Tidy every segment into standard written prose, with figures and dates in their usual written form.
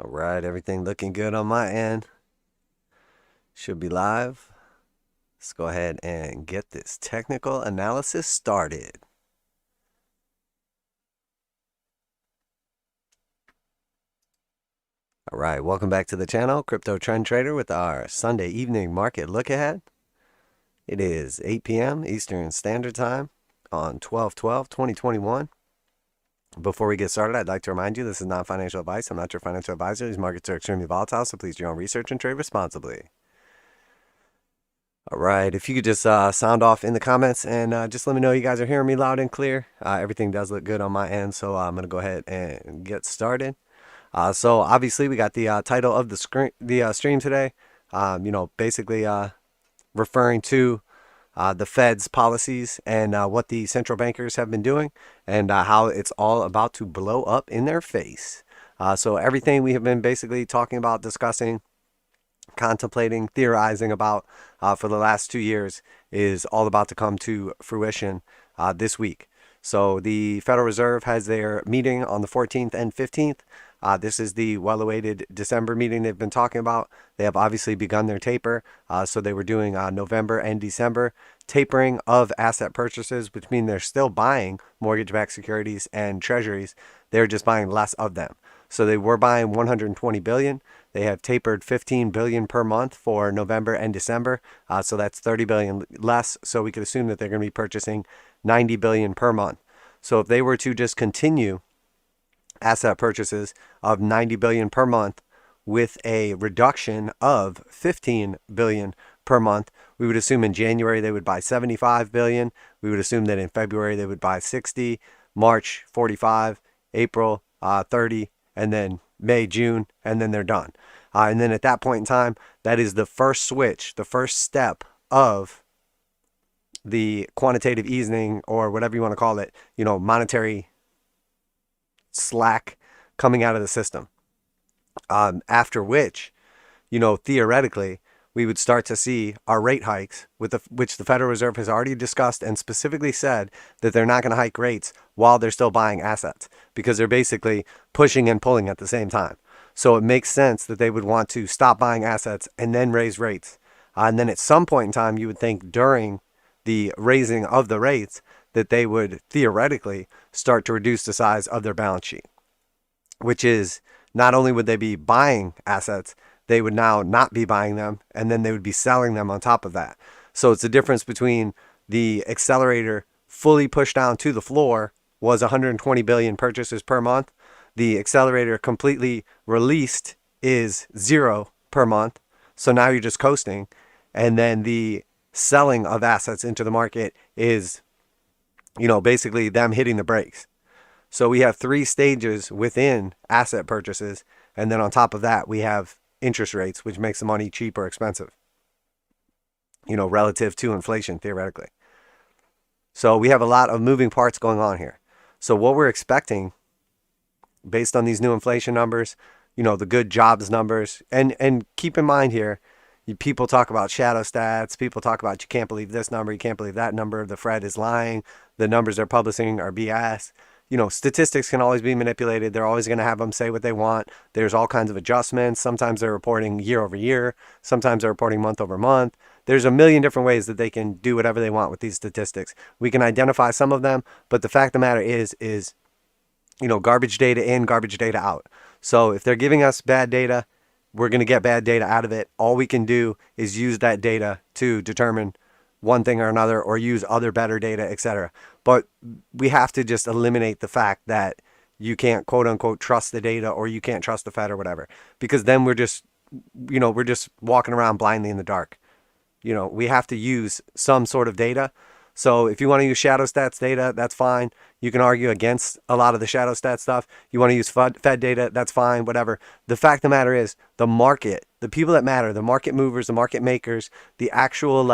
All right, everything looking good on my end. Should be live. Let's go ahead and get this technical analysis started. All right, welcome back to the channel, Crypto Trend Trader, with our Sunday evening market look ahead. It is 8 p.m. Eastern Standard Time on 12/12/2021. Before we get started, I'd like to remind you this is not financial advice. I'm not your financial advisor. These markets are extremely volatile, so please do your own research and trade responsibly. All right, if you could just sound off in the comments and just let me know you guys are hearing me loud and clear. Everything does look good on my end, so I'm going to go ahead and get started. So obviously we got the title of the stream today, basically referring to the Fed's policies and what the central bankers have been doing and how it's all about to blow up in their face. So everything we have been basically talking about, discussing, contemplating, theorizing about for the last 2 years is all about to come to fruition this week. So the Federal Reserve has their meeting on the 14th and 15th. This is the well-awaited December meeting they've been talking about. They have obviously begun their taper. So they were doing November and December tapering of asset purchases, which means they're still buying mortgage-backed securities and treasuries. They're just buying less of them. So they were buying 120 billion. They have tapered 15 billion per month for November and December. So that's 30 billion less. So we could assume that they're going to be purchasing 90 billion per month. So if they were to just continue asset purchases of 90 billion per month with a reduction of 15 billion per month, we would assume in January they would buy 75 billion. We would assume that in February they would buy 60, March 45, April 30, and then May, June, and then they're done. And then at that point in time, that is the first switch, the first step of the quantitative easing, or whatever you want to call it, monetary slack coming out of the system. After which, theoretically, we would start to see our rate hikes, which the Federal Reserve has already discussed and specifically said that they're not going to hike rates while they're still buying assets, because they're basically pushing and pulling at the same time. So it makes sense that they would want to stop buying assets and then raise rates. And then at some point in time, you would think during the raising of the rates that they would theoretically start to reduce the size of their balance sheet, which is not only would they be buying assets, they would now not be buying them, and then they would be selling them on top of that. So it's the difference between the accelerator fully pushed down to the floor was 120 billion purchases per month. The accelerator completely released is 0 per month. So now you're just coasting. And then the selling of assets into the market is, basically them hitting the brakes. So we have 3 stages within asset purchases. And then on top of that, we have interest rates, which makes the money cheap or expensive, relative to inflation, theoretically. So we have a lot of moving parts going on here. So what we're expecting based on these new inflation numbers, the good jobs numbers, and keep in mind here, people talk about shadow stats. People talk about you can't believe this number, you can't believe that number. The Fed is lying. The numbers they're publishing are BS. Statistics can always be manipulated. They're always going to have them say what they want. There's all kinds of adjustments. Sometimes they're reporting year over year. Sometimes they're reporting month over month. There's a million different ways that they can do whatever they want with these statistics. We can identify some of them, but the fact of the matter is garbage data in, garbage data out. So if they're giving us bad data, we're going to get bad data out of it. All we can do is use that data to determine one thing or another, or use other better data, etc. But we have to just eliminate the fact that you can't quote unquote trust the data, or you can't trust the Fed or whatever, because then we're just walking around blindly in the dark. We have to use some sort of data. So if you want to use shadow stats data, that's fine. You can argue against a lot of the shadow stats stuff. You want to use Fed data, that's fine, whatever. The fact of the matter is the market, the people that matter, the market movers, the market makers, the actual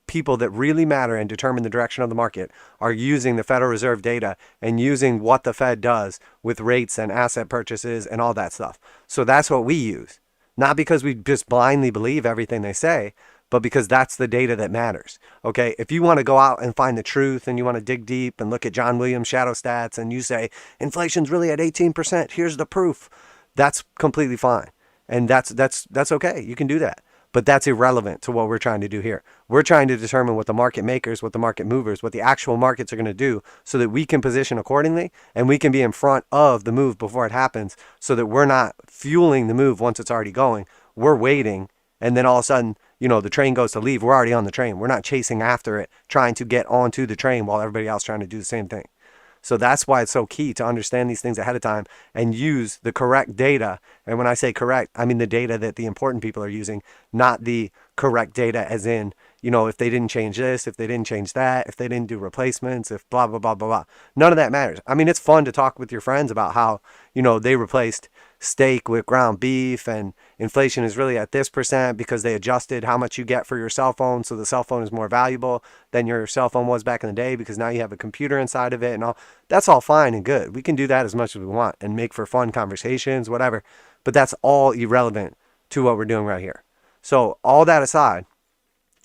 people that really matter and determine the direction of the market are using the Federal Reserve data and using what the Fed does with rates and asset purchases and all that stuff. So that's what we use. Not because we just blindly believe everything they say, but because that's the data that matters. Okay, if you want to go out and find the truth and you want to dig deep and look at John Williams' shadow stats and you say, inflation's really at 18%, here's the proof, That's completely fine. And that's okay. You can do that. But that's irrelevant to what we're trying to do here. We're trying to determine what the market makers, what the market movers, what the actual markets are going to do so that we can position accordingly and we can be in front of the move before it happens so that we're not fueling the move once it's already going. We're waiting, and then all of a sudden, the train goes to leave. We're already on the train. We're not chasing after it, trying to get onto the train while everybody else trying to do the same thing. So that's why it's so key to understand these things ahead of time and use the correct data. And when I say correct, I mean the data that the important people are using, not the correct data as in, if they didn't change this, if they didn't change that, if they didn't do replacements, if blah, blah, blah, blah, blah. None of that matters. I mean, it's fun to talk with your friends about how, they replaced steak with ground beef and inflation is really at this percent because they adjusted how much you get for your cell phone. So the cell phone is more valuable than your cell phone was back in the day because now you have a computer inside of it and all. That's all fine and good. We can do that as much as we want and make for fun conversations, whatever. But that's all irrelevant to what we're doing right here. So all that aside,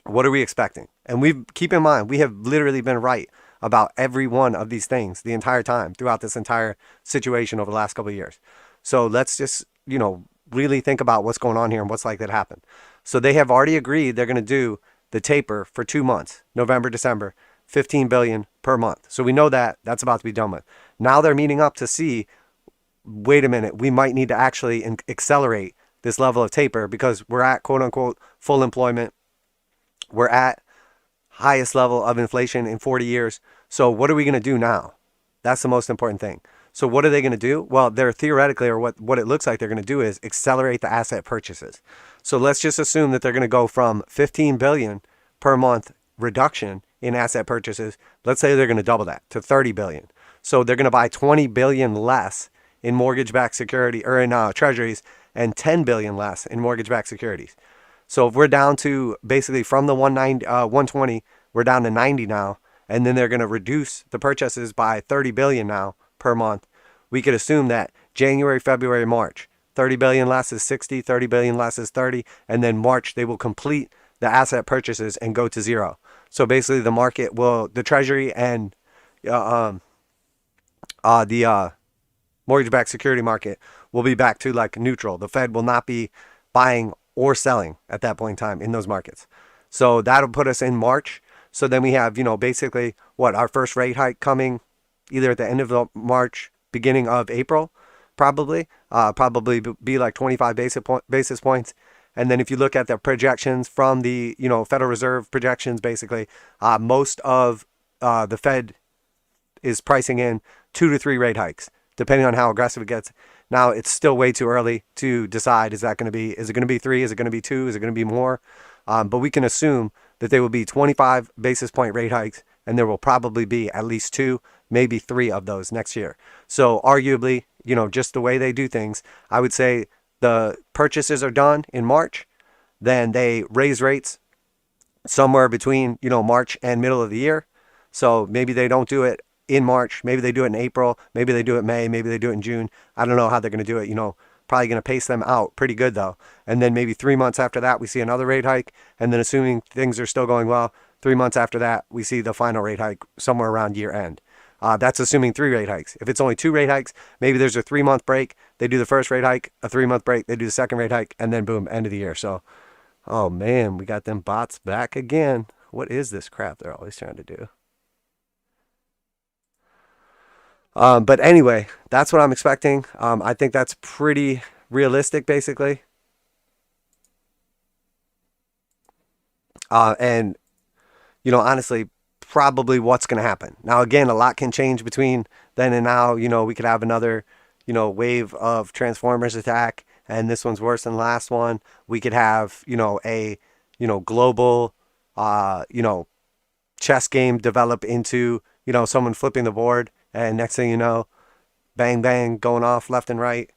what are we expecting? And keep in mind, we have literally been right about every one of these things the entire time throughout this entire situation over the last couple of years. So let's just, really think about what's going on here and what's likely to happen. So they have already agreed they're going to do the taper for 2 months, November, December, 15 billion per month. So we know that that's about to be done with. Now they're meeting up to see, wait a minute, we might need to actually accelerate this level of taper because we're at quote unquote full employment. We're at highest level of inflation in 40 years. So what are we going to do now? That's the most important thing. So what are they going to do? Well, they're theoretically, or what it looks like they're going to do is accelerate the asset purchases. So let's just assume that they're going to go from 15 billion per month reduction in asset purchases. Let's say they're going to double that to 30 billion. So they're going to buy 20 billion less in mortgage-backed security or in treasuries and 10 billion less in mortgage-backed securities. So if we're down to basically from the 120, we're down to 90 now, and then they're going to reduce the purchases by 30 billion now per month. We could assume that January, February, March, 30 billion less is 60, 30 billion less is 30, and then March they will complete the asset purchases and go to zero. So basically the market will, the treasury and the mortgage-backed security market will be back to like neutral. The Fed will not be buying or selling at that point in time in those markets. So that'll put us in March. So then we have, basically our first rate hike coming either at the end of March, beginning of April, probably be like 25 basis points. And then if you look at the projections from the, Federal Reserve projections, basically, most of the Fed is pricing in 2 to 3 rate hikes, depending on how aggressive it gets. Now, it's still way too early to decide, is it going to be 3? Is it going to be 2? Is it going to be more? But we can assume that there will be 25 basis point rate hikes, and there will probably be at least 2, maybe 3 of those next year. So arguably, just the way they do things, I would say the purchases are done in March, then they raise rates somewhere between, March and middle of the year. So maybe they don't do it in March, maybe they do it in April, maybe they do it in May, maybe they do it in June. I don't know how they're going to do it, probably going to pace them out pretty good though. And then maybe 3 months after that, we see another rate hike. And then assuming things are still going well, 3 months after that, we see the final rate hike somewhere around year end. That's assuming 3 rate hikes. If it's only 2 rate hikes, maybe there's a 3-month break. They do the first rate hike, a 3-month break. They do the second rate hike, and then boom, end of the year. So, oh man, we got them bots back again. What is this crap they're always trying to do? But anyway, that's what I'm expecting. I think that's pretty realistic, basically. And, honestly, probably what's going to happen. Now, again, a lot can change between then and now. We could have another, wave of Transformers attack, and this one's worse than the last one. We could have, a, global, chess game develop into, someone flipping the board, and next thing you know, bang, bang, going off left and right.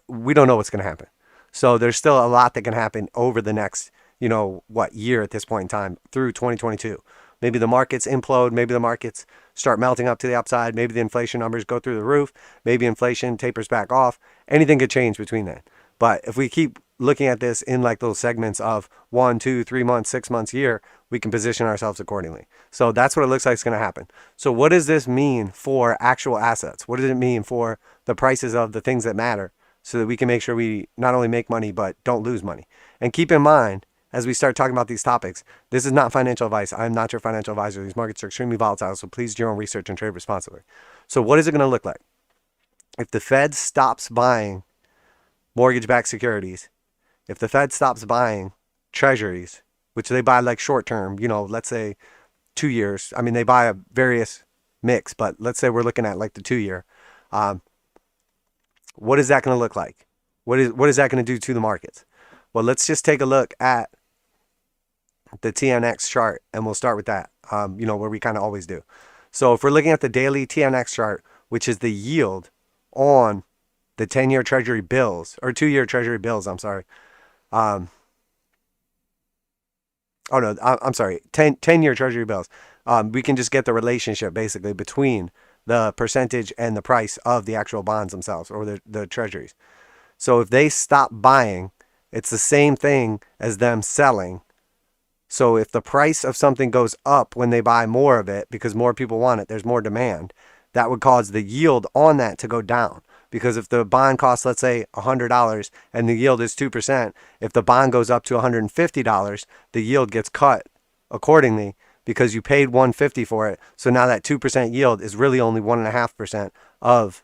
We don't know what's going to happen. So there's still a lot that can happen over the next, year at this point in time through 2022. Maybe the markets implode. Maybe the markets start melting up to the upside. Maybe the inflation numbers go through the roof. Maybe inflation tapers back off. Anything could change between then. But if we keep looking at this in like those segments of 1, 2, 3 months, 6 months, year, we can position ourselves accordingly. So that's what it looks like is going to happen. So what does this mean for actual assets? What does it mean for the prices of the things that matter so that we can make sure we not only make money but don't lose money. And keep in mind, as we start talking about these topics, this is not financial advice. I'm not your financial advisor. These markets are extremely volatile, so please do your own research and trade responsibly. So what is it going to look like? If the Fed stops buying mortgage-backed securities, if the Fed stops buying treasuries, which they buy like short-term, let's say 2 years. I mean, they buy a various mix, but let's say we're looking at like the 2-year. What is that going to look like? What is that going to do to the markets? Well, let's just take a look at the TNX chart, and we'll start with that, where we kind of always do. So if we're looking at the daily TNX chart, which is the yield on the 10-year treasury bills, or 2-year treasury bills, I'm sorry. I'm sorry, 10-year treasury bills. We can just get the relationship basically between the percentage and the price of the actual bonds themselves, or the treasuries. So if they stop buying, it's the same thing as them selling. So if the price of something goes up when they buy more of it because more people want it, there's more demand, that would cause the yield on that to go down. Because if the bond costs, let's say, $100 and the yield is 2%, if the bond goes up to $150, the yield gets cut accordingly because you paid $150 for it. So now that 2% yield is really only 1.5% of,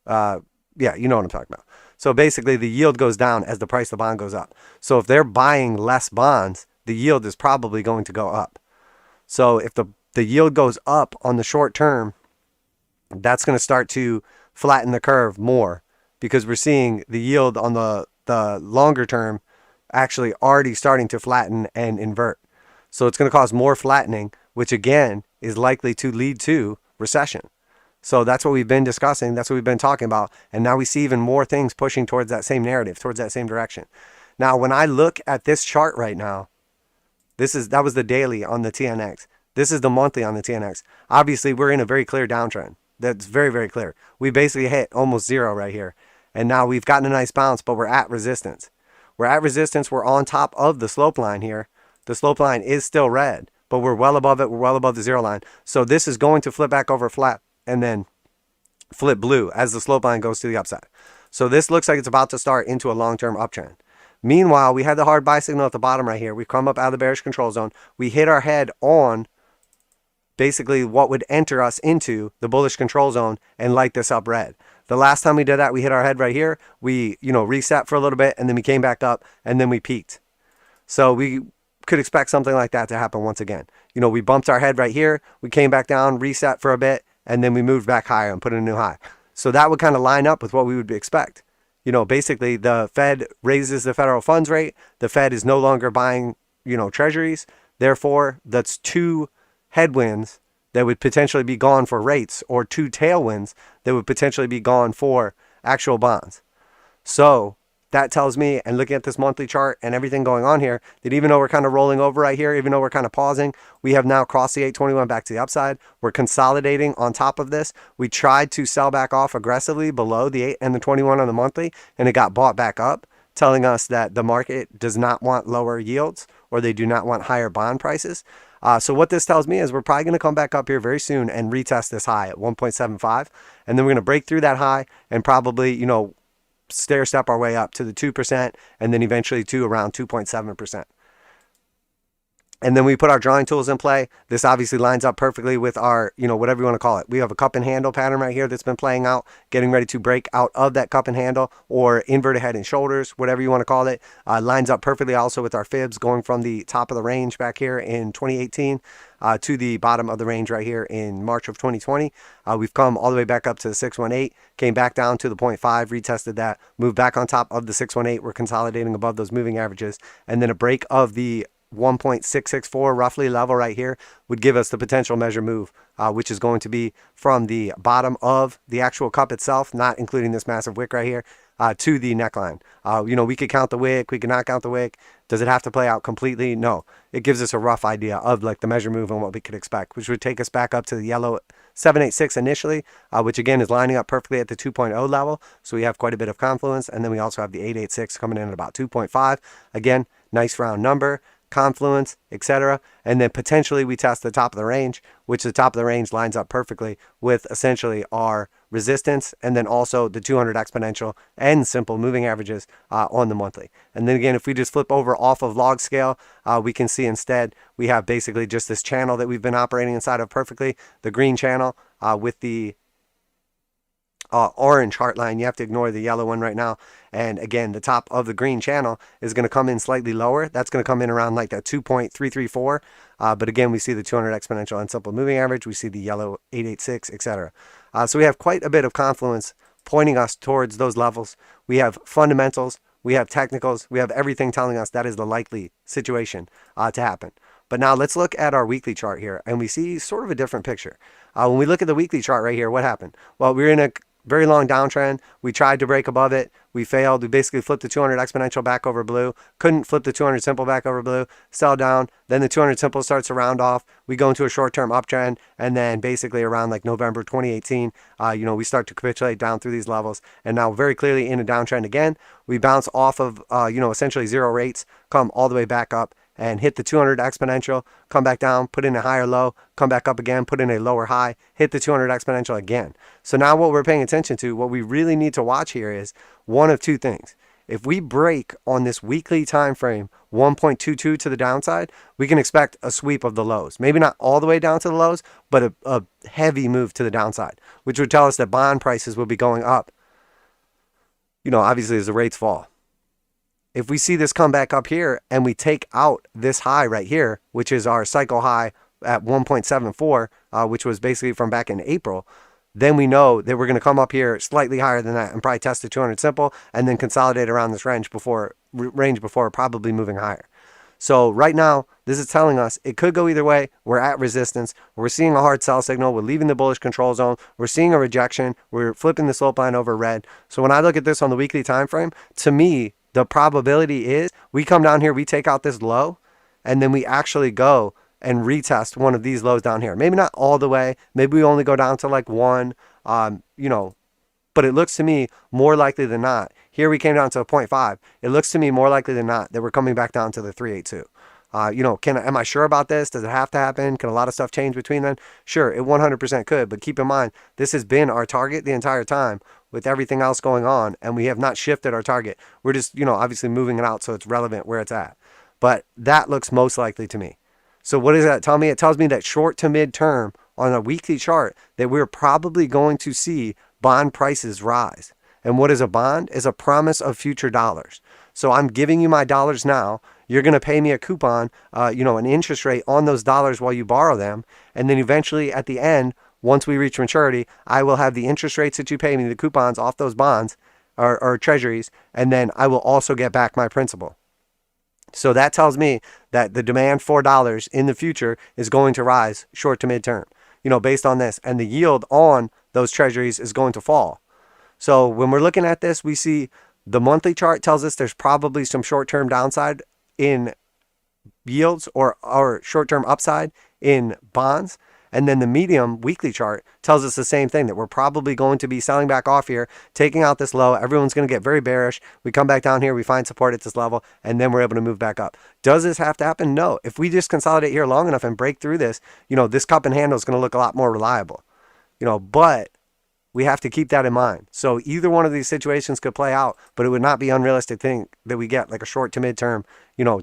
you know what I'm talking about. So basically the yield goes down as the price of the bond goes up. So if they're buying less bonds, the yield is probably going to go up. So if the yield goes up on the short term, that's going to start to flatten the curve more, because we're seeing the yield on the longer term actually already starting to flatten and invert. So it's going to cause more flattening, which again is likely to lead to recession. So that's what we've been discussing. That's what we've been talking about. And now we see even more things pushing towards that same narrative, towards that same direction. Now, when I look at this chart right now, that was the daily on the TNX. This is the monthly on the TNX. Obviously, we're in a very clear downtrend. That's very, very clear. We basically hit almost zero right here. And now we've gotten a nice bounce, but we're at resistance. We're at resistance. We're on top of the slope line here. The slope line is still red, but we're well above it. We're well above the zero line. So this is going to flip back over flat and then flip blue as the slope line goes to the upside. So this looks like it's about to start into a long-term uptrend. Meanwhile, we had the hard buy signal at the bottom right here. We've come up out of the bearish control zone. We hit our head on basically what would enter us into the bullish control zone and light this up red. The last time we did that, we hit our head right here. We, reset for a little bit, and then we came back up, and then we peaked. So we could expect something like that to happen once again. We bumped our head right here. We came back down, reset for a bit, and then we moved back higher and put in a new high. So that would kind of line up with what we would expect. Basically the Fed raises the federal funds rate. The Fed is no longer buying, treasuries. Therefore, that's two headwinds that would potentially be gone for rates, or two tailwinds that would potentially be gone for actual bonds. So that tells me, and looking at this monthly chart and everything going on here, that even though we're kind of rolling over right here, even though we're kind of pausing, we have now crossed the 821 back to the upside. We're consolidating on top of this. We tried to sell back off aggressively below the 8 and the 21 on the monthly, and it got bought back up, telling us that the market does not want lower yields, or they do not want higher bond prices. So what this tells me is we're probably going to come back up here very soon and retest this high at 1.75. And then we're going to break through that high and probably, stair step our way up to the 2% and then eventually to around 2.7%. And then we put our drawing tools in play. This obviously lines up perfectly with our, whatever you want to call it. We have a cup and handle pattern right here that's been playing out, getting ready to break out of that cup and handle, or inverted head and shoulders, whatever you want to call it. Lines up perfectly also with our fibs going from the top of the range back here in 2018 to the bottom of the range right here in March of 2020. We've come all the way back up to the 618, came back down to the 0.5, retested that, moved back on top of the 618. We're consolidating above those moving averages, and then a break of the 1.664 roughly level right here would give us the potential measure move, which is going to be from the bottom of the actual cup itself, not including this massive wick right here, to the neckline. We could count the wick, we could not count the wick. Does it have to play out completely? No. It gives us a rough idea of like the measure move and what we could expect, which would take us back up to the yellow 786 initially, which again is lining up perfectly at the 2.0 level. So we have quite a bit of confluence. And then we also have the 886 coming in at about 2.5. Again, nice round number. confluence, etc. And then potentially we test the top of the range, which the top of the range lines up perfectly with essentially our resistance, and then also the 200 exponential and simple moving averages on the monthly. And then again, if we just flip over off of log scale, we can see instead we have basically just this channel that we've been operating inside of perfectly, the green channel with the orange heart line. You have to ignore the yellow one right now. And again, the top of the green channel is going to come in slightly lower. That's going to come in around like that 2.334. But again, we see the 200 exponential and simple moving average. We see the yellow 886, etc. So we have quite a bit of confluence pointing us towards those levels. We have fundamentals, we have technicals, we have everything telling us that is the likely situation to happen. But now let's look at our weekly chart here, and we see sort of a different picture. When we look at the weekly chart right here, what happened? Well, we're in a very long downtrend. We tried to break above it. We failed. We basically flipped the 200 exponential back over blue. Couldn't flip the 200 simple back over blue. Sell down. Then the 200 simple starts to round off. We go into a short-term uptrend. And then basically around like November 2018, we start to capitulate down through these levels. And now very clearly in a downtrend again. We bounce off of, essentially zero rates, come all the way back up, and hit the 200 exponential, come back down, put in a higher low, come back up again, put in a lower high, hit the 200 exponential again. So now what we're paying attention to, what we really need to watch here is one of two things. If we break on this weekly time frame 1.22 to the downside, we can expect a sweep of the lows. Maybe not all the way down to the lows, but a heavy move to the downside, which would tell us that bond prices will be going up, obviously as the rates fall. If we see this come back up here and we take out this high right here, which is our cycle high at 1.74, which was basically from back in April, then we know that we're going to come up here slightly higher than that and probably test the 200 simple and then consolidate around this range before probably moving higher. So right now, this is telling us it could go either way. We're at resistance. We're seeing a hard sell signal. We're leaving the bullish control zone. We're seeing a rejection. We're flipping the slope line over red. So when I look at this on the weekly time frame, to me, the probability is we come down here, we take out this low, and then we actually go and retest one of these lows down here. Maybe not all the way. Maybe we only go down to like one, but it looks to me more likely than not. Here we came down to a 0.5. It looks to me more likely than not that we're coming back down to the 382. Am I sure about this? Does it have to happen? Can a lot of stuff change between then? Sure, it 100% could, but keep in mind, this has been our target the entire time with everything else going on, and we have not shifted our target. We're just, obviously moving it out so it's relevant where it's at. But that looks most likely to me. So what does that tell me? It tells me that short to mid term on a weekly chart that we're probably going to see bond prices rise. And what is a bond? Is a promise of future dollars. So I'm giving you my dollars now. You're going to pay me a coupon, an interest rate on those dollars while you borrow them. And then eventually at the end, once we reach maturity, I will have the interest rates that you pay me, the coupons off those bonds or treasuries, and then I will also get back my principal. So that tells me that the demand for dollars in the future is going to rise short to mid term, based on this. And the yield on those treasuries is going to fall. So when we're looking at this, we see the monthly chart tells us there's probably some short-term downside in yields or short-term upside in bonds. And then the medium weekly chart tells us the same thing, that we're probably going to be selling back off here, taking out this low. Everyone's going to get very bearish. We come back down here, we find support at this level, and then we're able to move back up. Does this have to happen? No. If we just consolidate here long enough and break through this, this cup and handle is going to look a lot more reliable. But we have to keep that in mind. So either one of these situations could play out, but it would not be unrealistic to think that we get like a short to mid-term,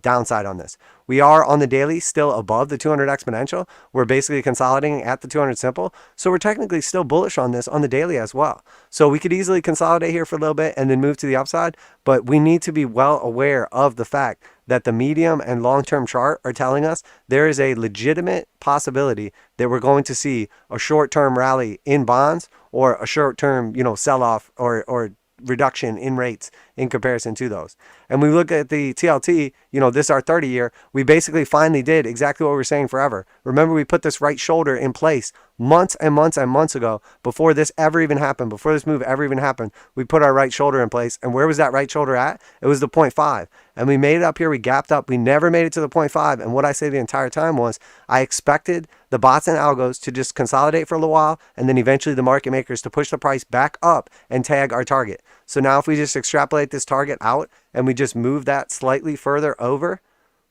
downside on this. We are on the daily still above the 200 exponential. We're basically consolidating at the 200 simple. So we're technically still bullish on this on the daily as well. So we could easily consolidate here for a little bit and then move to the upside, but we need to be well aware of the fact that the medium and long-term chart are telling us there is a legitimate possibility that we're going to see a short-term rally in bonds or a short-term, sell-off or reduction in rates in comparison to those. And we look at the TLT, this our 30-year, we basically finally did exactly what we were saying forever. Remember, we put this right shoulder in place months and months and months ago before this ever even happened, before this move ever even happened. We put our right shoulder in place. And where was that right shoulder at? It was the 0.5. And we made it up here. We gapped up. We never made it to the 0.5. And what I say the entire time was I expected the bots and algos to just consolidate for a little while and then eventually the market makers to push the price back up and tag our target. So now if we just extrapolate this target out and we just move that slightly further over,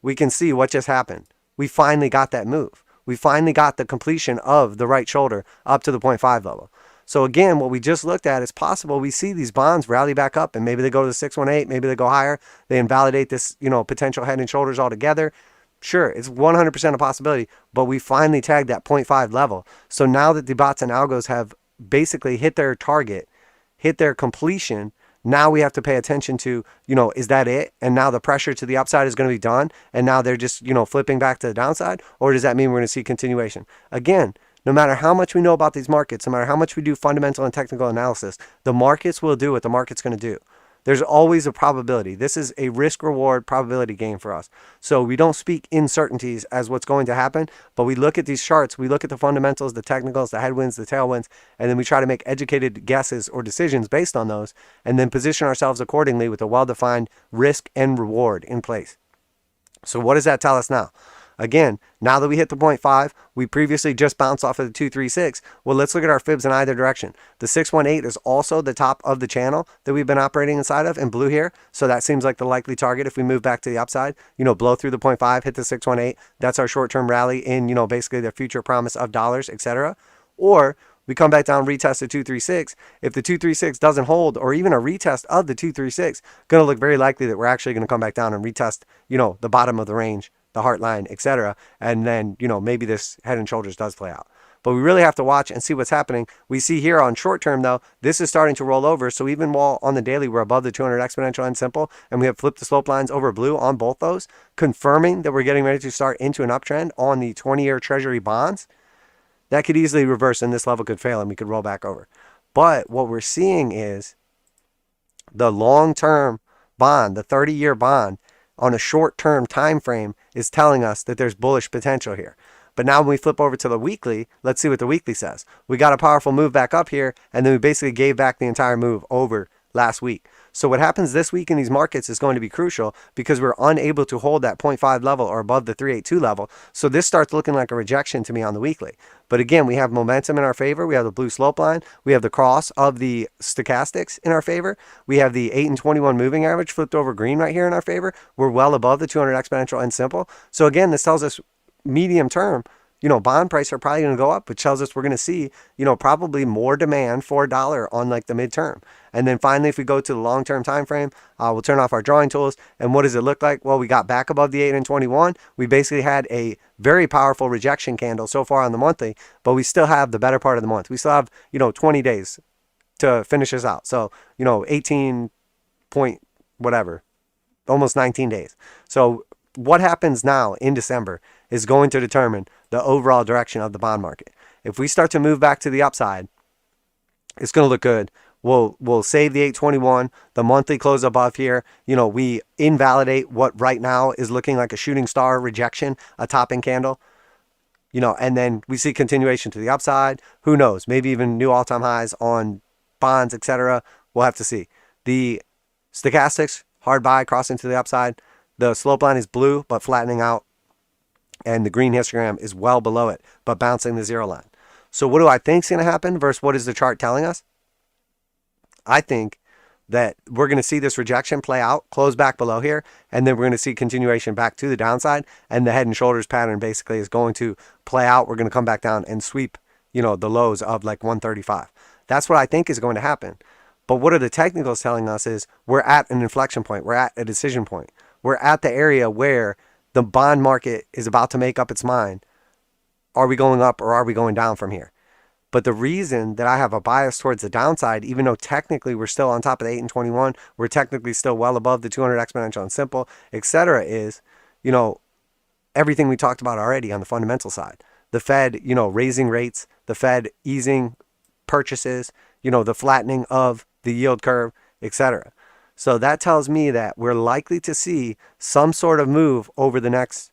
we can see what just happened. We finally got that move. We finally got the completion of the right shoulder up to the 0.5 level. So again, what we just looked at is possible we see these bonds rally back up and maybe they go to the 618, maybe they go higher. They invalidate this, potential head and shoulders altogether. Sure, it's 100% a possibility, but we finally tagged that 0.5 level. So now that the bots and algos have basically hit their target, hit their completion, now we have to pay attention to, is that it? And now the pressure to the upside is going to be done. And now they're just, flipping back to the downside. Or does that mean we're going to see continuation? Again, no matter how much we know about these markets, no matter how much we do fundamental and technical analysis, the markets will do what the market's going to do. There's always a probability. This is a risk-reward probability game for us. So we don't speak in certainties as what's going to happen, but we look at these charts, we look at the fundamentals, the technicals, the headwinds, the tailwinds, and then we try to make educated guesses or decisions based on those, and then position ourselves accordingly with a well-defined risk and reward in place. So what does that tell us now? Again, now that we hit the 0.5, we previously just bounced off of the 236. Well, let's look at our fibs in either direction. The 618 is also the top of the channel that we've been operating inside of in blue here. So that seems like the likely target if we move back to the upside, blow through the 0.5, hit the 618. That's our short-term rally in, basically the future promise of dollars, etc. Or we come back down, retest the 236. If the 236 doesn't hold, or even a retest of the 236, going to look very likely that we're actually going to come back down and retest, the bottom of the range, the heart line, etc. And then, maybe this head and shoulders does play out. But we really have to watch and see what's happening. We see here on short term, though, this is starting to roll over. So even while on the daily, we're above the 200 exponential and simple, and we have flipped the slope lines over blue on both those, confirming that we're getting ready to start into an uptrend on the 20-year treasury bonds, that could easily reverse and this level could fail and we could roll back over. But what we're seeing is the long-term bond, the 30-year bond, on a short-term time frame is telling us that there's bullish potential here. But now when we flip over to the weekly, let's see what the weekly says. We got a powerful move back up here, and then we basically gave back the entire move over last week. So what happens this week in these markets is going to be crucial because we're unable to hold that 0.5 level or above the 382 level. So this starts looking like a rejection to me on the weekly. But again, we have momentum in our favor. We have the blue slope line. We have the cross of the stochastics in our favor. We have the 8 and 21 moving average flipped over green right here in our favor. We're well above the 200 exponential and simple. So again, this tells us medium term, bond price are probably going to go up, which tells us we're going to see, probably more demand for a dollar on like the midterm. And then finally, if we go to the long-term time frame, we'll turn off our drawing tools. And what does it look like? Well, we got back above the 8 and 21. We basically had a very powerful rejection candle so far on the monthly, but we still have the better part of the month. We still have, 20 days to finish this out. So, 18 point whatever, almost 19 days. So what happens now in December is going to determine the overall direction of the bond market. If we start to move back to the upside, it's going to look good. We'll save the 821, the monthly close above here. We invalidate what right now is looking like a shooting star rejection, a topping candle. And then we see continuation to the upside. Who knows? Maybe even new all-time highs on bonds, etc. We'll have to see. The stochastics, hard buy, crossing to the upside. The slope line is blue, but flattening out. And the green histogram is well below it, but bouncing the zero line. So what do I think is going to happen versus what is the chart telling us? I think that we're going to see this rejection play out, close back below here, and then we're going to see continuation back to the downside, and the head and shoulders pattern basically is going to play out. We're going to come back down and sweep, the lows of like 135. That's what I think is going to happen. But what are the technicals telling us is we're at an inflection point. We're at a decision point. We're at the area where the bond market is about to make up its mind. Are we going up or are we going down from here? But the reason that I have a bias towards the downside, even though technically we're still on top of the 8 and 21, we're technically still well above the 200 exponential and simple, etc., is, everything we talked about already on the fundamental side. The Fed, raising rates, the Fed easing purchases, the flattening of the yield curve, etc. So that tells me that we're likely to see some sort of move over the next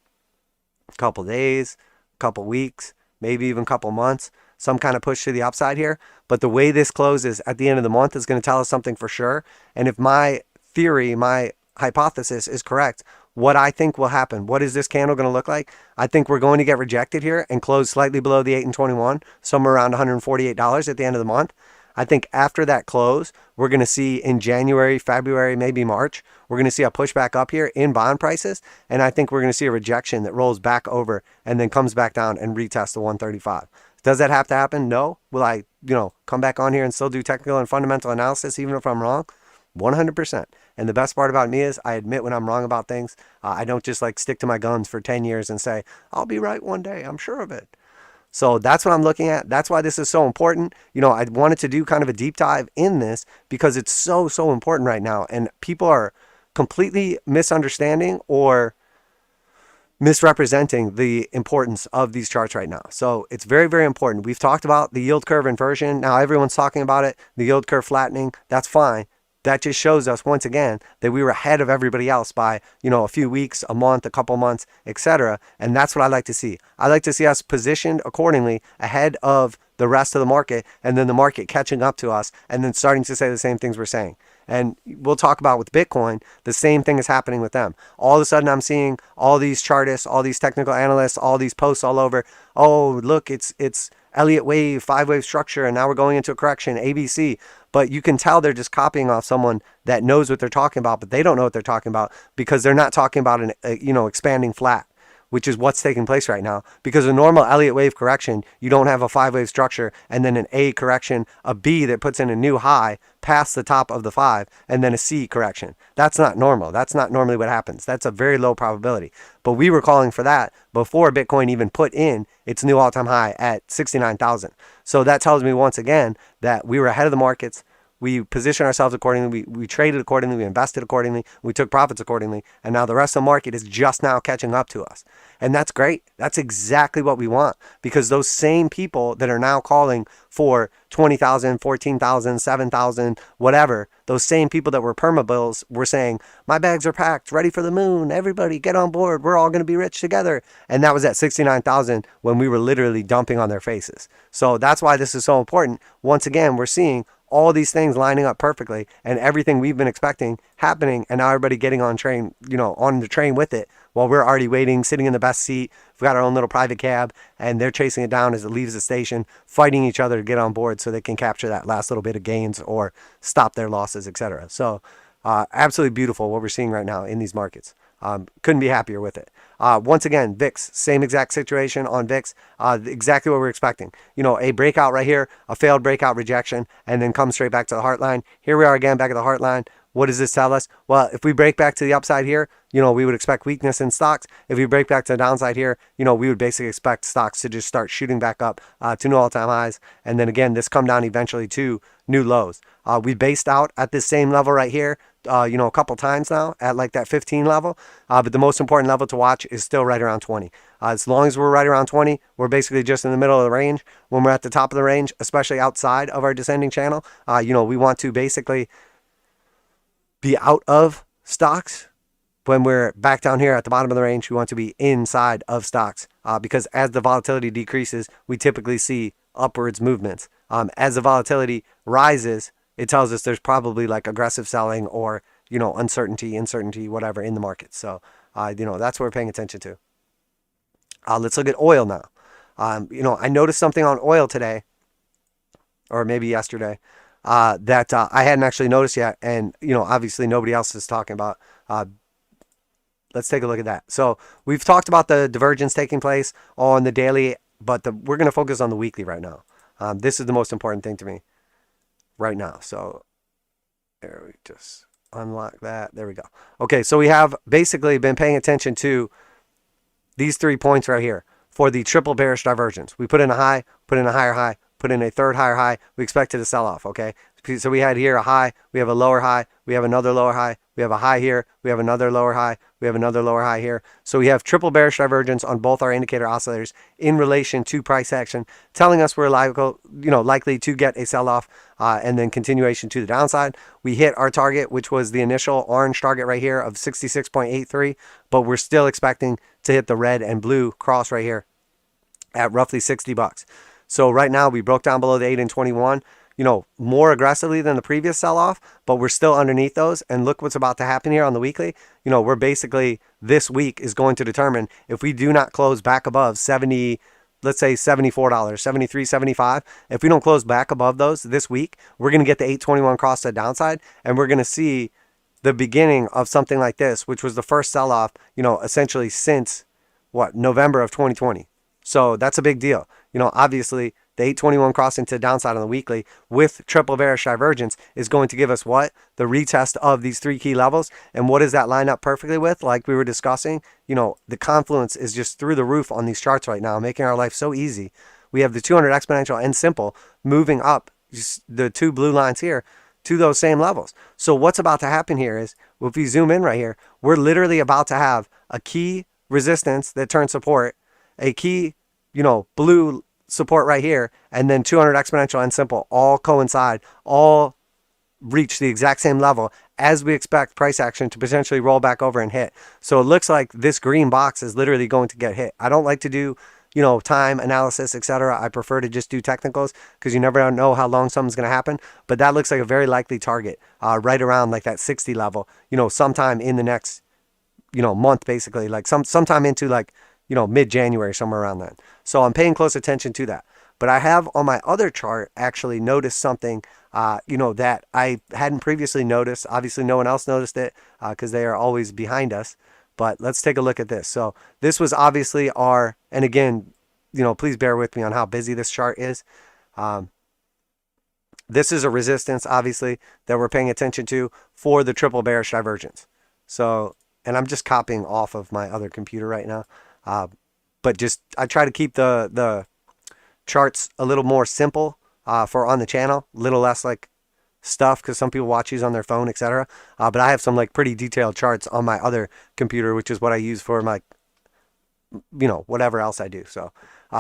couple days, couple weeks, maybe even couple months, some kind of push to the upside here. But the way this closes at the end of the month is going to tell us something for sure. And if my theory, my hypothesis is correct, what I think will happen, what is this candle going to look like? I think we're going to get rejected here and close slightly below the 8 and 21, somewhere around $148 at the end of the month. I think after that close, we're going to see in January, February, maybe March, we're going to see a pushback up here in bond prices. And I think we're going to see a rejection that rolls back over and then comes back down and retests the 135. Does that have to happen? No. Will I, come back on here and still do technical and fundamental analysis even if I'm wrong? 100%. And the best part about me is I admit when I'm wrong about things. I don't just like stick to my guns for 10 years and say, I'll be right one day. I'm sure of it. So that's what I'm looking at. That's why this is so important. I wanted to do kind of a deep dive in this because it's so, so important right now. And people are completely misunderstanding or misrepresenting the importance of these charts right now. So it's very, very important. We've talked about the yield curve inversion. Now everyone's talking about it. The yield curve flattening. That's fine. That just shows us once again that we were ahead of everybody else by, a few weeks, a month, a couple months, etc. And that's what I like to see. I like to see us positioned accordingly ahead of the rest of the market and then the market catching up to us and then starting to say the same things we're saying. And we'll talk about with Bitcoin, the same thing is happening with them. All of a sudden I'm seeing all these chartists, all these technical analysts, all these posts all over. Oh, look, it's Elliott wave, 5-wave structure, and now we're going into a correction, ABC. But you can tell they're just copying off someone that knows what they're talking about, but they don't know what they're talking about because they're not talking about an expanding flat, which is what's taking place right now. Because a normal Elliott wave correction, you don't have a 5-wave structure and then an A correction, a B that puts in a new high past the top of the 5, and then a C correction. That's not normal. That's not normally what happens. That's a very low probability. But we were calling for that before Bitcoin even put in its new all-time high at 69,000. So that tells me once again that we were ahead of the markets. We positioned ourselves accordingly. We traded accordingly. We invested accordingly. We took profits accordingly. And now the rest of the market is just now catching up to us. And that's great. That's exactly what we want, because those same people that are now calling for 20,000, 14,000, 7,000, whatever, those same people that were permabills were saying, my bags are packed, ready for the moon. Everybody get on board. We're all going to be rich together. And that was at 69,000 when we were literally dumping on their faces. So that's why this is so important. Once again, we're seeing all these things lining up perfectly and everything we've been expecting happening, and now everybody getting on train, on the train with it while we're already waiting, sitting in the best seat. We've got our own little private cab and they're chasing it down as it leaves the station, fighting each other to get on board so they can capture that last little bit of gains or stop their losses, etc. So absolutely beautiful what we're seeing right now in these markets. Couldn't be happier with it. Once again, VIX, same exact situation on VIX, exactly what we're expecting. A breakout right here, a failed breakout rejection, and then come straight back to the heart line. Here we are again back at the heart line. What does this tell us? Well, if we break back to the upside here, we would expect weakness in stocks. If we break back to the downside here, we would basically expect stocks to just start shooting back up to new all-time highs. And then again, this come down eventually to new lows. We based out at this same level right here, a couple times now at like that 15 level. But the most important level to watch is still right around 20. As long as we're right around 20, we're basically just in the middle of the range. When we're at the top of the range, especially outside of our descending channel, we want to basically be out of stocks. When we're back down here at the bottom of the range, we want to be inside of stocks because as the volatility decreases, we typically see upwards movements. As the volatility rises, it tells us there's probably like aggressive selling or, uncertainty, whatever in the market. So, that's what we're paying attention to. Let's look at oil now. I noticed something on oil today, or maybe yesterday, that I hadn't actually noticed yet. And, obviously nobody else is talking about. Let's take a look at that. So we've talked about the divergence taking place on the daily, but we're going to focus on the weekly right now. This is the most important thing to me right now. So there, we just unlock that. There we go. Okay, so we have basically been paying attention to these 3 points right here for the triple bearish divergence. We put in a high, put in a higher high, put in a third higher high. We expected a sell-off, okay? So we had here a high, we have a lower high, we have another lower high, we have a high here, we have another lower high, we have another lower high here. So we have triple bearish divergence on both our indicator oscillators in relation to price action, telling us we're likely to get a sell-off and then continuation to the downside. We hit our target, which was the initial orange target right here of 66.83, but we're still expecting to hit the red and blue cross right here at roughly $60. So right now we broke down below the 8 and 21. More aggressively than the previous sell-off, but we're still underneath those. And look what's about to happen here on the weekly. We're basically, this week is going to determine if we do not close back above 70, let's say $74, 73, 75. If we don't close back above those this week, we're going to get the 821 cross to the downside, and we're going to see the beginning of something like this, which was the first sell-off, you know, essentially since what, November of 2020. So that's a big deal. You know, obviously the 821 crossing to the downside on the weekly with triple bearish divergence is going to give us what? The retest of these three key levels. And what does that line up perfectly with? Like we were discussing, you know, the confluence is just through the roof on these charts right now, making our life so easy. We have the 200 exponential and simple moving up just the two blue lines here to those same levels. So what's about to happen here is, if we zoom in right here, we're literally about to have a key resistance that turns support, a key, you know, blue support right here, and then 200 exponential and simple all coincide, all reach the exact same level as we expect price action to potentially roll back over and hit. So it looks like this green box is literally going to get hit. I don't like to do, you know, time analysis, etc. I prefer to just do technicals because you never know how long something's going to happen. But that looks like a very likely target, right around like that 60 level, you know, sometime in the next, you know, month, basically, like sometime into like, you know, mid-January, somewhere around then. So I'm paying close attention to that. But I have on my other chart actually noticed something, you know, that I hadn't previously noticed. Obviously, no one else noticed it because they are always behind us. But let's take a look at this. So this was obviously our, and again, you know, please bear with me on how busy this chart is. This is a resistance, obviously, that we're paying attention to for the triple bearish divergence. So, and I'm just copying off of my other computer right now. But just, I try to keep the charts a little more simple for on the channel, a little less like stuff because some people watch these on their phone, etc. But I have some like pretty detailed charts on my other computer, which is what I use for my, you know, whatever else I do. So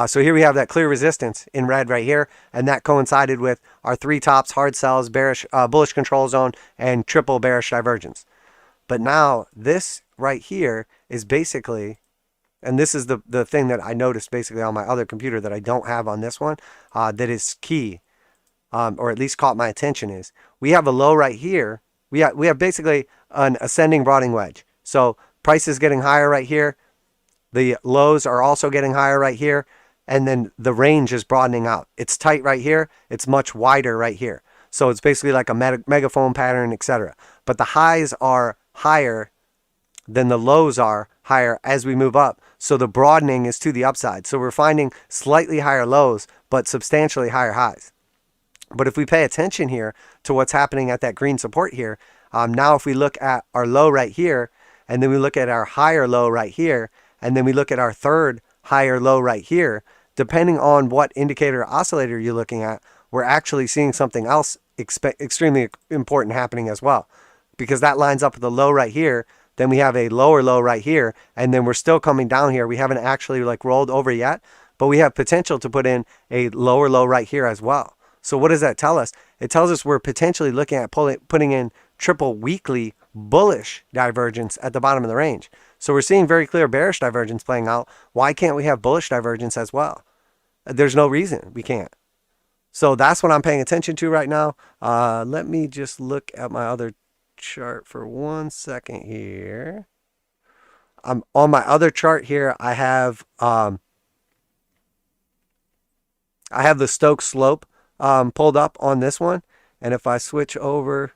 so here we have that clear resistance in red right here, and that coincided with our three tops, hard sells, bearish, bullish control zone, and triple bearish divergence. But now this right here is basically, and this is the thing that I noticed basically on my other computer that I don't have on this one, that is key. Or at least caught my attention, is we have a low right here. We have basically an ascending broadening wedge. So price is getting higher right here. The lows are also getting higher right here. And then the range is broadening out. It's tight right here. It's much wider right here. So it's basically like a megaphone pattern, etc. But the highs are higher than the lows are higher as we move up. So the broadening is to the upside. So we're finding slightly higher lows, but substantially higher highs. But if we pay attention here to what's happening at that green support here, now if we look at our low right here, and then we look at our higher low right here, and then we look at our third higher low right here, depending on what indicator or oscillator you're looking at, we're actually seeing something else extremely important happening as well. Because that lines up with the low right here, then we have a lower low right here, and then we're still coming down here. We haven't actually like rolled over yet, but we have potential to put in a lower low right here as well. So what does that tell us? It tells us we're potentially looking at putting in triple weekly bullish divergence at the bottom of the range. So we're seeing very clear bearish divergence playing out. Why can't we have bullish divergence as well? There's no reason we can't. So that's what I'm paying attention to right now. Let me just look at my other chart for 1 second here. On my other chart here, I have the Stoch slope pulled up on this one. And if I switch over,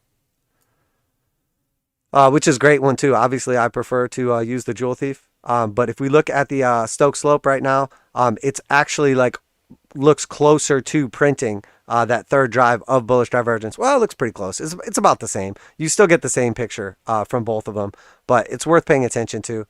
which is a great one too. Obviously, I prefer to use the Jewel Thief. But if we look at the Stoch slope right now, it's actually like looks closer to printing that third drive of bullish divergence. Well, it looks pretty close. It's about the same. You still get the same picture from both of them, but it's worth paying attention to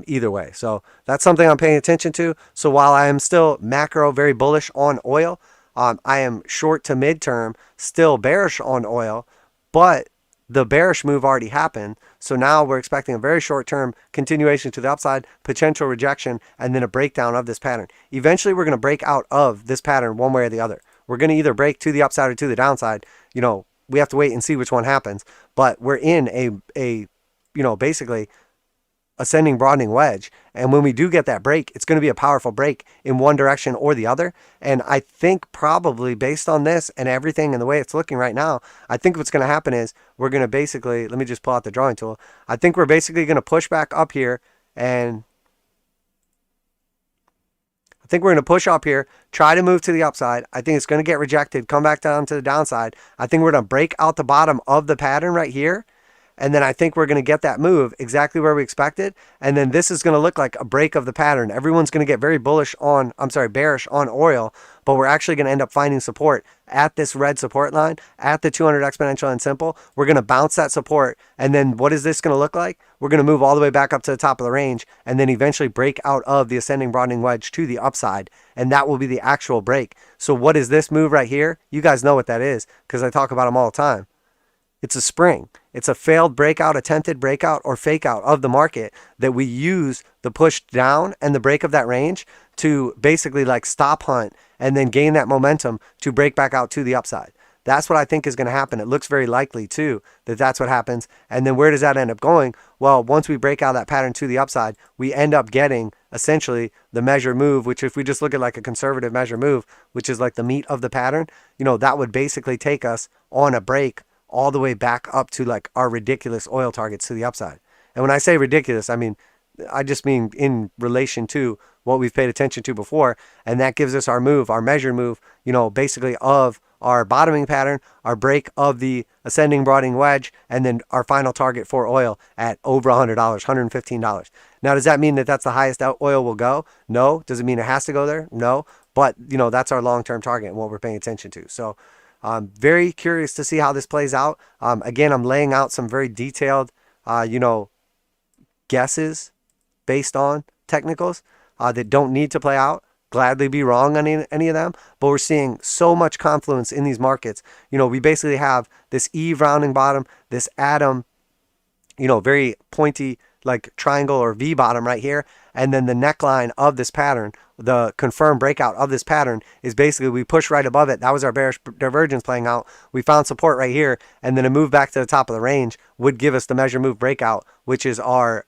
either way. So that's something I'm paying attention to. So while I am still macro very bullish on oil, I am short to midterm still bearish on oil, but the bearish move already happened. So now we're expecting a very short-term continuation to the upside, potential rejection, and then a breakdown of this pattern. Eventually, we're going to break out of this pattern one way or the other. We're going to either break to the upside or to the downside. You know, we have to wait and see which one happens. But we're in a you know, basically ascending broadening wedge, and when we do get that break, it's going to be a powerful break in one direction or the other. And I think probably based on this and everything and the way it's looking right now, I think what's going to happen is we're going to basically, let me just pull out the drawing tool. I think we're basically going to push back up here, and I think we're going to push up here, try to move to the upside. I think it's going to get rejected, come back down to the downside. I think we're going to break out the bottom of the pattern right here. And then I think we're going to get that move exactly where we expected. And then this is going to look like a break of the pattern. Everyone's going to get very bearish on oil, but we're actually going to end up finding support at this red support line, at the 200 exponential and simple. We're going to bounce that support. And then what is this going to look like? We're going to move all the way back up to the top of the range and then eventually break out of the ascending broadening wedge to the upside. And that will be the actual break. So what is this move right here? You guys know what that is because I talk about them all the time. It's a spring. It's a failed breakout, attempted breakout, or fake out of the market that we use the push down and the break of that range to basically like stop hunt and then gain that momentum to break back out to the upside. That's what I think is going to happen. It looks very likely too that that's what happens. And then where does that end up going? Well, once we break out that pattern to the upside, we end up getting essentially the measure move, which if we just look at like a conservative measure move, which is like the meat of the pattern, that would basically take us on a break all the way back up to like our ridiculous oil targets to the upside. And when I say ridiculous, I just mean in relation to what we've paid attention to before. And that gives us our move, our measured move, basically of our bottoming pattern, our break of the ascending broadening wedge, and then our final target for oil at over $100, $115. Now, does that mean that that's the highest oil will go? No. Does it mean it has to go there? No. But, that's our long-term target and what we're paying attention to. So, very curious to see how this plays out. Again, I'm laying out some very detailed, guesses based on technicals that don't need to play out. Gladly be wrong on any of them, but we're seeing so much confluence in these markets. We basically have this Eve rounding bottom, this atom, very pointy like triangle or V bottom right here. And then the neckline of this pattern, the confirmed breakout of this pattern is basically we push right above it. That was our bearish divergence playing out. We found support right here. And then a move back to the top of the range would give us the measure move breakout, which is our,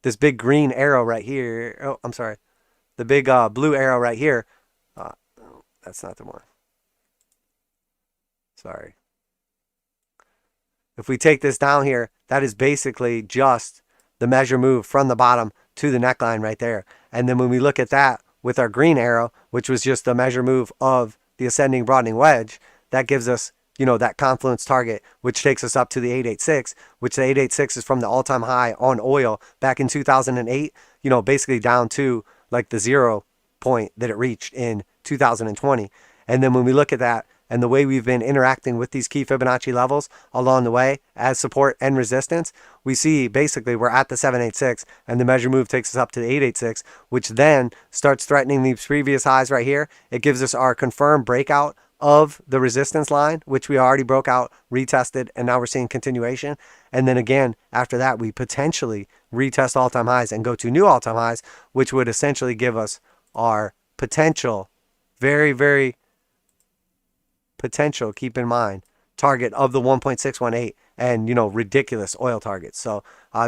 this big green arrow right here. Oh, I'm sorry. The big blue arrow right here. That's not the one. Sorry. If we take this down here, that is basically just the measure move from the bottom to the neckline right there. And then when we look at that with our green arrow, which was just the measure move of the ascending broadening wedge, that gives us, that confluence target, which takes us up to the 886, which the 886 is from the all-time high on oil back in 2008, basically down to like the 0 point that it reached in 2020. And then when we look at that, and the way we've been interacting with these key Fibonacci levels along the way as support and resistance, we see basically we're at the 786 and the measure move takes us up to the 886, which then starts threatening these previous highs right here. It gives us our confirmed breakout of the resistance line, which we already broke out, retested, and now we're seeing continuation. And then again, after that, we potentially retest all-time highs and go to new all-time highs, which would essentially give us our potential, very, very potential, keep in mind, target of the 1.618 and, ridiculous oil targets. So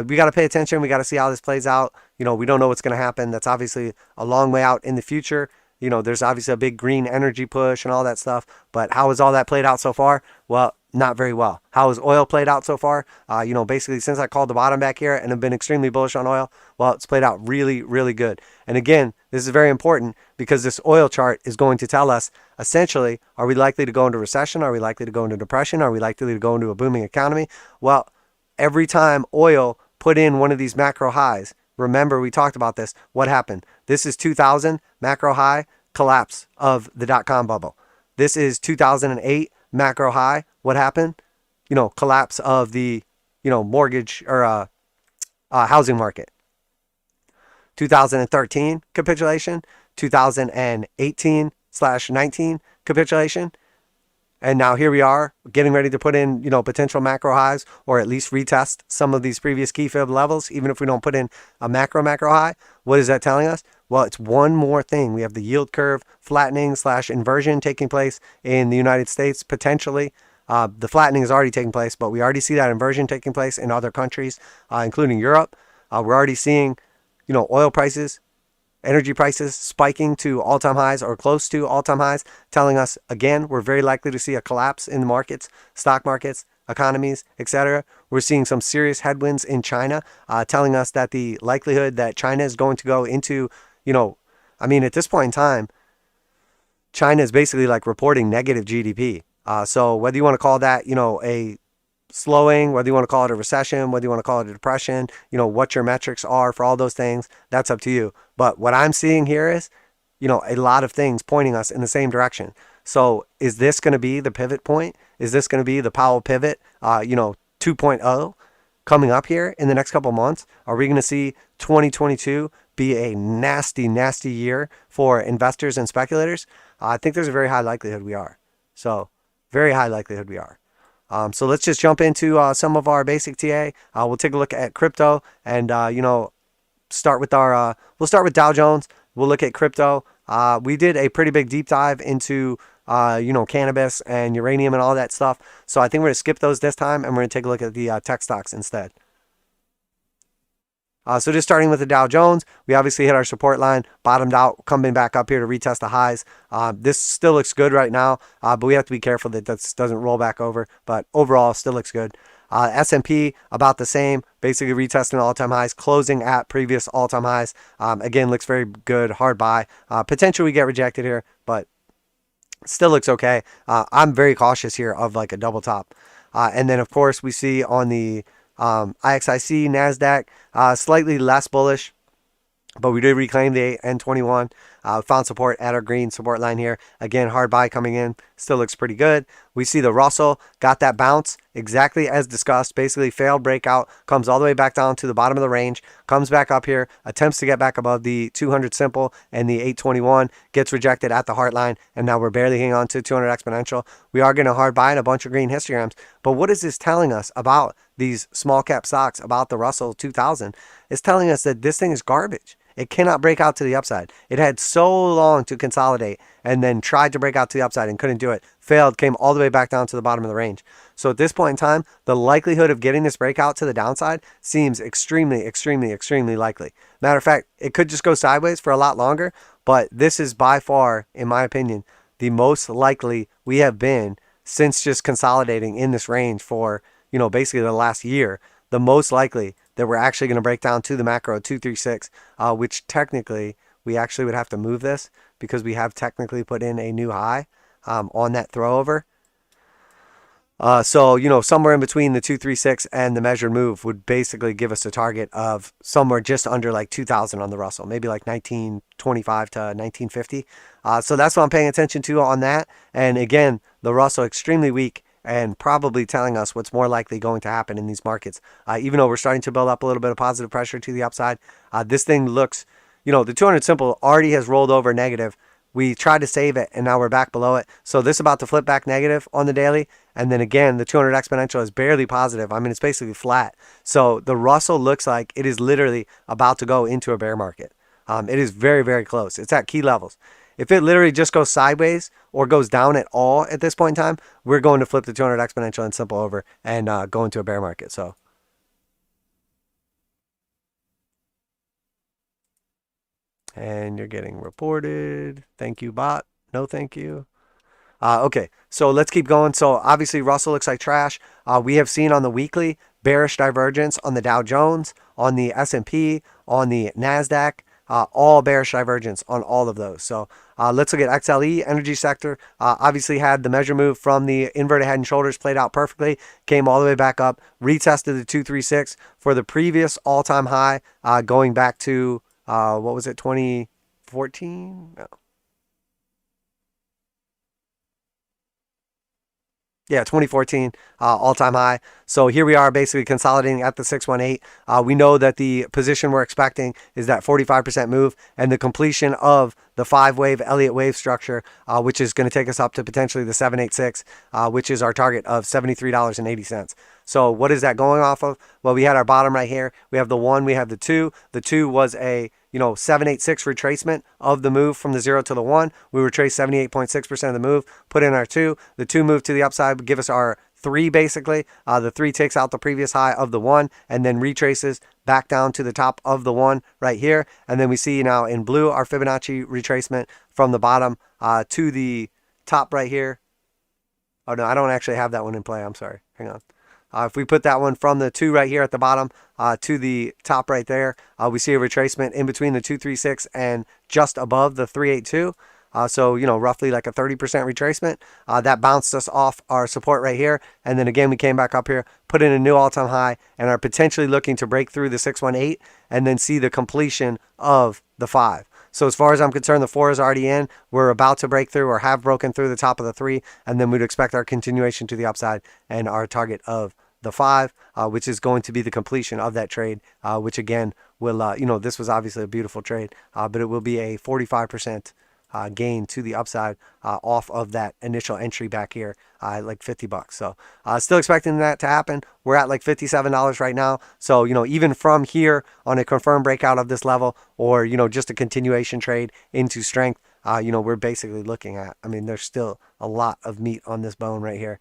we got to pay attention. We got to see how this plays out. We don't know what's going to happen. That's obviously a long way out in the future. There's obviously a big green energy push and all that stuff. But how has all that played out so far? Well, not very well. How has oil played out so far? Basically since I called the bottom back here and have been extremely bullish on oil, well, it's played out really, really good. And again, this is very important because this oil chart is going to tell us essentially, are we likely to go into recession? Are we likely to go into depression? Are we likely to go into a booming economy? Well, every time oil put in one of these macro highs, remember we talked about this, what happened? This is 2000 macro high, collapse of the dot-com bubble. This is 2008 macro high. What happened? Collapse of the, mortgage or housing market. 2013 capitulation, 2018/19 capitulation. And now here we are getting ready to put in, potential macro highs or at least retest some of these previous key fib levels, even if we don't put in a macro high. What is that telling us? Well, it's one more thing. We have the yield curve flattening / inversion taking place in the United States, potentially. The flattening is already taking place, but we already see that inversion taking place in other countries, including Europe. We're already seeing, oil prices, energy prices spiking to all-time highs or close to all-time highs, telling us, again, we're very likely to see a collapse in the markets, stock markets, economies, etc. We're seeing some serious headwinds in China, telling us that the likelihood that China is going to go into, I mean, at this point in time, China is basically like reporting negative GDP. So whether you want to call that, a slowing, whether you want to call it a recession, whether you want to call it a depression, what your metrics are for all those things, that's up to you. But what I'm seeing here is, a lot of things pointing us in the same direction. So is this going to be the pivot point? Is this going to be the Powell pivot, 2.0 coming up here in the next couple months? Are we going to see 2022 be a nasty, nasty year for investors and speculators? I think there's a very high likelihood we are. So very high likelihood we are. So let's just jump into some of our basic TA. We'll take a look at crypto and, start with we'll start with Dow Jones. We'll look at crypto. We did a pretty big deep dive into, cannabis and uranium and all that stuff. So I think we're going to skip those this time and we're going to take a look at the tech stocks instead. So just starting with the Dow Jones, we obviously hit our support line, bottomed out, coming back up here to retest the highs. This still looks good right now, but we have to be careful that this doesn't roll back over. But overall, still looks good. S&P, about the same, basically retesting all-time highs, closing at previous all-time highs. Again, looks very good, hard buy. Potentially we get rejected here, but still looks okay. I'm very cautious here of like a double top. And then, of course, we see on the IXIC, NASDAQ, slightly less bullish, but we did reclaim the N21. Found support at our green support line here. Again, hard buy coming in. Still looks pretty good. We see the Russell got that bounce exactly as discussed. Basically failed breakout. Comes all the way back down to the bottom of the range. Comes back up here. Attempts to get back above the 200 simple and the 821. Gets rejected at the heart line. And now we're barely hanging on to 200 exponential. We are going to hard buy in a bunch of green histograms. But what is this telling us about these small cap stocks, about the Russell 2000? It's telling us that this thing is garbage. It cannot break out to the upside. It had so long to consolidate and then tried to break out to the upside and couldn't do it. Failed, came all the way back down to the bottom of the range. So at this point in time, the likelihood of getting this breakout to the downside seems extremely, extremely, extremely likely. Matter of fact, it could just go sideways for a lot longer, but this is by far, in my opinion, the most likely we have been since just consolidating in this range for, basically the last year. The most likely that we're actually going to break down to the macro 236, which technically we actually would have to move this because we have technically put in a new high on that throwover. So, somewhere in between the 236 and the measured move would basically give us a target of somewhere just under like 2,000 on the Russell, maybe like 1925 to 1950. So that's what I'm paying attention to on that. And again, the Russell extremely weak, and probably telling us what's more likely going to happen in these markets. Even though we're starting to build up a little bit of positive pressure to the upside, this thing looks, the 200 simple already has rolled over negative. We tried to save it, and now we're back below it. So this is about to flip back negative on the daily. And then again, the 200 exponential is barely positive. I mean, it's basically flat. So the Russell looks like it is literally about to go into a bear market. It is very, very close. It's at key levels. If it literally just goes sideways or goes down at all at this point in time, we're going to flip the 200 exponential and simple over and go into a bear market. So, and you're getting reported. Thank you, bot. No, thank you. Okay, so let's keep going. So obviously Russell looks like trash. We have seen on the weekly bearish divergence on the Dow Jones, on the S&P, on the NASDAQ. All bearish divergence on all of those. So let's look at XLE, energy sector. Obviously had the measure move from the inverted head and shoulders, played out perfectly, came all the way back up, retested the 236 for the previous all-time high, going back to, what was it, 2014? No. Yeah, 2014 all-time high. So here we are basically consolidating at the 618. We know that the position we're expecting is that 45% move and the completion of the 5-wave Elliott wave structure, which is going to take us up to potentially the 786, which is our target of $73.80. So what is that going off of? Well, we had our bottom right here. We have the 1, we have the 2. The 2 was a 786 retracement of the move from the 0 to the 1. We retraced 78.6% of the move, put in our 2. The 2 moved to the upside would give us our 3 basically. The 3 takes out the previous high of the 1 and then retraces back down to the top of the 1 right here. And then we see now in blue our Fibonacci retracement from the bottom to the top right here. Oh no, I don't actually have that one in play. I'm sorry. Hang on. If we put that one from the 2 right here at the bottom to the top right there, we see a retracement in between the 236 and just above the 382. So, roughly like a 30% retracement. That bounced us off our support right here. And then again, we came back up here, put in a new all-time high, and are potentially looking to break through the 618 and then see the completion of the 5. So as far as I'm concerned, the 4 is already in. We're about to break through or have broken through the top of the 3, and then we'd expect our continuation to the upside and our target of the 5, which is going to be the completion of that trade, which again will, this was obviously a beautiful trade, but it will be a 45% gain to the upside off of that initial entry back here, like $50. So still expecting that to happen. We're at like $57 right now. So, even from here on a confirmed breakout of this level or, just a continuation trade into strength, we're basically looking at, there's still a lot of meat on this bone right here.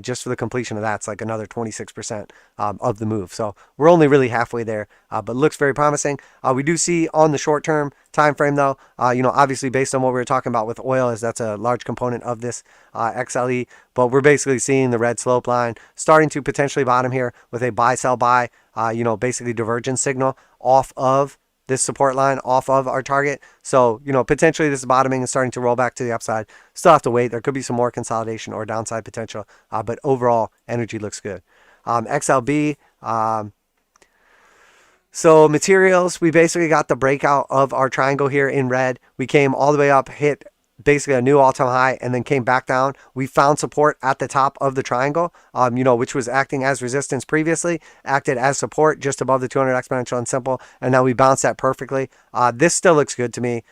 Just for the completion of that, it's like another 26% of the move. So we're only really halfway there, but looks very promising. We do see on the short-term time frame, though, obviously based on what we were talking about with oil, is that's a large component of this XLE, but we're basically seeing the red slope line starting to potentially bottom here with a buy-sell buy, basically divergence signal off of this support line, off of our target. So, potentially this is bottoming and starting to roll back to the upside. Still have to wait. There could be some more consolidation or downside potential, but overall, energy looks good. XLB, so materials, we basically got the breakout of our triangle here in red. We came all the way up, hit basically a new all-time high, and then came back down. We found support at the top of the triangle, which was acting as resistance previously, acted as support just above the 200 exponential and simple, and now we bounced that perfectly. This still looks good to me.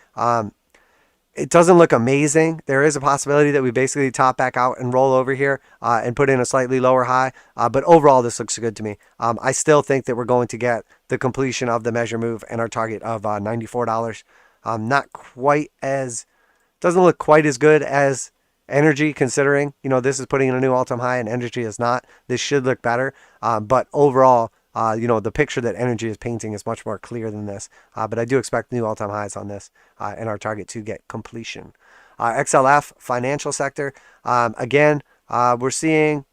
It doesn't look amazing. There is a possibility that we basically top back out and roll over here and put in a slightly lower high, but overall this looks good to me. I still think that we're going to get the completion of the measure move and our target of $94. Not quite as doesn't look quite as good as energy, considering, this is putting in a new all-time high and energy is not. This should look better. But overall, the picture that energy is painting is much more clear than this. But I do expect new all-time highs on this and our target to get completion. XLF, financial sector. Again, we're seeing,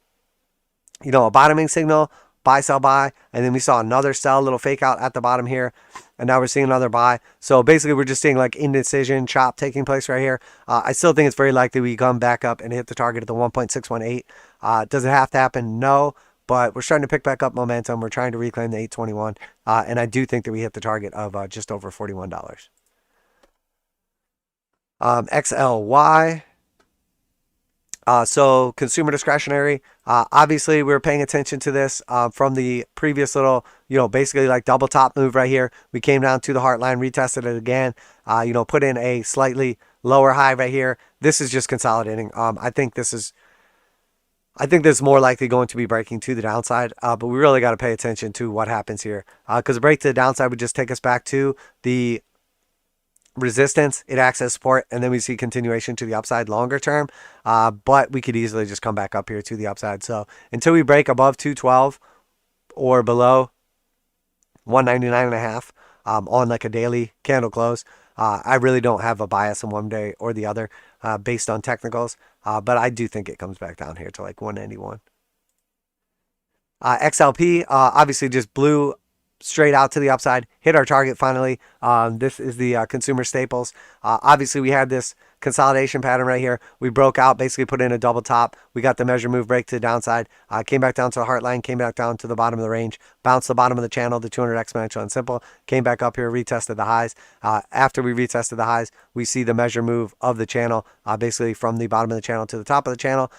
a bottoming signal, buy, sell, buy, and then we saw another sell, little fake out at the bottom here, and now we're seeing another buy. So basically we're just seeing like indecision chop taking place right here. I still think it's very likely we come back up and hit the target of the 1.618. Does it have to happen? No, but we're starting to pick back up momentum. We're trying to reclaim the 821, and I do think that we hit the target of just over $41. XLY. So consumer discretionary, obviously we're paying attention to this from the previous little, basically like double top move right here. We came down to the heart line, retested it again, put in a slightly lower high right here. This is just consolidating. I think this is more likely going to be breaking to the downside, but we really got to pay attention to what happens here, because a break to the downside would just take us back to the resistance, it acts as support, and then we see continuation to the upside longer term, but we could easily just come back up here to the upside. So until we break above 212 or below 199.5 on like a daily candle close, I really don't have a bias in one day or the other based on technicals, but I do think it comes back down here to like 191. XLP obviously just blew straight out to the upside, hit our target finally. This is the consumer staples. Obviously we had this consolidation pattern right here. We broke out, basically put in a double top. We got the measure move break to the downside, came back down to the heart line, came back down to the bottom of the range, bounced the bottom of the channel, the 200 exponential and simple, came back up here, retested the highs. After we retested the highs, we see the measure move of the channel, basically from the bottom of the channel to the top of the channel,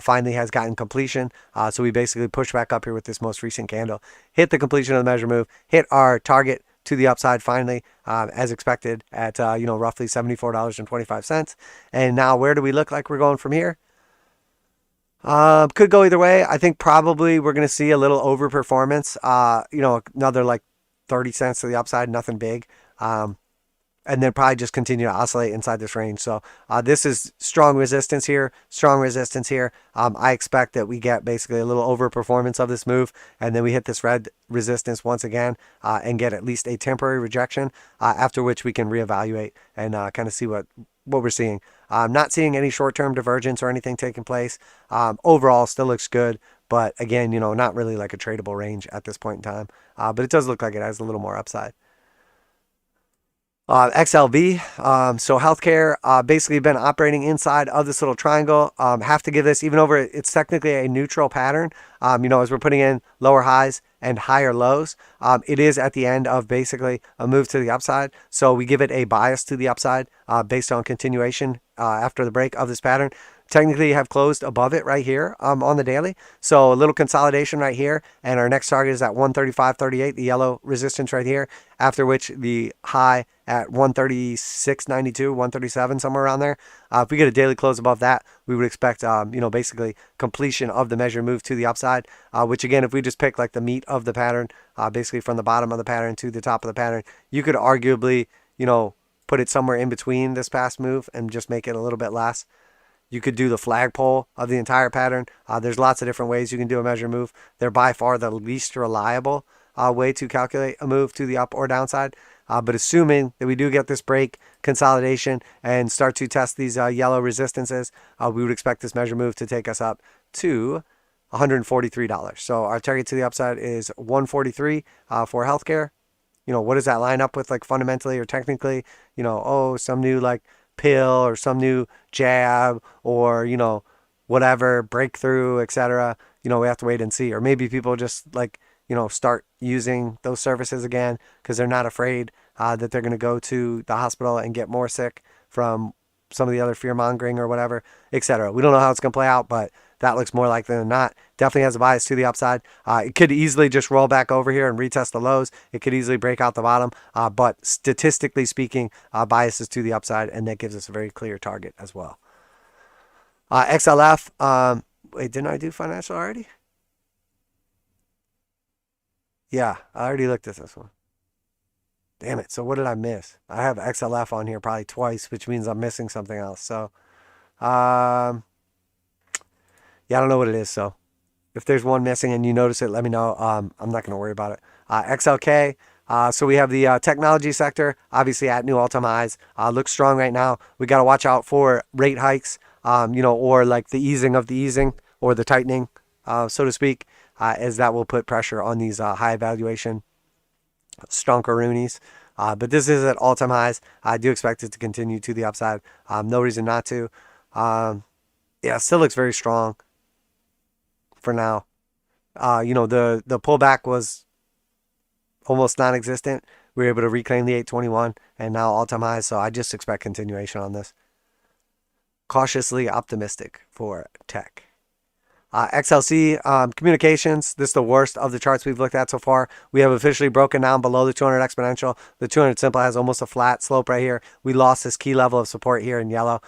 finally has gotten completion. So we basically pushed back up here with this most recent candle, hit the completion of the measure move, hit our target to the upside finally, as expected at roughly $74.25. And now where do we look like we're going from here? Could go either way. I think probably we're going to see a little overperformance, another like 30 cents to the upside, nothing big. And then probably just continue to oscillate inside this range. So this is strong resistance here, strong resistance here. I expect that we get basically a little overperformance of this move, and then we hit this red resistance once again and get at least a temporary rejection, after which we can reevaluate and kind of see what we're seeing. I'm not seeing any short-term divergence or anything taking place. Overall, still looks good, But again, not really like a tradable range at this point in time. But it does look like it has a little more upside. XLV, so healthcare, basically been operating inside of this little triangle. Have to give this, even over it's technically a neutral pattern, as we're putting in lower highs and higher lows. It is at the end of basically a move to the upside. So we give it a bias to the upside based on continuation after the break of this pattern. Technically have closed above it right here on the daily. So a little consolidation right here. And our next target is at 135.38, the yellow resistance right here. After which the high at 136.92, 137, somewhere around there. If we get a daily close above that, we would expect, basically completion of the measure move to the upside. Which again, if we just pick like the meat of the pattern, basically from the bottom of the pattern to the top of the pattern, you could arguably, put it somewhere in between this past move and just make it a little bit less. You could do the flagpole of the entire pattern. There's lots of different ways you can do a measure move. They're by far the least reliable way to calculate a move to the up or downside. But assuming that we do get this break, consolidation, and start to test these yellow resistances, we would expect this measure move to take us up to $143. So our target to the upside is 143 for healthcare. What does that line up with like fundamentally or technically? Some new like pill or some new jab or whatever breakthrough, etc. We have to wait and see. Or maybe people just like start using those services again because they're not afraid that they're going to go to the hospital and get more sick from some of the other fear mongering or whatever, etc. We don't know how it's going to play out, but that looks more likely than not. Definitely has a bias to the upside. It could easily just roll back over here and retest the lows. It could easily break out the bottom. But statistically speaking, biases to the upside, and that gives us a very clear target as well. XLF. Wait, didn't I do financial already? Yeah, I already looked at this one. Damn it. So what did I miss? I have XLF on here probably twice, which means I'm missing something else. So, yeah, I don't know what it is. So if there's one missing and you notice it, let me know. I'm not going to worry about it. XLK. So we have the technology sector, obviously at new all-time highs. Looks strong right now. We got to watch out for rate hikes, or like the easing of the easing or the tightening, so to speak, as that will put pressure on these high valuation stonkeroonies. But this is at all-time highs. I do expect it to continue to the upside. No reason not to. Yeah, still looks very strong for now. The pullback was almost non-existent. We were able to reclaim the 821 and now all-time highs. So I just expect continuation on this. Cautiously optimistic for tech. XLC communications. This is the worst of the charts we've looked at so far. We have officially broken down below the 200 exponential. The 200 simple has almost a flat slope right here. We lost this key level of support here in yellow.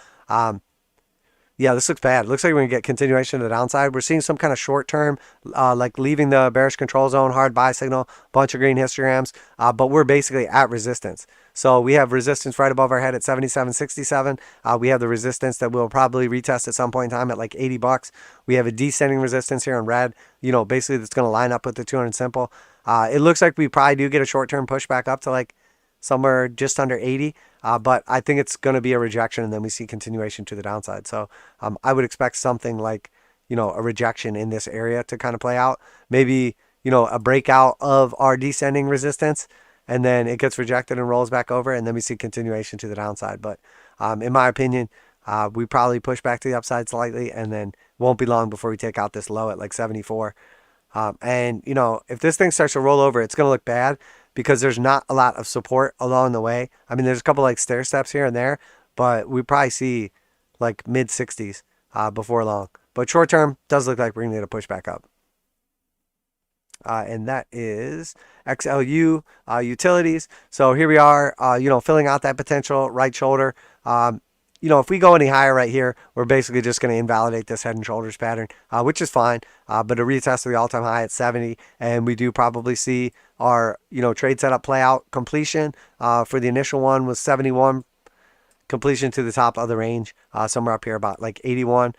Yeah, this looks bad. It looks like we're going to get continuation to the downside. We're seeing some kind of short term, like leaving the bearish control zone, hard buy signal, bunch of green histograms, but we're basically at resistance. So we have resistance right above our head at 77.67. We have the resistance that we'll probably retest at some point in time at like $80. We have a descending resistance here in red, basically that's going to line up with the 200 simple. It looks like we probably do get a short term push back up to like somewhere just under 80. But I think it's going to be a rejection, and then we see continuation to the downside. So I would expect something like, a rejection in this area to kind of play out. Maybe, a breakout of our descending resistance, and then it gets rejected and rolls back over, and then we see continuation to the downside. But in my opinion, we probably push back to the upside slightly, and then won't be long before we take out this low at like 74. And, if this thing starts to roll over, it's going to look bad, because there's not a lot of support along the way. I mean, there's a couple like stair steps here and there, but we probably see like mid 60s before long. But short term does look like we're going to get a push back up. And that is Xlu Utilities. So here we are, filling out that potential right shoulder. If we go any higher right here, we're basically just going to invalidate this head and shoulders pattern, which is fine. But a retest of the all-time high at 70, and we do probably see our, trade setup play out. Completion for the initial one was 71. Completion to the top of the range, somewhere up here about like 81.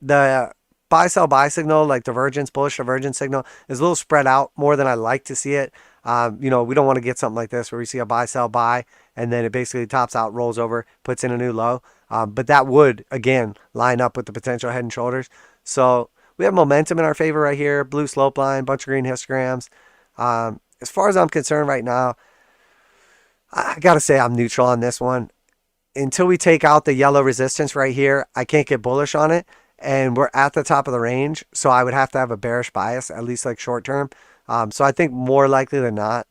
The buy signal, like divergence, bullish divergence signal, is a little spread out more than I like to see it. We don't want to get something like this where we see a buy, and then it basically tops out, rolls over, puts in a new low. But that would, again, line up with the potential head and shoulders. So we have momentum in our favor right here. Blue slope line, bunch of green histograms. As far as I'm concerned right now, I got to say I'm neutral on this one. Until we take out the yellow resistance right here, I can't get bullish on it. And we're at the top of the range, so I would have to have a bearish bias, at least like short term. So I think more likely than not,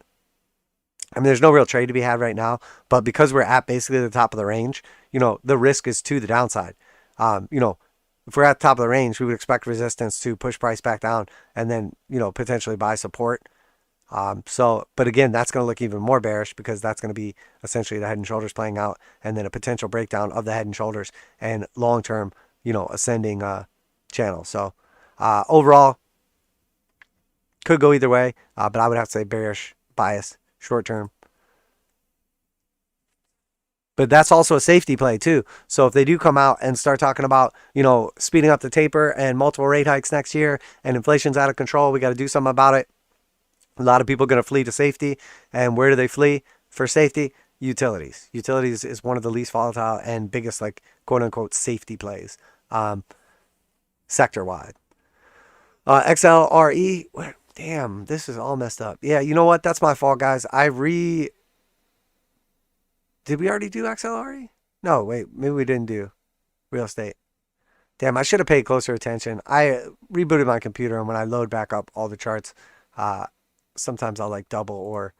I mean, there's no real trade to be had right now, but because we're at basically the top of the range, you know, the risk is to the downside. You know, if we're at the top of the range, we would expect resistance to push price back down and then, you know, potentially buy support. But again, that's going to look even more bearish because that's going to be essentially the head and shoulders playing out and then a potential breakdown of the head and shoulders and long-term, you know, ascending channel. So overall, could go either way, but I would have to say bearish bias short term. But that's also a safety play too. So if they do come out and start talking about, you know, speeding up the taper and multiple rate hikes next year and inflation's out of control, we got to do something about it. A lot of people are going to flee to safety. And where do they flee for safety? Utilities. Utilities is one of the least volatile and biggest, like, quote unquote, safety plays sector wide. XLRE. Damn, this is all messed up. Yeah, you know what? That's my fault, guys. Did we already do XLRE? No, wait. Maybe we didn't do real estate. Damn, I should have paid closer attention. I rebooted my computer, and when I load back up all the charts, sometimes I'll like double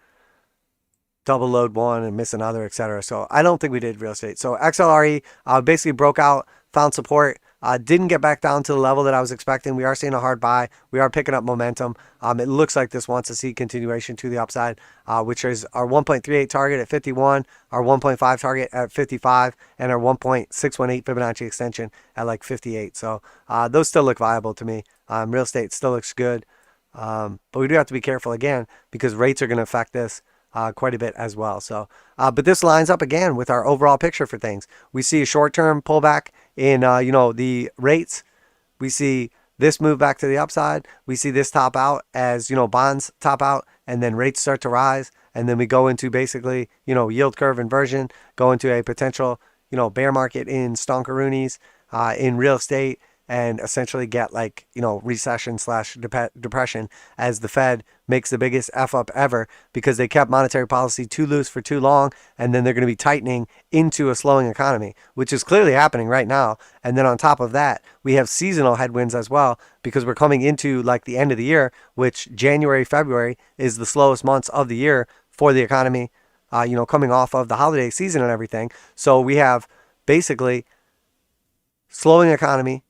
load one and miss another, etc. So I don't think we did real estate. So XLRE basically broke out, found support, didn't get back down to the level that I was expecting. We are seeing a hard buy. We are picking up momentum. It looks like this wants to see continuation to the upside, which is our 1.38 target at 51, our 1.5 target at 55, and our 1.618 Fibonacci extension at like 58. So those still look viable to me. Real estate still looks good. But we do have to be careful again because rates are going to affect this quite a bit as well. So, but this lines up again with our overall picture for things. We see a short-term pullback in, you know, the rates. We see this move back to the upside. We see this top out as, you know, bonds top out and then rates start to rise. And then we go into basically, you know, yield curve inversion, go into a potential, you know, bear market in stonkaroonies, in real estate, and essentially get like, you know, recession / depression as the Fed makes the biggest F up ever because they kept monetary policy too loose for too long. And then they're going to be tightening into a slowing economy, which is clearly happening right now. And then on top of that, we have seasonal headwinds as well because we're coming into like the end of the year, which January, February is the slowest months of the year for the economy, you know, coming off of the holiday season and everything. So we have basically slowing economy,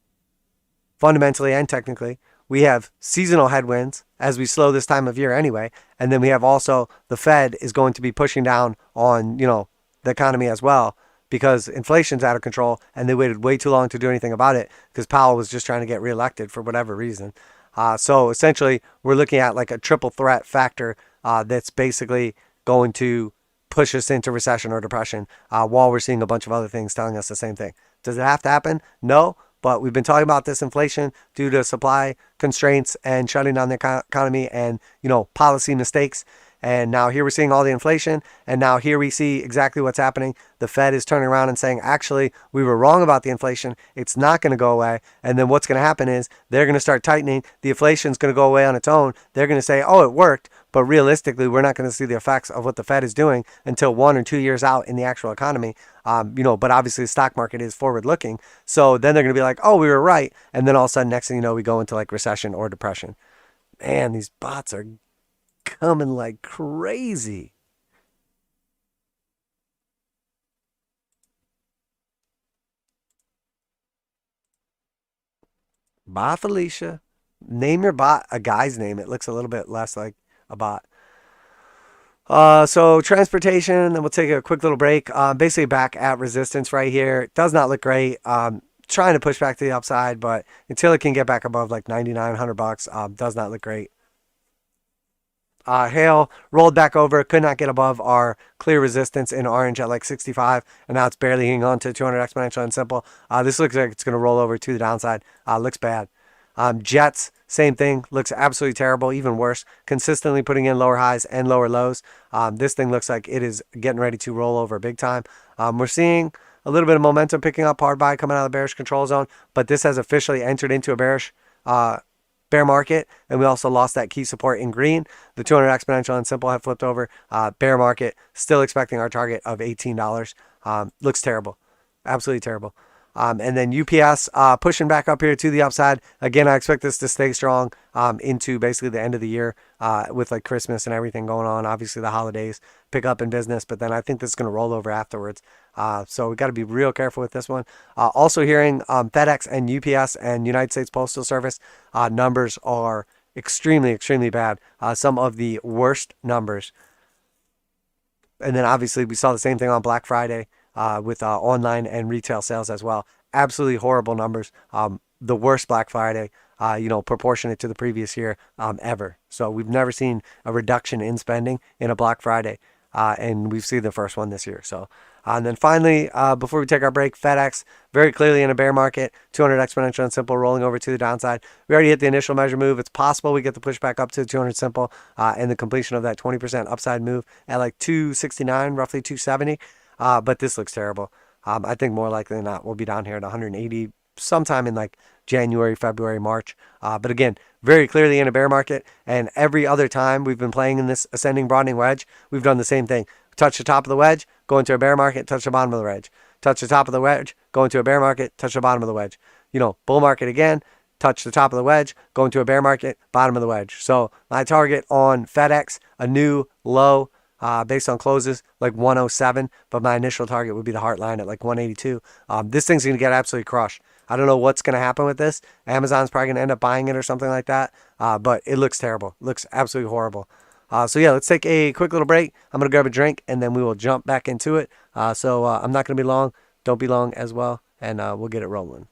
fundamentally and technically. We have seasonal headwinds as we slow this time of year anyway. And then we have also the Fed is going to be pushing down on, you know, the economy as well because inflation's out of control and they waited way too long to do anything about it because Powell was just trying to get reelected for whatever reason. So essentially we're looking at like a triple threat factor that's basically going to push us into recession or depression while we're seeing a bunch of other things telling us the same thing. Does it have to happen? No. But we've been talking about this inflation due to supply constraints and shutting down the economy and, you know, policy mistakes. And now here we're seeing all the inflation. And now here we see exactly what's happening. The Fed is turning around and saying, actually, we were wrong about the inflation. It's not going to go away. And then what's going to happen is they're going to start tightening. The inflation's going to go away on its own. They're going to say, oh, it worked. But realistically, we're not going to see the effects of what the Fed is doing until 1 or 2 years out in the actual economy. You know, but obviously the stock market is forward looking. So then they're going to be like, oh, we were right. And then all of a sudden, next thing you know, we go into like recession or depression. Man, these bots are coming like crazy. Bye, Felicia. Name your bot a guy's name. It looks a little bit less like a bot. So transportation, then we'll take a quick little break. Basically back at resistance right here. It does not look great. Trying to push back to the upside, but until it can get back above like 99, $100, does not look great. Hale rolled back over, could not get above our clear resistance in orange at like 65, and now it's barely hanging on to 200 exponential and simple. This looks like it's going to roll over to the downside. Looks bad. Jets, same thing, looks absolutely terrible, even worse, consistently putting in lower highs and lower lows. This thing looks like it is getting ready to roll over big time. We're seeing a little bit of momentum picking up, hard buy coming out of the bearish control zone, but this has officially entered into a bearish bear market, and we also lost that key support in green. The 200 exponential and simple have flipped over. Bear market, still expecting our target of $18. Looks terrible, absolutely terrible. And then UPS pushing back up here to the upside. Again, I expect this to stay strong into basically the end of the year with like Christmas and everything going on. Obviously, the holidays pick up in business, but then I think this is going to roll over afterwards. So we got to be real careful with this one. Also hearing FedEx and UPS and United States Postal Service numbers are extremely, extremely bad. Some of the worst numbers. And then obviously we saw the same thing on Black Friday with online and retail sales as well. Absolutely horrible numbers. The worst Black Friday, proportionate to the previous year ever. So we've never seen a reduction in spending in a Black Friday. And we've seen the first one this year. So, and then finally, before we take our break, FedEx, very clearly in a bear market, 200 exponential and simple rolling over to the downside. We already hit the initial measure move. It's possible we get the pushback up to the 200 simple and the completion of that 20% upside move at like 269, roughly 270. But this looks terrible. I think more likely than not, we'll be down here at 180 sometime in like January, February, March. But again, very clearly in a bear market. And every other time we've been playing in this ascending broadening wedge, we've done the same thing. Touch the top of the wedge, go into a bear market, touch the bottom of the wedge. Touch the top of the wedge, go into a bear market, touch the bottom of the wedge. Bull market again, touch the top of the wedge, go into a bear market, bottom of the wedge. So my target on FedEx, a new low based on closes like 107, but my initial target would be the heart line at like 182. This thing's going to get absolutely crushed. I don't know what's going to happen with this. Amazon's probably going to end up buying it or something like that, but it looks terrible. It looks absolutely horrible. So yeah, let's take a quick little break. I'm going to grab a drink, and then we will jump back into it. So I'm not going to be long. Don't be long as well, and we'll get it rolling.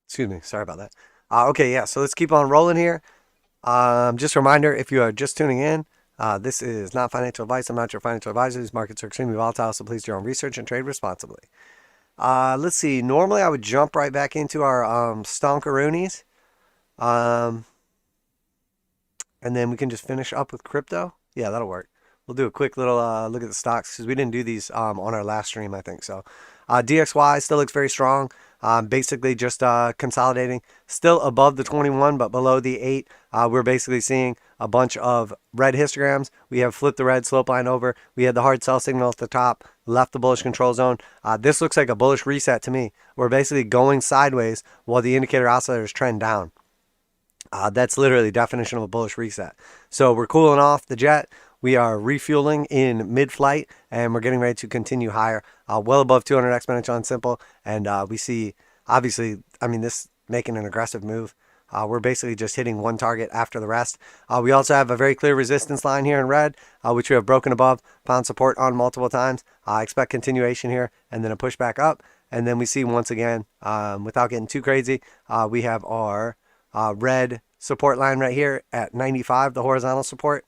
Excuse me. Sorry about that. Okay, yeah. So let's keep on rolling here. Just a reminder, if you are just tuning in, this is not financial advice. I'm not your financial advisor. These markets are extremely volatile, so please do your own research and trade responsibly. Let's see. Normally, I would jump right back into our stonkaroonies, and then we can just finish up with crypto. Yeah, that'll work. We'll do a quick little look at the stocks because we didn't do these on our last stream, I think. So DXY still looks very strong. Basically just consolidating. Still above the 21, but below the 8. We're basically seeing a bunch of red histograms. We have flipped the red slope line over. We had the hard sell signal at the top, left the bullish control zone. This looks like a bullish reset to me. We're basically going sideways while the indicator oscillators trend down. That's literally the definition of a bullish reset. So we're cooling off the jet. We are refueling in mid-flight, and we're getting ready to continue higher, well above 200 exponential on simple. And we see, obviously, this making an aggressive move. We're basically just hitting one target after the rest. We also have a very clear resistance line here in red, which we have broken above, found support on multiple times. I expect continuation here, and then a push back up. And then we see once again, without getting too crazy, we have our red support line right here at 95, the horizontal support.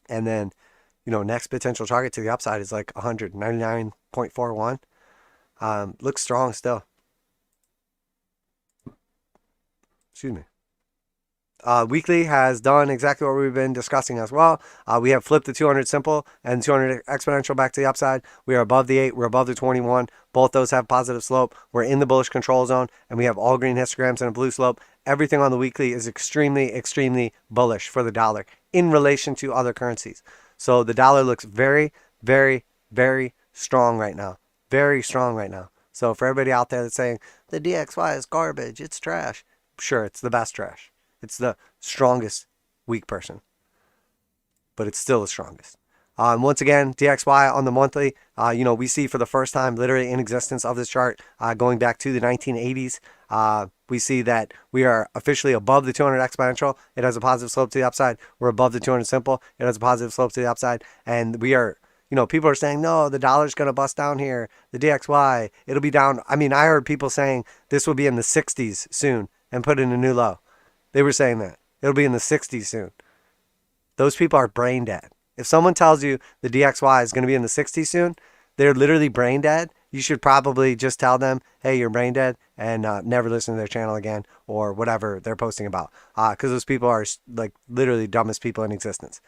And then, next potential target to the upside is like 199.41. Looks strong still. Excuse me. Weekly has done exactly what we've been discussing as well. We have flipped the 200 simple and 200 exponential back to the upside. We are above the 8. We're above the 21. Both those have positive slope. We're in the bullish control zone, and we have all green histograms and a blue slope. Everything on the weekly is extremely, extremely bullish for the dollar in relation to other currencies. So the dollar looks very, very, very strong right now. Very strong right now. So for everybody out there that's saying, the DXY is garbage, it's trash. Sure, it's the best trash. It's the strongest weak person, but it's still the strongest. Once again, DXY on the monthly, we see for the first time literally in existence of this chart going back to the 1980s. We see that we are officially above the 200 exponential. It has a positive slope to the upside. We're above the 200 simple. It has a positive slope to the upside. And we are, people are saying, no, the dollar's going to bust down here. The DXY, it'll be down. I mean, I heard people saying this will be in the 60s soon and put in a new low. They were saying that. It'll be in the 60s soon. Those people are brain dead. If someone tells you the DXY is going to be in the 60s soon, they're literally brain dead. You should probably just tell them, hey, you're brain dead, and never listen to their channel again or whatever they're posting about. Because those people are like literally dumbest people in existence.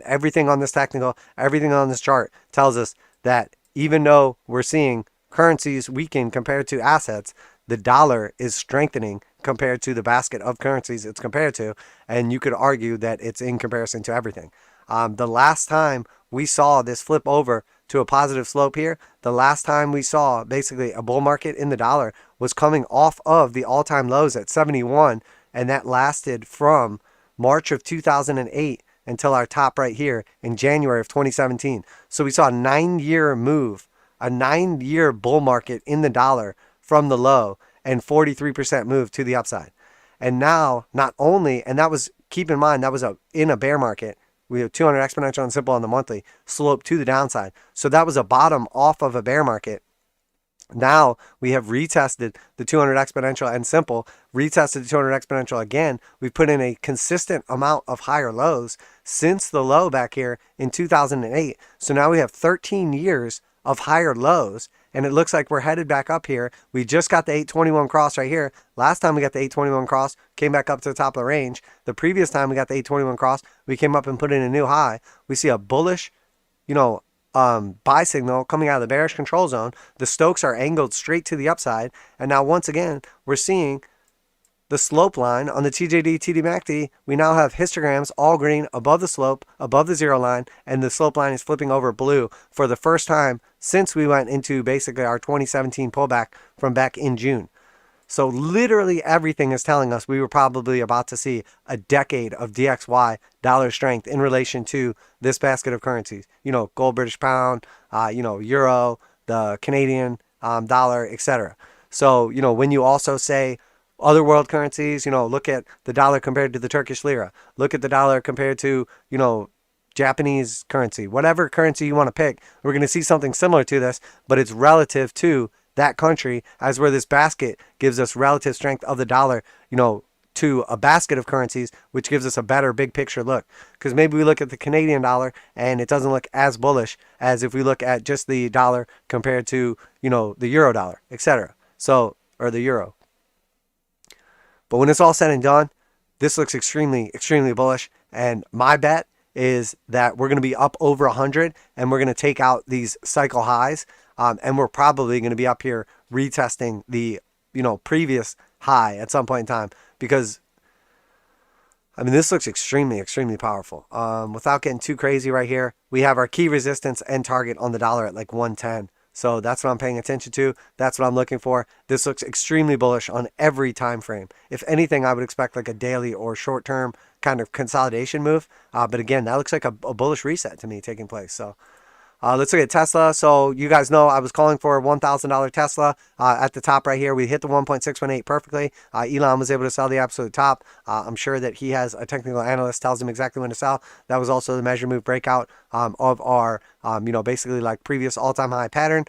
Everything on this technical, everything on this chart tells us that even though we're seeing currencies weaken compared to assets, the dollar is strengthening compared to the basket of currencies it's compared to, and you could argue that it's in comparison to everything. The last time we saw this flip over to a positive slope here, the last time we saw basically a bull market in the dollar was coming off of the all-time lows at 71, and that lasted from March of 2008 until our top right here in January of 2017. So we saw a 9-year move, a 9-year bull market in the dollar from the low, and 43% move to the upside. And now, not only, and that was, keep in mind, that was in a bear market. We have 200 exponential and simple on the monthly, slope to the downside. So that was a bottom off of a bear market. Now we have retested the 200 exponential and simple, retested the 200 exponential again. We've put in a consistent amount of higher lows since the low back here in 2008. So now we have 13 years of higher lows, and it looks like we're headed back up here. We just got the 821 cross right here. Last time we got the 821 cross, came back up to the top of the range. The previous time we got the 821 cross, we came up and put in a new high. We see a bullish, buy signal coming out of the bearish control zone. The Stochs are angled straight to the upside. And now once again, we're seeing the slope line on the TJD TDMACD. We now have histograms all green above the slope, above the zero line, and the slope line is flipping over blue for the first time since we went into basically our 2017 pullback from back in June. So literally everything is telling us we were probably about to see a decade of DXY dollar strength in relation to this basket of currencies. Gold, British pound, euro, the Canadian dollar, etc. So, when you also say other world currencies, look at the dollar compared to the Turkish lira. Look at the dollar compared to, Japanese currency. Whatever currency you want to pick, we're going to see something similar to this, but it's relative to that country, as where this basket gives us relative strength of the dollar, to a basket of currencies, which gives us a better big picture look. Because maybe we look at the Canadian dollar and it doesn't look as bullish as if we look at just the dollar compared to, the euro dollar, etc. So, or the euro. But when it's all said and done, this looks extremely, extremely bullish. And my bet is that we're going to be up over 100 and we're going to take out these cycle highs. And we're probably going to be up here retesting the, previous high at some point in time. Because, this looks extremely, extremely powerful. Without getting too crazy right here, we have our key resistance and target on the dollar at like 110. So that's what I'm paying attention to. That's what I'm looking for. This looks extremely bullish on every time frame. If anything, I would expect like a daily or short-term kind of consolidation move. But again, that looks like a bullish reset to me taking place. So let's look at Tesla. So you guys know I was calling for a $1,000 Tesla at the top right here. We hit the 1.618 perfectly. Elon was able to sell the absolute top. I'm sure that he has a technical analyst tells him exactly when to sell. That was also the measure move breakout of our, basically like previous all-time high pattern.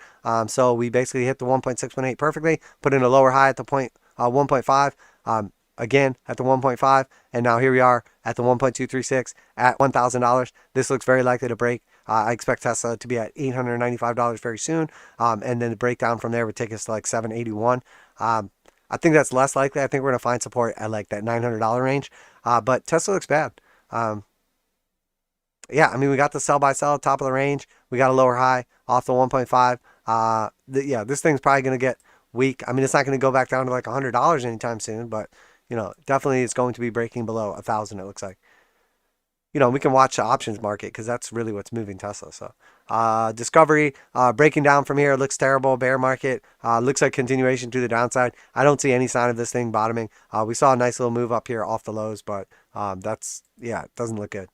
So we basically hit the 1.618 perfectly, put in a lower high at the 1.5. Again at the 1.5, and now here we are at the 1.236 at $1,000. This looks very likely to break. I expect Tesla to be at $895 very soon, and then the breakdown from there would take us to like $781. I think that's less likely. I think we're going to find support at like that $900 range. But Tesla looks bad. Yeah, I mean, we got the sell by sell top of the range. We got a lower high off the 1.5. Yeah, this thing's probably going to get weak. I mean, it's not going to go back down to like $100 anytime soon, but definitely it's going to be breaking below 1,000. It looks like. We can watch the options market because that's really what's moving Tesla. So, Discovery breaking down from here looks terrible. Bear market looks like continuation to the downside. I don't see any sign of this thing bottoming. We saw a nice little move up here off the lows, but it doesn't look good.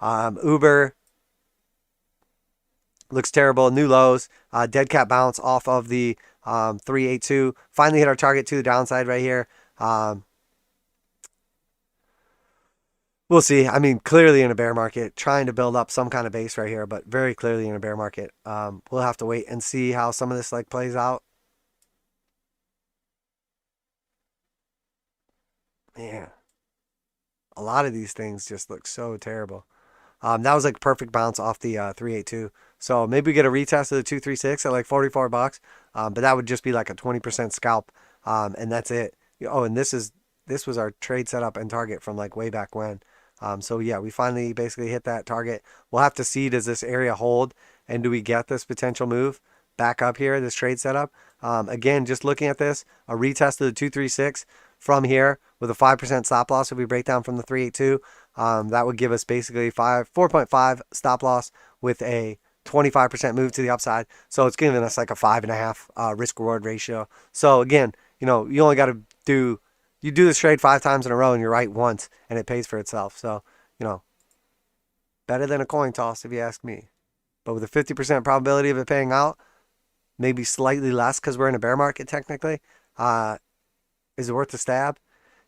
Uber looks terrible. New lows. Dead cat bounce off of the 382. Finally hit our target to the downside right here. We'll see. I mean, clearly in a bear market, trying to build up some kind of base right here, but very clearly in a bear market. We'll have to wait and see how some of this plays out. Man, a lot of these things just look so terrible. That was like perfect bounce off the 382. So maybe we get a retest of the 236 at like $44. But that would just be like a 20% scalp. And that's it. Oh, and this was our trade setup and target from like way back when. So yeah, we finally basically hit that target. We'll have to see, does this area hold, and do we get this potential move back up here, this trade setup? Again, just looking at this, a retest of the 236 from here with a 5% stop loss. If we break down from the 382, that would give us basically 4.5 stop loss with a 25% move to the upside. So it's giving us like a 5.5 risk reward ratio. So again, you only got to do this trade 5 times in a row and you're right once and it pays for itself. So, better than a coin toss if you ask me. But with a 50% probability of it paying out, maybe slightly less because we're in a bear market technically. Is it worth the stab?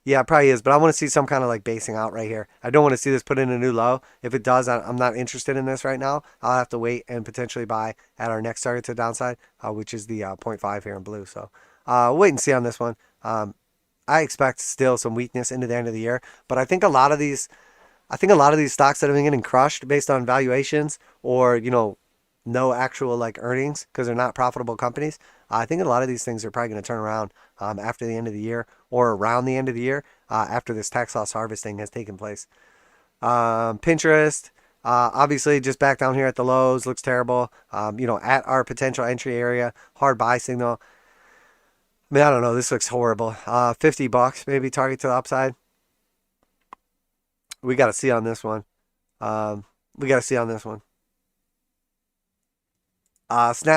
Yeah, it probably is, but I want to see some kind of basing out right here. I don't want to see this put in a new low. If it does, I'm not interested in this right now. I'll have to wait and potentially buy at our next target to the downside, which is the 0.5 here in blue. So wait and see on this one. I expect still some weakness into the end of the year, but I think a lot of these stocks that have been getting crushed based on valuations or no actual earnings because they're not profitable companies. I think a lot of these things are probably going to turn around after the end of the year or around the end of the year after this tax loss harvesting has taken place. Pinterest, obviously just back down here at the lows, looks terrible. At our potential entry area, hard buy signal. I mean, I don't know. This looks horrible. $50 maybe target to the upside. We got to see on this one. Snap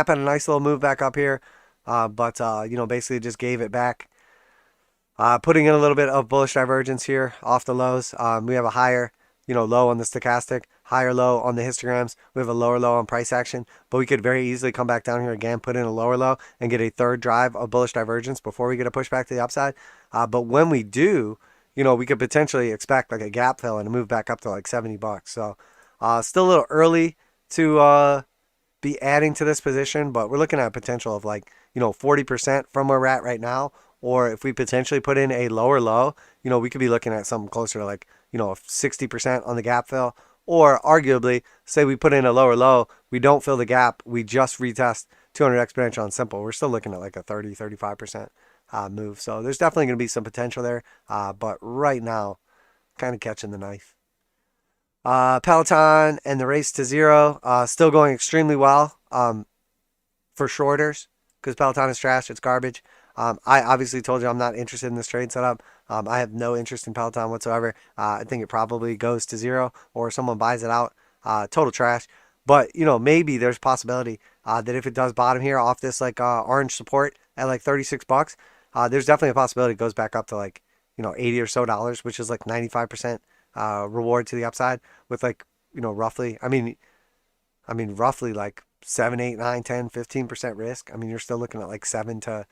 had a nice little move back up here, but basically just gave it back. Putting in a little bit of bullish divergence here off the lows. We have a higher, low on the stochastic, higher low on the histograms. We have a lower low on price action, but we could very easily come back down here again, put in a lower low, and get a third drive of bullish divergence before we get a pushback to the upside. But when we do, we could potentially expect like a gap fill and a move back up to like $70. So still a little early to be adding to this position, but we're looking at a potential of 40% from where we're at right now. Or if we potentially put in a lower low, we could be looking at something closer to 60% on the gap fill. Or arguably, say we put in a lower low, we don't fill the gap, we just retest 200 exponential on simple. We're still looking at like a 35% move. So there's definitely going to be some potential there. But right now, kind of catching the knife. Peloton and the race to zero, still going extremely well for shorters because Peloton is trash. It's garbage. I obviously told you I'm not interested in this trade setup. I have no interest in Peloton whatsoever. I think it probably goes to zero or someone buys it out. Total trash. But, maybe there's a possibility that if it does bottom here off this orange support at $36, there's definitely a possibility it goes back up to 80 or so dollars, which is 95% reward to the upside with roughly, roughly 7, 8, 9, 10, 15% risk. I mean, you're still looking at 7 to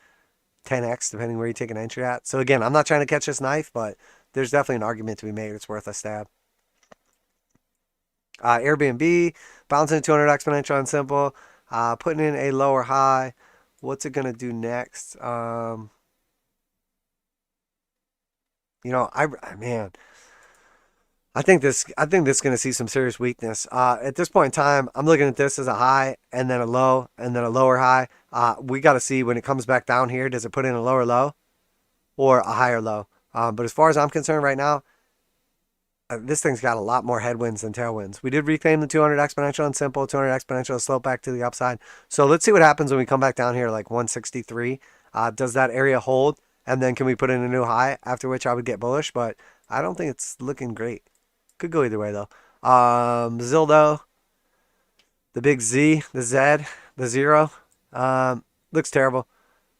10x depending where you take an entry at. So again, I'm not trying to catch this knife, but there's definitely an argument to be made. It's worth a stab. Airbnb bouncing 200 exponential on simple, putting in a lower high. What's it gonna do next? I think this is going to see some serious weakness. At this point in time, I'm looking at this as a high and then a low and then a lower high. We got to see when it comes back down here, does it put in a lower low or a higher low? But as far as I'm concerned right now, this thing's got a lot more headwinds than tailwinds. We did reclaim the 200 exponential and simple, 200 exponential slope back to the upside. So let's see what happens when we come back down here like 163. Does that area hold? And then can we put in a new high? After which I would get bullish, but I don't think it's looking great. Could go either way though. Zildo, the big Z, the Z, the zero, looks terrible.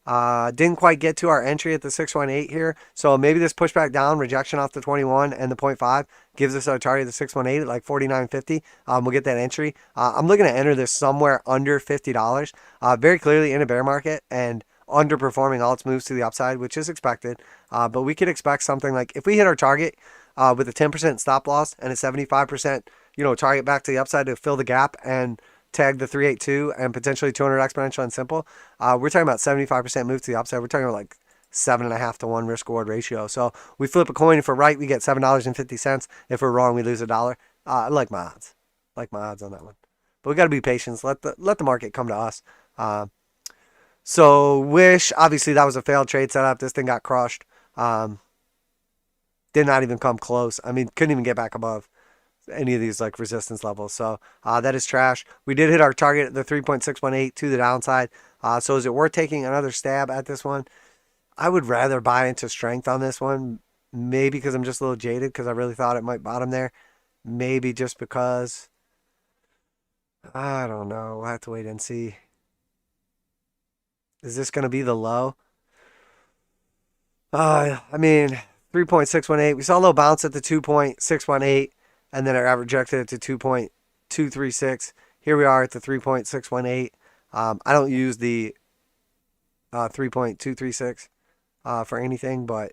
Didn't quite get to our entry at the 618 here. So maybe this pushback down, rejection off the 21 and the 0.5 gives us our target of the 618 at like 49.50. We'll get that entry. I'm looking to enter this somewhere under $50. Very clearly in a bear market and underperforming all its moves to the upside, which is expected. But we could expect something like if we hit our target with a 10% stop loss and a 75%, target back to the upside to fill the gap and tag the 382 and potentially 200 exponential and simple. We're talking about 75% move to the upside. We're talking about like 7.5 to 1 risk reward ratio. So we flip a coin. If we're right, we get $7.50. If we're wrong, we lose $1. I like my odds. Like my odds on that one. But we got to be patient. Let the market come to us. So Wish, obviously that was a failed trade setup. This thing got crushed. Did not even come close. I mean, couldn't even get back above any of these like resistance levels. So that is trash. We did hit our target at the 3.618 to the downside. So is it worth taking another stab at this one? I would rather buy into strength on this one. Maybe because I'm just a little jaded because I really thought it might bottom there. Maybe just because, I don't know. We'll have to wait and see. Is this going to be the low? I mean, 3.618. We saw a little bounce at the 2.618. And then I rejected it to 2.236. Here we are at the 3.618. I don't use the 3.236 for anything, but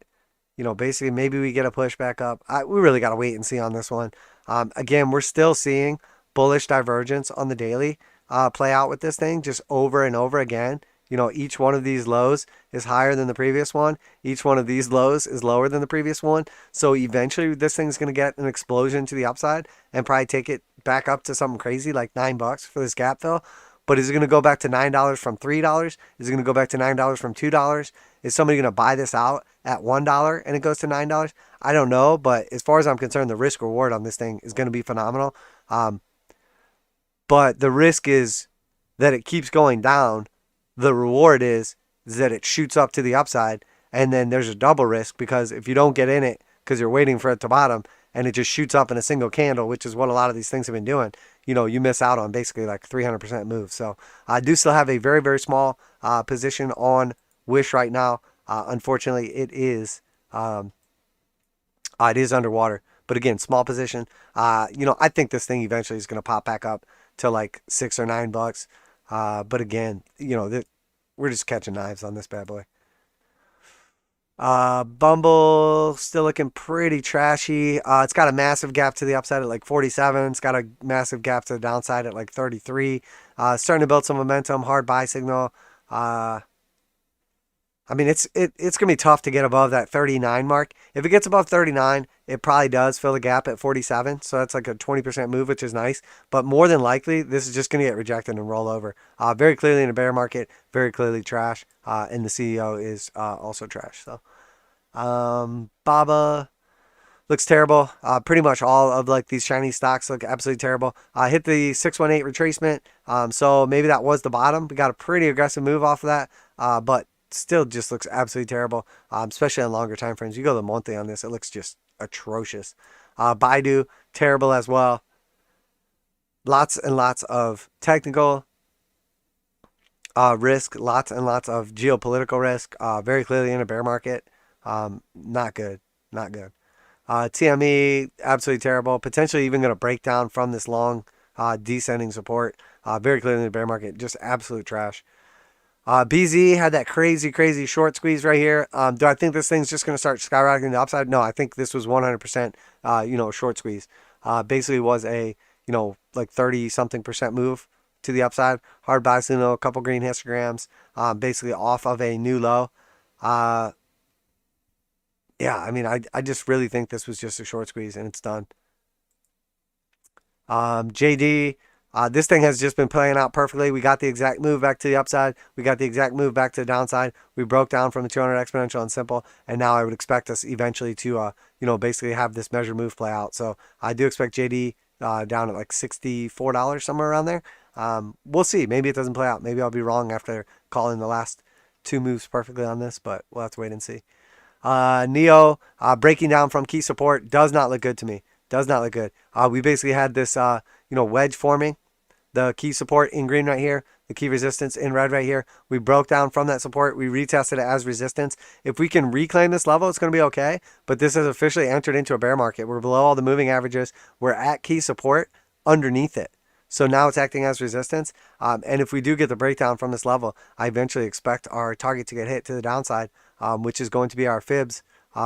basically maybe we get a push back up. We really got to wait and see on this one. Again, we're still seeing bullish divergence on the daily play out with this thing just over and over again. Each one of these lows is higher than the previous one. Each one of these lows is lower than the previous one. So eventually this thing's going to get an explosion to the upside and probably take it back up to something crazy like $9 for this gap fill. But is it going to go back to $9 from $3? Is it going to go back to $9 from $2? Is somebody going to buy this out at $1 and it goes to $9? I don't know. But as far as I'm concerned, the risk reward on this thing is going to be phenomenal. But the risk is that it keeps going down. The reward is that it shoots up to the upside, and then there's a double risk because if you don't get in it because you're waiting for it to bottom and it just shoots up in a single candle, which is what a lot of these things have been doing, you miss out on basically like 300% move. So I do still have a very, very small position on Wish right now. Unfortunately, it is underwater. But again, small position. I think this thing eventually is going to pop back up to like $6 or $9. But again, we're just catching knives on this bad boy. Bumble still looking pretty trashy. It's got a massive gap to the upside at like 47. It's got a massive gap to the downside at like 33. Starting to build some momentum. Hard buy signal. I mean, it's gonna be tough to get above that 39 mark. If it gets above 39, it probably does fill the gap at 47. So that's like a 20% move, which is nice. But more than likely, this is just gonna get rejected and roll over. Very clearly in a bear market, very clearly trash. And the CEO is also trash. So Baba looks terrible. Pretty much all of like these Chinese stocks look absolutely terrible. Hit the 618 retracement. So maybe that was the bottom. We got a pretty aggressive move off of that. But still just looks absolutely terrible, especially on longer time frames. You go to the monthly on this, it looks just atrocious. Baidu, terrible as well. Lots and lots of technical risk, lots and lots of geopolitical risk. Very clearly in a bear market. Not good. Not good. TME, absolutely terrible. Potentially even going to break down from this long descending support. Very clearly in the bear market. Just absolute trash. BZ had that crazy short squeeze right here. Do I think this thing's just going to start skyrocketing the upside? No, I think this was 100%, short squeeze. Basically was a, like 30-something% move to the upside. Hard buy signal, a couple green histograms, basically off of a new low. Yeah, I mean, I just really think this was just a short squeeze and it's done. JD, This thing has just been playing out perfectly. We got the exact move back to the upside. We got the exact move back to the downside. We broke down from the 200 exponential and simple, and now I would expect us eventually to, basically have this measured move play out. So I do expect JD down at like $64, somewhere around there. We'll see. Maybe it doesn't play out. Maybe I'll be wrong after calling the last two moves perfectly on this, but we'll have to wait and see. Neo breaking down from key support does not look good to me. Does not look good. We basically had this, wedge forming. The key support in green right here, the key resistance in red right here. We broke down from that support. We retested it as resistance. If we can reclaim this level, it's going to be okay. But this has officially entered into a bear market. We're below all the moving averages. We're at key support underneath it. So now it's acting as resistance. And if we do get the breakdown from this level, I eventually expect our target to get hit to the downside, which is going to be our fibs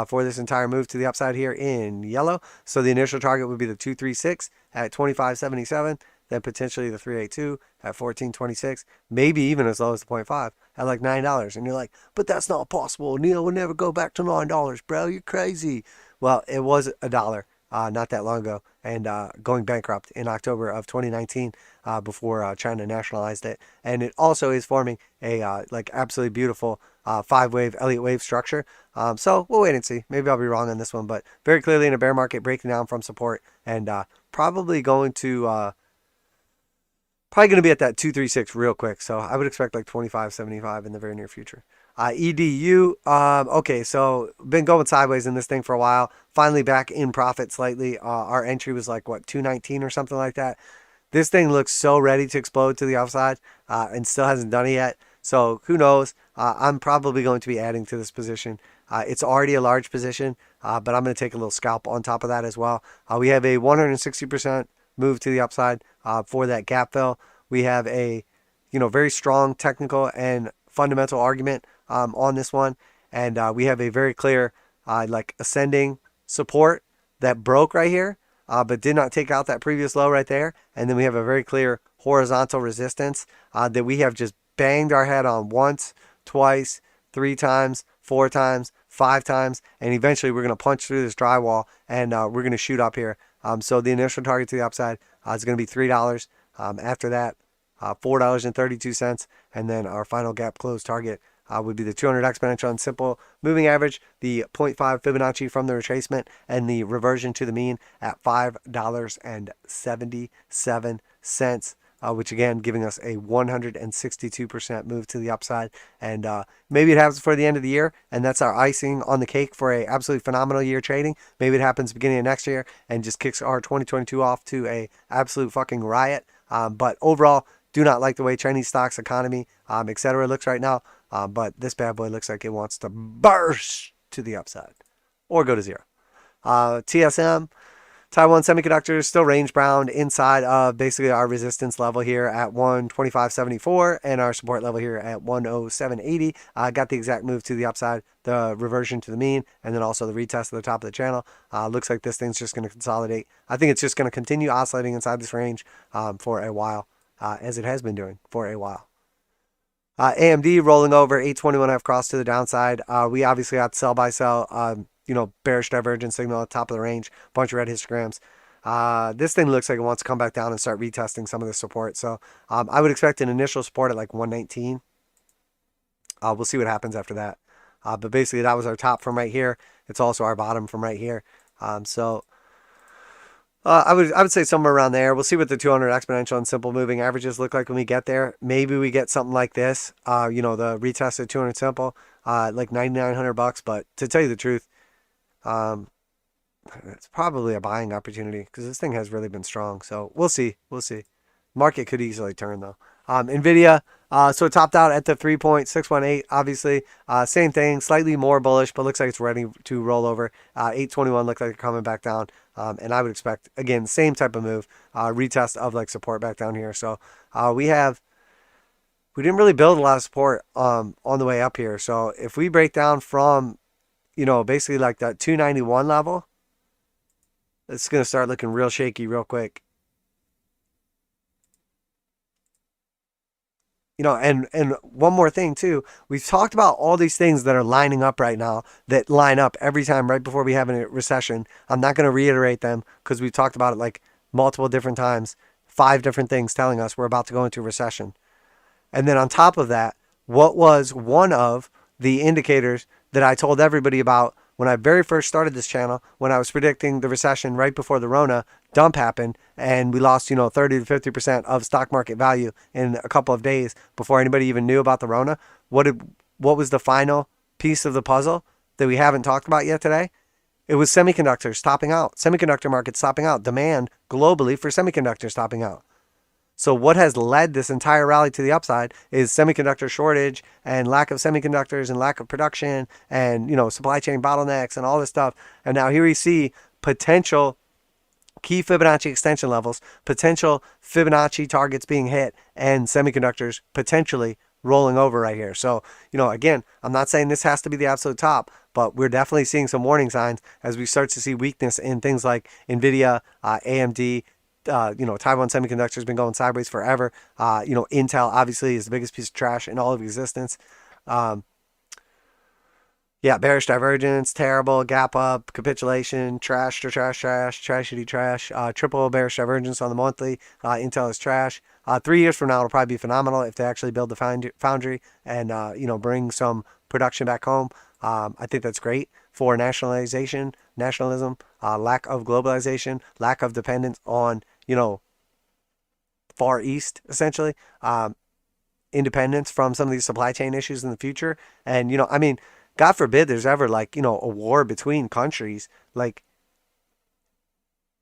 for this entire move to the upside here in yellow. So the initial target would be the 236 at 25.77. Then potentially the 382 at 14.26, maybe even as low as the 0.5 at like $9. And you're like, but that's not possible. Neil will never go back to $9, bro. You're crazy. Well, it was $1 not that long ago, and going bankrupt in October of 2019 before China nationalized it. And it also is forming a absolutely beautiful 5-wave Elliott wave structure. So we'll wait and see. Maybe I'll be wrong on this one, but very clearly in a bear market, breaking down from support, and probably going to be at that 236 real quick. So I would expect like 25.75 in the very near future. EDU, okay, so been going sideways in this thing for a while. Finally back in profit slightly. Our entry was like, what, 219 or something like that. This thing looks so ready to explode to the upside and still hasn't done it yet. So who knows? I'm probably going to be adding to this position. It's already a large position, but I'm going to take a little scalp on top of that as well. We have a 160% move to the upside for that gap fill. We have a very strong technical and fundamental argument on this one, and we have a very clear ascending support that broke right here, but did not take out that previous low right there. And then we have a very clear horizontal resistance that we have just banged our head on once, twice, 3 times, 4 times, 5 times, and eventually we're going to punch through this drywall, and we're going to shoot up here. So the initial target to the upside is going to be $3. After that, $4.32, and then our final gap close target would be the 200 exponential and simple moving average, the 0.5 Fibonacci from the retracement, and the reversion to the mean at $5.77, which again giving us a 162% move to the upside. And maybe it happens for the end of the year, and that's our icing on the cake for a absolutely phenomenal year trading. Maybe it happens beginning of next year and just kicks our 2022 off to a absolute fucking riot. But overall, do not like the way Chinese stocks, economy, etc. looks right now. But this bad boy looks like it wants to burst to the upside or go to zero. TSM, Taiwan Semiconductor, still range bound inside of basically our resistance level here at 125.74 and our support level here at 107.80. Got the exact move to the upside, the reversion to the mean, and then also the retest at the top of the channel. Looks like this thing's just going to consolidate. I think it's just going to continue oscillating inside this range for a while, as it has been doing for a while. AMD rolling over 821F cross to the downside. We obviously got sell by sell, bearish divergence signal at the top of the range, bunch of red histograms. This thing looks like it wants to come back down and start retesting some of the support. So I would expect an initial support at like 119. We'll see what happens after that. But basically that was our top from right here. It's also our bottom from right here. I would say somewhere around there. We'll see what the 200 exponential and simple moving averages look like when we get there. Maybe we get something like this, the retested 200 simple, like $9,900. But to tell you the truth, it's probably a buying opportunity because this thing has really been strong. So we'll see. We'll see. Market could easily turn though. Nvidia, so it topped out at the 3.618. Obviously, same thing, slightly more bullish, but looks like it's ready to roll over. 821 looks like it's coming back down. And I would expect, again, same type of move, retest of like support back down here. So we didn't really build a lot of support on the way up here. So if we break down from, basically like that 291 level, it's going to start looking real shaky real quick. And one more thing too, we've talked about all these things that are lining up right now that line up every time right before we have a recession. I'm not going to reiterate them because we've talked about it like multiple different times 5 different things telling us we're about to go into a recession. And then on top of that, what was one of the indicators that I told everybody about when I very first started this channel, when I was predicting the recession right before the Rona dump happened, and we lost, 30 to 50% of stock market value in a couple of days before anybody even knew about the Rona? What was the final piece of the puzzle that we haven't talked about yet today? It was semiconductors topping out. Semiconductor markets topping out. Demand globally for semiconductors topping out. So what has led this entire rally to the upside is semiconductor shortage and lack of semiconductors and lack of production and, supply chain bottlenecks and all this stuff. And now here we see potential key Fibonacci extension levels, potential Fibonacci targets being hit, and semiconductors potentially rolling over right here. So, again, I'm not saying this has to be the absolute top, but we're definitely seeing some warning signs as we start to see weakness in things like Nvidia, AMD, Taiwan Semiconductor has been going sideways forever. Intel obviously is the biggest piece of trash in all of existence. Bearish divergence, terrible, gap up, capitulation, trashity trash, triple bearish divergence on the monthly. Intel is trash. 3 years from now, it'll probably be phenomenal if they actually build the foundry and, bring some production back home. I think that's great for nationalism, lack of globalization, lack of dependence on, Far East, essentially, independence from some of these supply chain issues in the future. And, God forbid there's ever a war between countries, like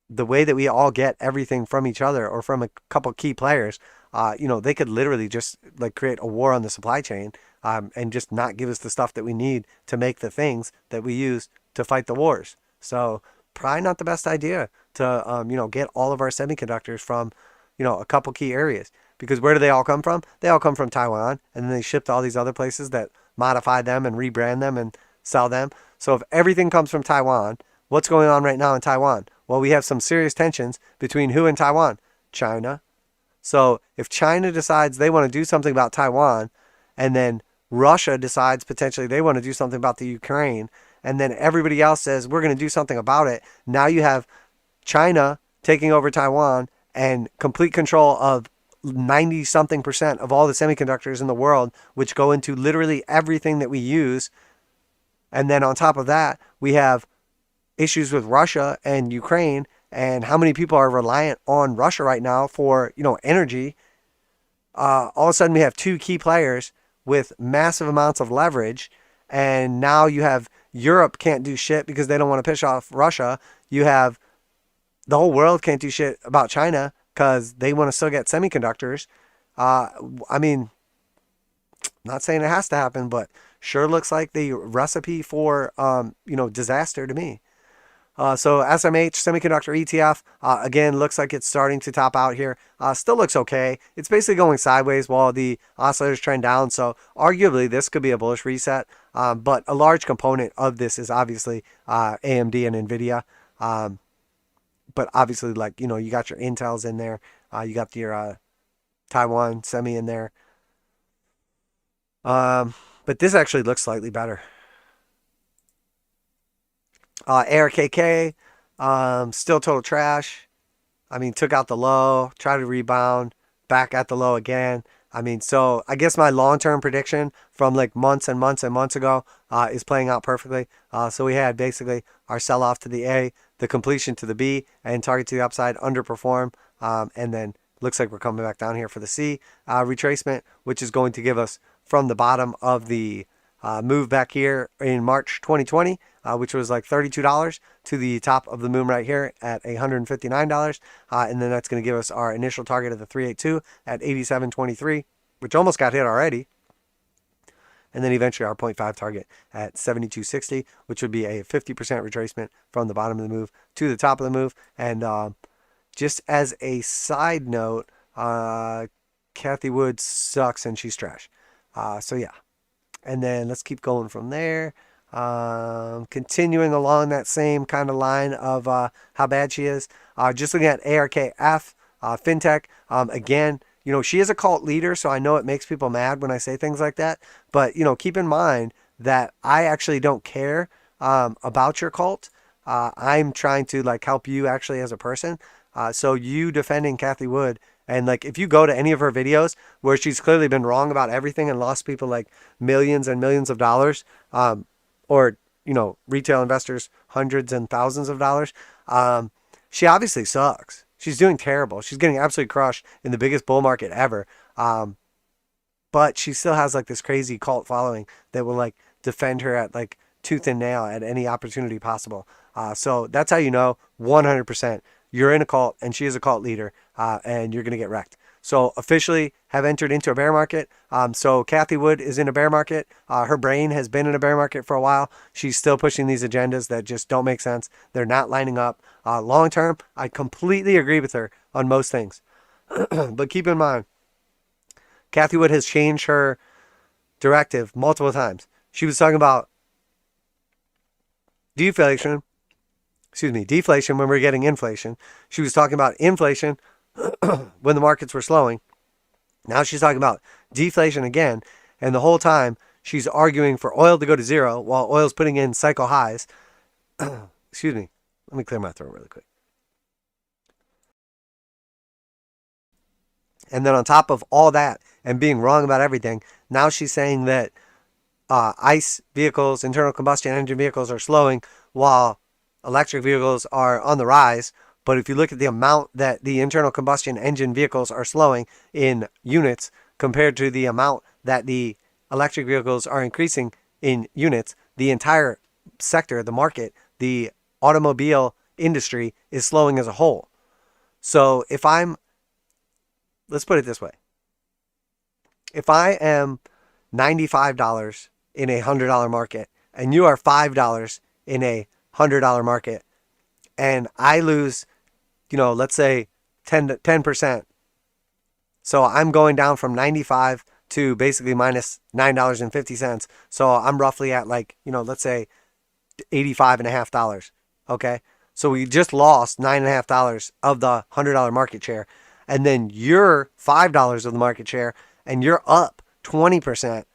the way that we all get everything from each other or from a couple key players, they could literally just create a war on the supply chain and just not give us the stuff that we need to make the things that we use to fight the wars. So probably not the best idea to, get all of our semiconductors from, a couple key areas. Because where do they all come from? They all come from Taiwan, and then they ship to all these other places that modify them and rebrand them and sell them. So if everything comes from Taiwan, what's going on right now in Taiwan? Well, we have some serious tensions between who and Taiwan? China. So if China decides they want to do something about Taiwan, and then Russia decides potentially they want to do something about the Ukraine, and then everybody else says we're going to do something about it, now you have China taking over Taiwan and complete control of 90-something% of all the semiconductors in the world, which go into literally everything that we use. And then on top of that, we have issues with Russia and Ukraine and how many people are reliant on Russia right now for, energy. All of a sudden, we have 2 key players with massive amounts of leverage. And now you have Europe can't do shit because they don't want to piss off Russia. You have the whole world can't do shit about China because they want to still get semiconductors. Not saying it has to happen, but sure looks like the recipe for, disaster to me. So SMH, Semiconductor ETF, again, looks like it's starting to top out here. Still looks okay. It's basically going sideways while the oscillators trend down. So arguably, this could be a bullish reset. But a large component of this is obviously AMD and Nvidia. But obviously, you got your Intels in there. You got your Taiwan Semi in there. But this actually looks slightly better. ARKK, still total trash. Took out the low, tried to rebound, back at the low again. So I guess my long-term prediction from months and months and months ago is playing out perfectly. So we had basically our sell-off to the A, the completion to the B, and target to the upside underperform. And then looks like we're coming back down here for the C retracement, which is going to give us from the bottom of the move back here in March 2020, which was $32, to the top of the moon right here at $159. And then that's going to give us our initial target of the 382 at 87.23, which almost got hit already. And then eventually our 0.5 target at 72.60, which would be a 50% retracement from the bottom of the move to the top of the move. And just as a side note, Kathy Wood sucks and she's trash. So yeah. And then let's keep going from there. Continuing along that same kind of line of how bad she is. Just looking at ARKF, FinTech. Again, she is a cult leader, so I know it makes people mad when I say things like that. But, keep in mind that I actually don't care about your cult. I'm trying to help you actually as a person. So you defending Cathie Wood, and like if you go to any of her videos where she's clearly been wrong about everything and lost people like millions and millions of dollars, or retail investors hundreds and thousands of dollars, she obviously sucks. She's doing terrible. She's getting absolutely crushed in the biggest bull market ever. But she still has like this crazy cult following that will like defend her at like tooth and nail at any opportunity possible. So that's how you know 100% you're in a cult and she is a cult leader, and you're going to get wrecked. So officially have entered into a bear market. So Cathie Wood is in a bear market. Her brain has been in a bear market for a while. She's still pushing these agendas that just don't make sense. They're not lining up. Long term, I completely agree with her on most things. But keep in mind, Cathie Wood has changed her directive multiple times. She was talking about deflation when we're getting inflation. She was talking about inflation when the markets were slowing. Now she's talking about deflation again. And the whole time she's arguing for oil to go to zero while oil's putting in cycle highs. Excuse me. Let me clear my throat really quick. And then on top of all that and being wrong about everything, now she's saying that ICE vehicles, internal combustion engine vehicles, are slowing while electric vehicles are on the rise. But if you look at the amount that the internal combustion engine vehicles are slowing in units compared to the amount that the electric vehicles are increasing in units, the entire sector, the market, the automobile industry is slowing as a whole. So let's put it this way. If I am $95 in a $100 market and you are $5 in a $100 market, and I lose, let's say 10%. So I'm going down from 95 to basically minus $9.50. So I'm roughly at like, let's say $85.50. Okay. So we just lost $9.50 of the $100 market share. And then you're $5 of the market share and you're up 20%.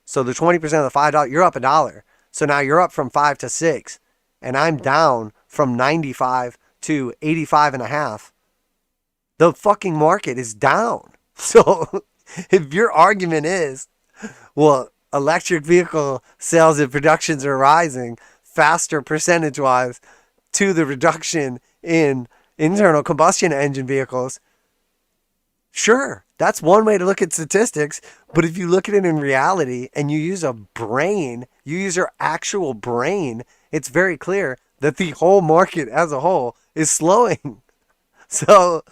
So the 20% of the $5, you're up $1. So now you're up from 5 to 6. And I'm down from 95 to 85.5. The fucking market is down. So if your argument is, well, electric vehicle sales and productions are rising faster percentage-wise to the reduction in internal combustion engine vehicles, sure, that's one way to look at statistics. But if you look at it in reality and you use a brain, you use your actual brain, it's very clear that the whole market as a whole is slowing. So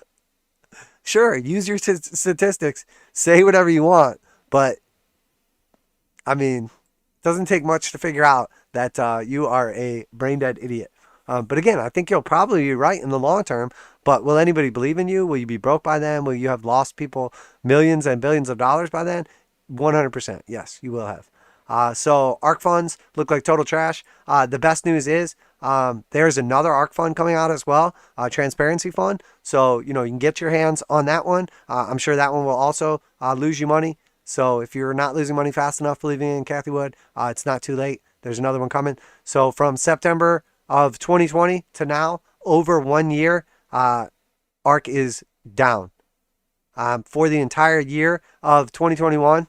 sure, use your statistics, say whatever you want, but I mean, it doesn't take much to figure out that you are a brain dead idiot. But again, I think you'll probably be right in the long term. But will anybody believe in you? Will you be broke by then? Will you have lost people millions and billions of dollars by then? 100%. Yes, you will have. So ARK funds look like total trash. The best news is there's another ARK fund coming out as well, transparency fund. So, you can get your hands on that one. I'm sure that one will also lose you money. So if you're not losing money fast enough believing in Cathie Wood, it's not too late. There's another one coming. So from September of 2020 to now, over 1 year, ARK is down. For the entire year of 2021,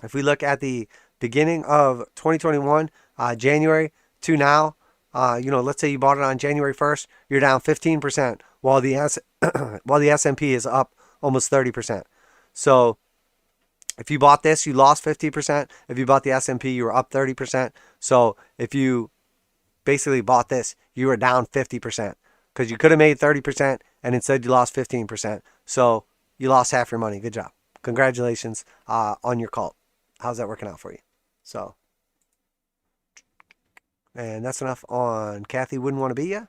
if we look at the beginning of 2021, January to now, let's say you bought it on January 1st, you're down 15%, while the S&P is up almost 30%. So if you bought this, you lost 50%. If you bought the S&P, you were up 30%. So if you basically bought this, you were down 50% because you could have made 30% and instead you lost 15%. So you lost half your money. Good job. Congratulations on your cult. How's that working out for you? So, and that's enough on Cathie Wouldn't Want to Be Ya.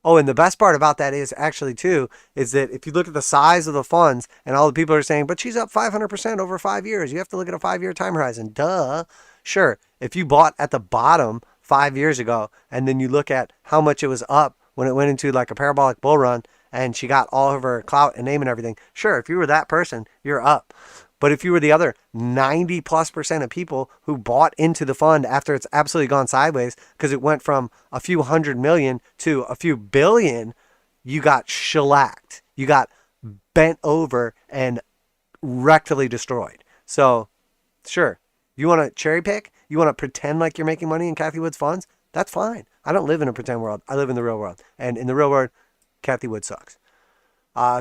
Oh, and the best part about that is actually too, is that if you look at the size of the funds and all the people are saying, but she's up 500% over 5 years. You have to look at a 5-year time horizon. Duh. Sure. If you bought at the bottom 5 years ago and then you look at how much it was up when it went into like a parabolic bull run and she got all of her clout and name and everything. Sure. If you were that person, you're up. But if you were the other 90+% of people who bought into the fund after it's absolutely gone sideways because it went from a few hundred million to a few billion, you got shellacked. You got bent over and rectally destroyed. So, sure, you want to cherry pick? You want to pretend like you're making money in Cathie Wood's funds? That's fine. I don't live in a pretend world. I live in the real world. And in the real world, Cathie Wood sucks.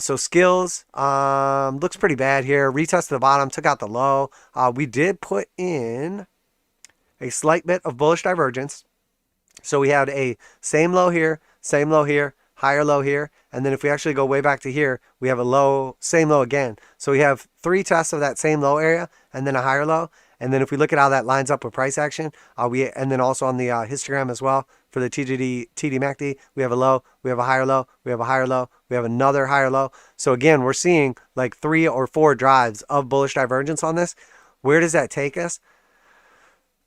So skills looks pretty bad here. Retest to the bottom, took out the low. We did put in a slight bit of bullish divergence. So we had a same low here, higher low here. And then if we actually go way back to here, we have a low, same low again. So we have 3 tests of that same low area and then a higher low. And then if we look at how that lines up with price action, and then also on the histogram as well for the TDMACD, we have a low, we have a higher low, we have a higher low, we have another higher low. So again, we're seeing like 3 or 4 drives of bullish divergence on this. Where does that take us?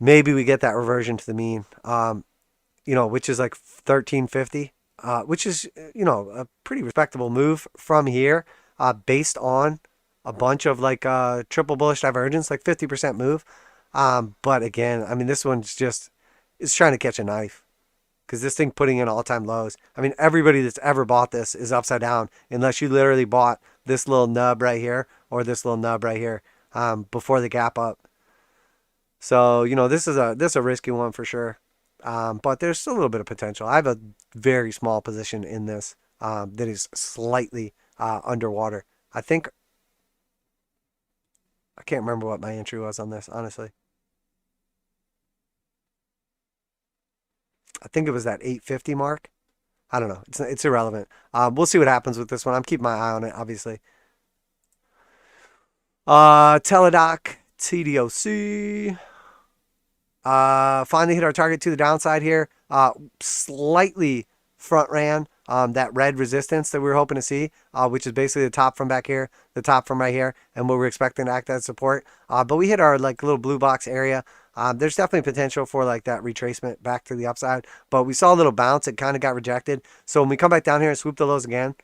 Maybe we get that reversion to the mean, which is like 1350, which is, a pretty respectable move from here based on a bunch of like triple bullish divergence, like 50% move. But again, I mean, this one's just, it's trying to catch a knife because this thing putting in all-time lows. I mean, everybody that's ever bought this is upside down unless you literally bought this little nub right here or this little nub right here before the gap up. So, this is a risky one for sure. But there's still a little bit of potential. I have a very small position in this that is slightly underwater. I can't remember what my entry was on this, honestly. I think it was that 850 mark. I don't know. It's irrelevant. We'll see what happens with this one. I'm keeping my eye on it, obviously. Teladoc, TDOC. Finally hit our target to the downside here. Slightly front ran that red resistance that we were hoping to see, which is basically the top from back here, the top from right here, and what we're expecting to act as support. But we hit our like little blue box area. There's definitely potential for like that retracement back to the upside, but we saw a little bounce. It kind of got rejected. So when we come back down here and swoop the lows again,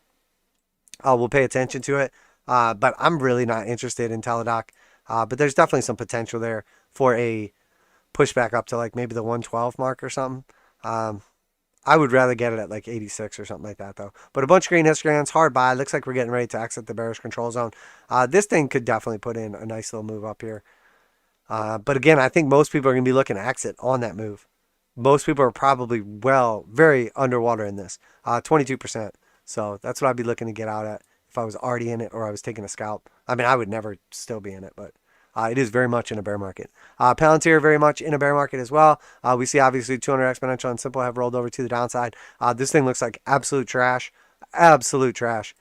we'll pay attention to it. But I'm really not interested in Teladoc. But there's definitely some potential there for a push back up to like maybe the 112 mark or something. I would rather get it at like 86 or something like that though. But a bunch of green histograms, hard buy. Looks like we're getting ready to exit the bearish control zone. This thing could definitely put in a nice little move up here. But again, I think most people are going to be looking to exit on that move. Most people are probably very underwater in this. 22%. So that's what I'd be looking to get out at if I was already in it or I was taking a scalp. I mean, I would never still be in it, but it is very much in a bear market. Palantir very much in a bear market as well. We see obviously 200 exponential and simple have rolled over to the downside. This thing looks like absolute trash. Absolute trash.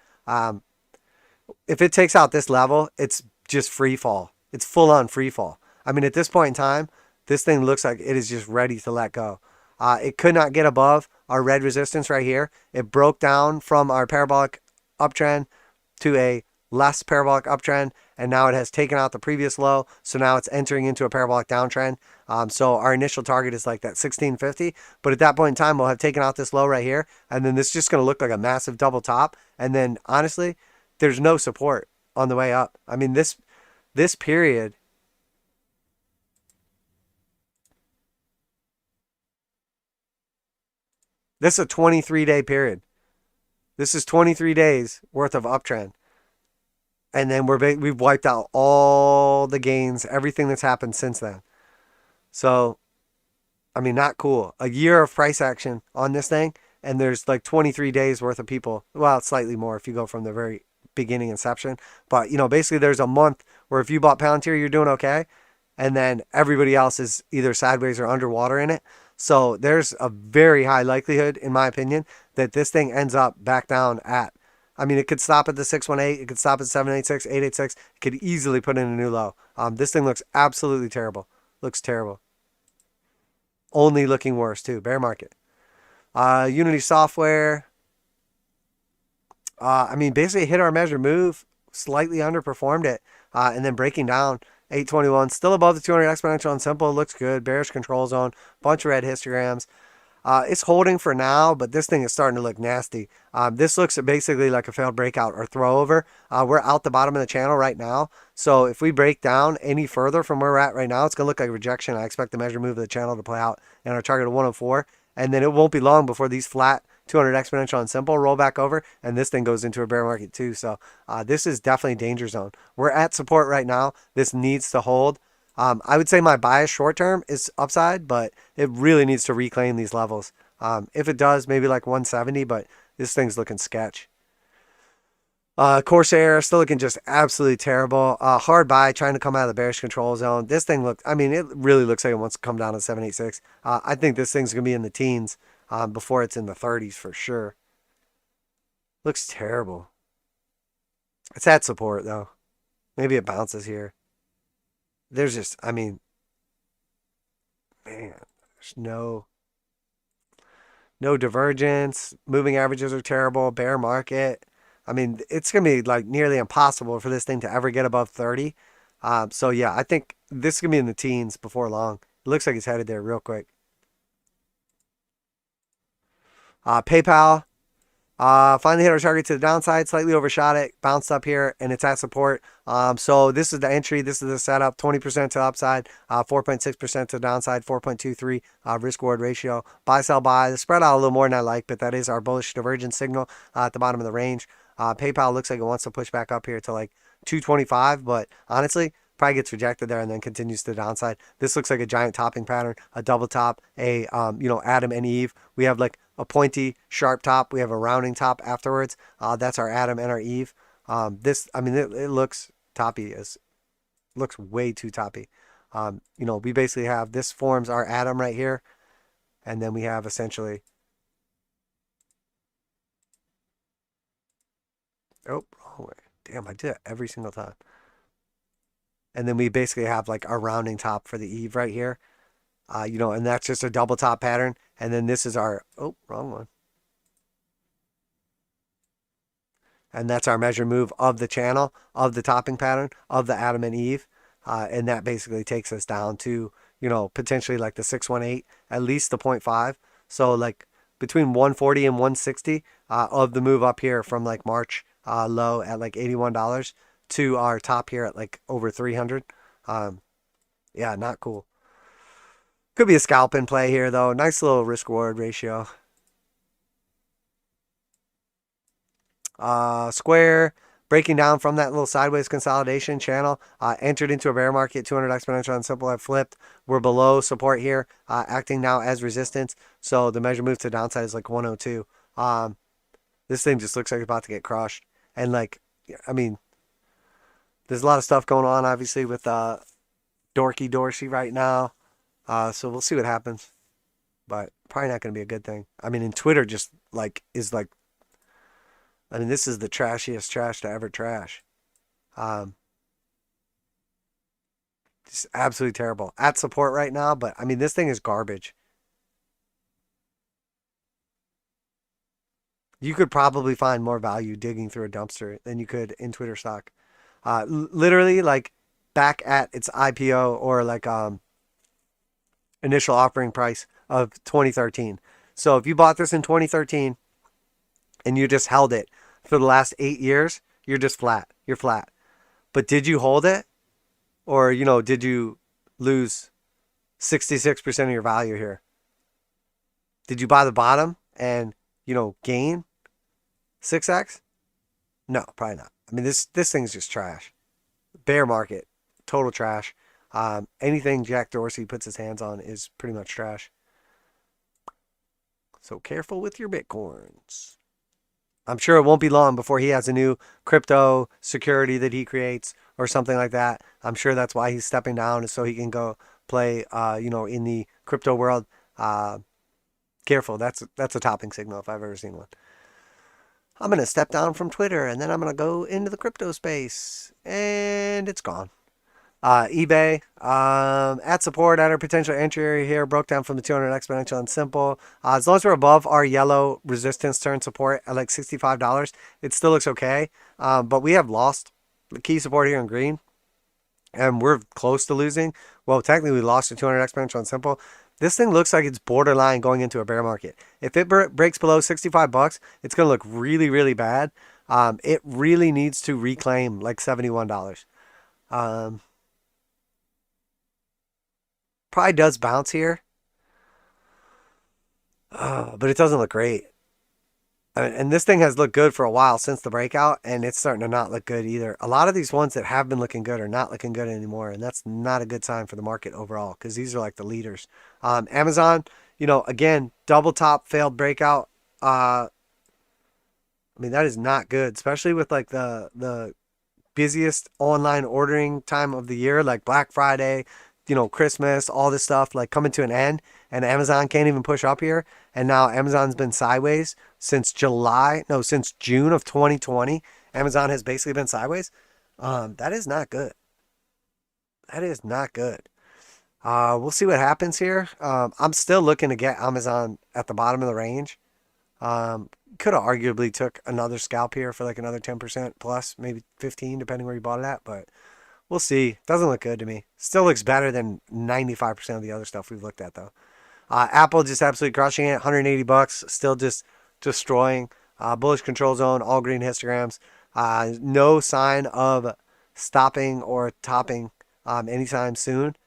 If it takes out this level, it's just free fall. It's full on free fall. I mean, at this point in time, this thing looks like it is just ready to let go. It could not get above our red resistance right here. It broke down from our parabolic uptrend to a less parabolic uptrend, and now it has taken out the previous low, so now it's entering into a parabolic downtrend. So our initial target is like that 1650, but at that point in time, we'll have taken out this low right here, and then this is just going to look like a massive double top, and then honestly, there's no support on the way up. I mean, this period, this is a 23-day period. This is 23 days worth of uptrend. And then we've wiped out all the gains, everything that's happened since then. So, I mean, not cool. A year of price action on this thing, and there's like 23 days worth of people. Well, it's slightly more if you go from the very beginning inception. But, basically there's a month where if you bought Palantir, you're doing okay. And then everybody else is either sideways or underwater in it. So there's a very high likelihood, in my opinion, that this thing ends up back down at, I mean, it could stop at the 618. It could stop at 786, 886. It could easily put in a new low. This thing looks absolutely terrible. Looks terrible. Only looking worse, too. Bear market. Unity Software. I mean, basically hit our measure move. Slightly underperformed it. And then breaking down. 821. Still above the 200 exponential and simple. Looks good. Bearish control zone. Bunch of red histograms. It's holding for now, but this thing is starting to look nasty. This looks basically like a failed breakout or throw over. We're out the bottom of the channel right now. So if we break down any further from where we're at right now, it's going to look like rejection. I expect the measure move of the channel to play out in our target of 104. And then it won't be long before these flat 200 exponential and simple, roll back over, and this thing goes into a bear market too. So this is definitely danger zone. We're at support right now. This needs to hold. I would say my bias short term is upside, but it really needs to reclaim these levels. If it does, maybe like 170, but this thing's looking sketch. Corsair still looking just absolutely terrible. Hard buy, trying to come out of the bearish control zone. This thing looked, I mean, it really looks like it wants to come down to 786. I think this thing's going to be in the teens before it's in the 30s for sure. Looks terrible. It's at support though. Maybe it bounces here. There's just, I mean, man, there's no divergence. Moving averages are terrible. Bear market. I mean, it's going to be like nearly impossible for this thing to ever get above 30. So yeah, I think this is going to be in the teens before long. It looks like it's headed there real quick. PayPal. Finally hit our target to the downside, slightly overshot it, bounced up here, and it's at support. So this is the entry, this is the setup, 20% to the upside, 4.6% to the downside, 4.23 risk reward ratio. Buy, sell, buy. The spread out a little more than I like, but that is our bullish divergence signal at the bottom of the range. PayPal looks like it wants to push back up here to like 225, but honestly, probably gets rejected there and then continues to the downside. This looks like a giant topping pattern, a double top, a Adam and Eve. We have like a pointy, sharp top. We have a rounding top afterwards. That's our Adam and our Eve. This, I mean, it looks toppy. Looks way too toppy. We basically have, this forms our Adam right here. And then we have essentially, oh, wrong way. Damn, I do it every single time. And then we basically have like a rounding top for the Eve right here. And that's just a double top pattern. And then this is our, oh, wrong one. And that's our measure move of the channel, of the topping pattern, of the Adam and Eve. And that basically takes us down to, potentially like the 618, at least the 0.5. So like between 140 and 160 of the move up here from like March low at like $81 to our top here at like over 300. Yeah, not cool. Could be a scalp in play here though. Nice little risk reward ratio. Square breaking down from that little sideways consolidation channel, entered into a bear market, 200 exponential and simple have flipped. We're below support here, acting now as resistance. So the measure move to downside is like 102. This thing just looks like it's about to get crushed. And like, I mean, there's a lot of stuff going on obviously with Dorky Dorsey right now. So we'll see what happens. But probably not going to be a good thing. I mean, and Twitter just like is like, I mean, this is the trashiest trash to ever trash. Just absolutely terrible. At support right now, but I mean, this thing is garbage. You could probably find more value digging through a dumpster than you could in Twitter stock. Literally, like back at its IPO or like initial offering price of 2013. So if you bought this in 2013 and you just held it for the last 8 years, you're just flat. You're flat. But did you hold it? Or, did you lose 66% of your value here? Did you buy the bottom and, gain 6x? No, probably not. I mean, this thing's just trash. Bear market, total trash. Anything Jack Dorsey puts his hands on is pretty much trash. So careful with your Bitcoins. I'm sure it won't be long before he has a new crypto security that he creates or something like that. I'm sure that's why he's stepping down, is so he can go play, in the crypto world. Careful, that's a topping signal if I've ever seen one. I'm going to step down from Twitter and then I'm going to go into the crypto space. And it's gone. eBay, at support, at our potential entry area here, broke down from the 200 exponential and simple. As long as we're above our yellow resistance turn support at like $65, it still looks okay. But we have lost the key support here in green. And we're close to losing. Well, technically we lost the 200 exponential and simple. This thing looks like it's borderline going into a bear market. If it breaks below $65, it's going to look really, really bad. It really needs to reclaim like $71. Probably does bounce here. But it doesn't look great. And this thing has looked good for a while since the breakout, and it's starting to not look good either. A lot of these ones that have been looking good are not looking good anymore, and that's not a good sign for the market overall because these are like the leaders. Amazon, again, double top failed breakout. I mean, that is not good, especially with like the busiest online ordering time of the year, like Black Friday, Christmas, all this stuff like coming to an end, and Amazon can't even push up here. And now Amazon's been sideways since since June of 2020. Amazon has basically been sideways. That is not good. That is not good. We'll see what happens here. I'm still looking to get Amazon at the bottom of the range. Could have arguably took another scalp here for like another 10% plus, maybe 15, depending where you bought it at, but we'll see. Doesn't look good to me. Still looks better than 95% of the other stuff we've looked at though. Apple just absolutely crushing it, 180 bucks, still just destroying. Bullish control zone, all green histograms. No sign of stopping or topping anytime soon.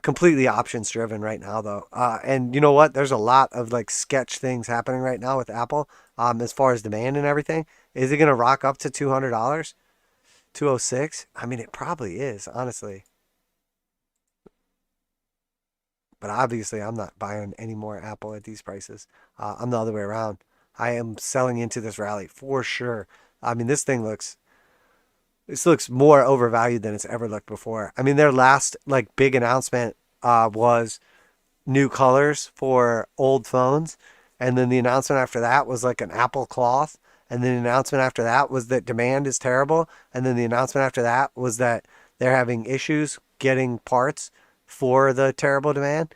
Completely options driven right now though. And you know what? There's a lot of like sketch things happening right now with Apple as far as demand and everything. Is it going to rock up to $200? 206? I mean, it probably is, honestly. But obviously, I'm not buying any more Apple at these prices. I'm the other way around. I am selling into this rally for sure. I mean, this looks more overvalued than it's ever looked before. I mean, their last like big announcement was new colors for old phones, and then the announcement after that was like an Apple cloth, and then the announcement after that was that demand is terrible, and then the announcement after that was that they're having issues getting parts for the terrible demand.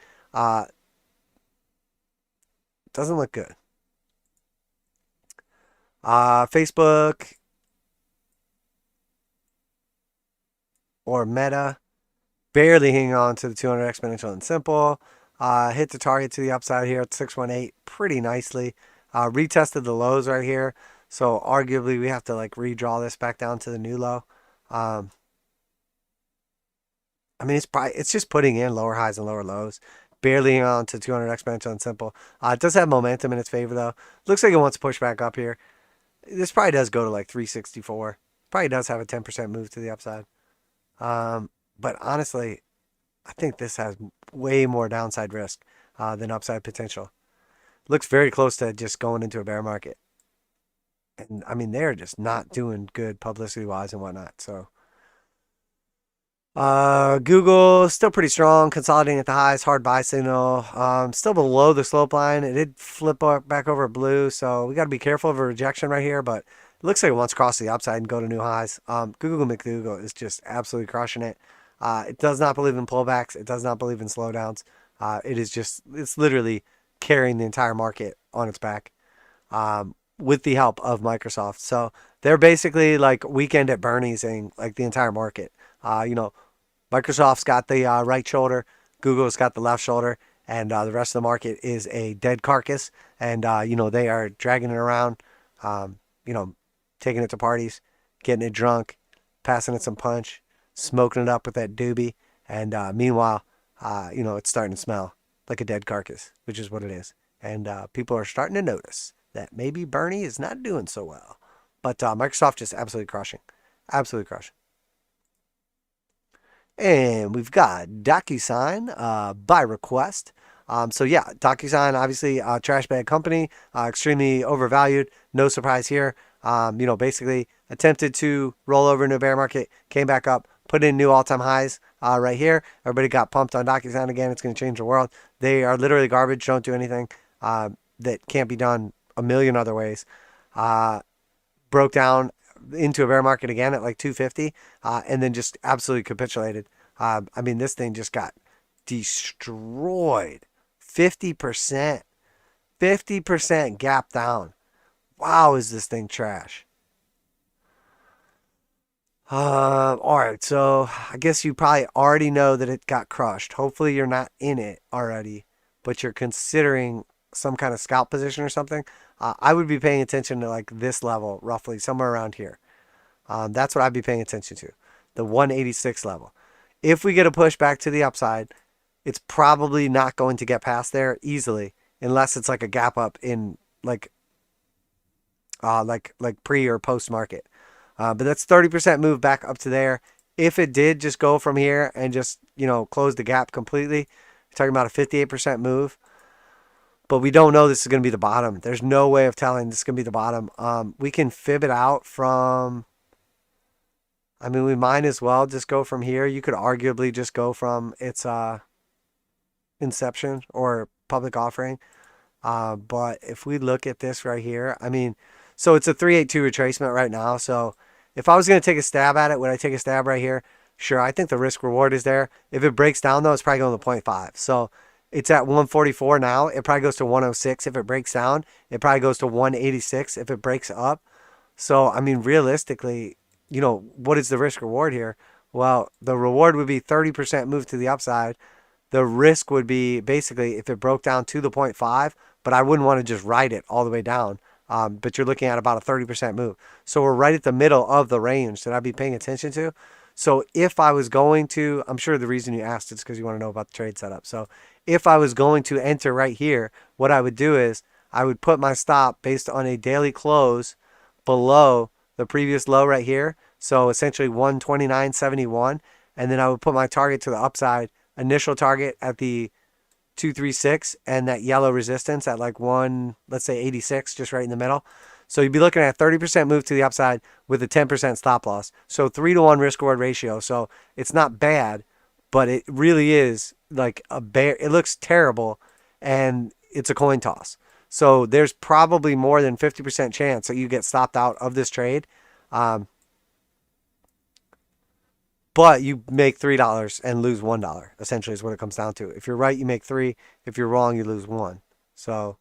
Doesn't look good. Facebook or Meta barely hanging on to the 200 exponential and simple. Hit the target to the upside here at 618 pretty nicely. Retested the lows right here. So arguably we have to like redraw this back down to the new low. I mean, it's just putting in lower highs and lower lows. Barely hanging on to 200 exponential and simple. It does have momentum in its favor though. Looks like it wants to push back up here. This probably does go to like 364. Probably does have a 10% move to the upside. But honestly, I think this has way more downside risk than upside potential. Looks very close to just going into a bear market. And I mean, they're just not doing good publicity wise and whatnot. So, Google still pretty strong, consolidating at the highs, hard buy signal. Still below the slope line. It did flip back over blue, so we got to be careful of a rejection right here. But it looks like it wants to cross the upside and go to new highs. Google McDougal is just absolutely crushing it. It does not believe in pullbacks. It does not believe in slowdowns. It's literally carrying the entire market on its back with the help of Microsoft. So they're basically like weekend at Bernie's-ing like the entire market. Microsoft's got the right shoulder, Google's got the left shoulder, and the rest of the market is a dead carcass. And, they are dragging it around, taking it to parties, getting it drunk, passing it some punch, smoking it up with that doobie. And meanwhile, it's starting to smell like a dead carcass, which is what it is. And people are starting to notice that maybe Bernie is not doing so well. But Microsoft just absolutely crushing. Absolutely crushing. And we've got DocuSign by request. DocuSign, obviously, trash bag company, extremely overvalued. No surprise here. Basically attempted to roll over into a bear market, came back up, put in new all-time highs right here. Everybody got pumped on DocuSign again. It's going to change the world. They are literally garbage. Don't do anything that can't be done a million other ways. Broke down into a bear market again at like 250 and then just absolutely capitulated. This thing just got destroyed. 50% gap down. Wow, is this thing trash. All right, so I guess you probably already know that it got crushed. Hopefully you're not in it already, but you're considering some kind of scalp position or something. I would be paying attention to like this level, roughly somewhere around here. That's what I'd be paying attention to, the 186 level. If we get a push back to the upside, it's probably not going to get past there easily unless it's like a gap up in like like pre or post market. But that's 30% move back up to there. If it did just go from here and just, close the gap completely, you're talking about a 58% move. But we don't know this is going to be the bottom. There's no way of telling this is going to be the bottom. We can fib it out from, we might as well just go from here. You could arguably just go from its inception or public offering. But if we look at this right here, so it's a 382 retracement right now. So if I was going to take a stab at it, would I take a stab right here? Sure, I think the risk reward is there. If it breaks down, though, it's probably going to 0.5. So it's at 144 now. It probably goes to 106 if it breaks down. It probably goes to 186 if it breaks up. So, realistically, what is the risk reward here? Well, the reward would be 30% move to the upside. The risk would be basically if it broke down to the 0.5, but I wouldn't want to just ride it all the way down. But you're looking at about a 30% move. So we're right at the middle of the range that I'd be paying attention to. So if I was going to, I'm sure the reason you asked is because you want to know about the trade setup. So if I was going to enter right here, what I would do is I would put my stop based on a daily close below the previous low right here. So essentially 129.71. And then I would put my target to the upside, initial target at the 236 and that yellow resistance at like let's say 86, just right in the middle. So you'd be looking at 30% move to the upside with a 10% stop loss. So 3-to-1 risk reward ratio. So it's not bad, but it really is like a bear. It looks terrible and it's a coin toss. So there's probably more than 50% chance that you get stopped out of this trade. But you make $3 and lose $1, essentially is what it comes down to. If you're right, you make 3. If you're wrong, you lose 1. So,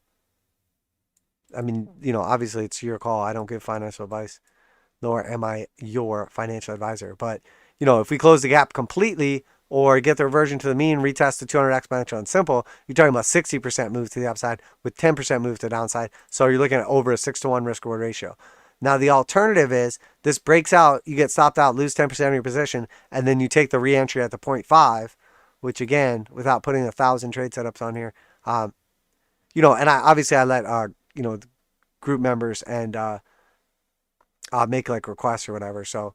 obviously it's your call. I don't give financial advice, nor am I your financial advisor. But, if we close the gap completely or get the reversion to the mean, retest the 200 exponential and simple, you're talking about 60% move to the upside with 10% move to the downside. So you're looking at over a 6-to-1 risk reward ratio. Now, the alternative is this breaks out, you get stopped out, lose 10% of your position, and then you take the re-entry at the 0.5, which again, without putting 1,000 trade setups on here, and I let, group members and make like requests or whatever. So,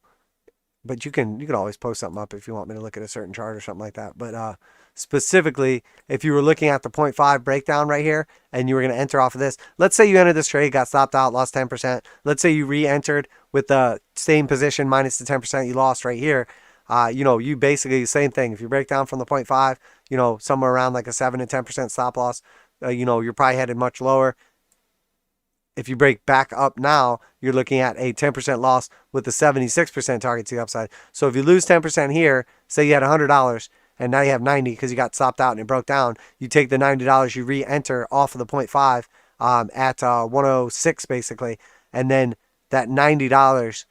but you can always post something up if you want me to look at a certain chart or something like that. But specifically, if you were looking at the 0.5 breakdown right here and you were going to enter off of this, let's say you entered this trade, got stopped out, lost 10%. Let's say you re-entered with the same position minus the 10% you lost right here. You basically the same thing. If you break down from the 0.5, somewhere around like a 7 to 10% stop loss, you're probably headed much lower. If you break back up now, you're looking at a 10% loss with a 76% target to the upside. So if you lose 10% here, say you had $100 and now you have 90 because you got stopped out and it broke down, you take the $90, you re-enter off of the 0.5 at 106 basically, and then that $90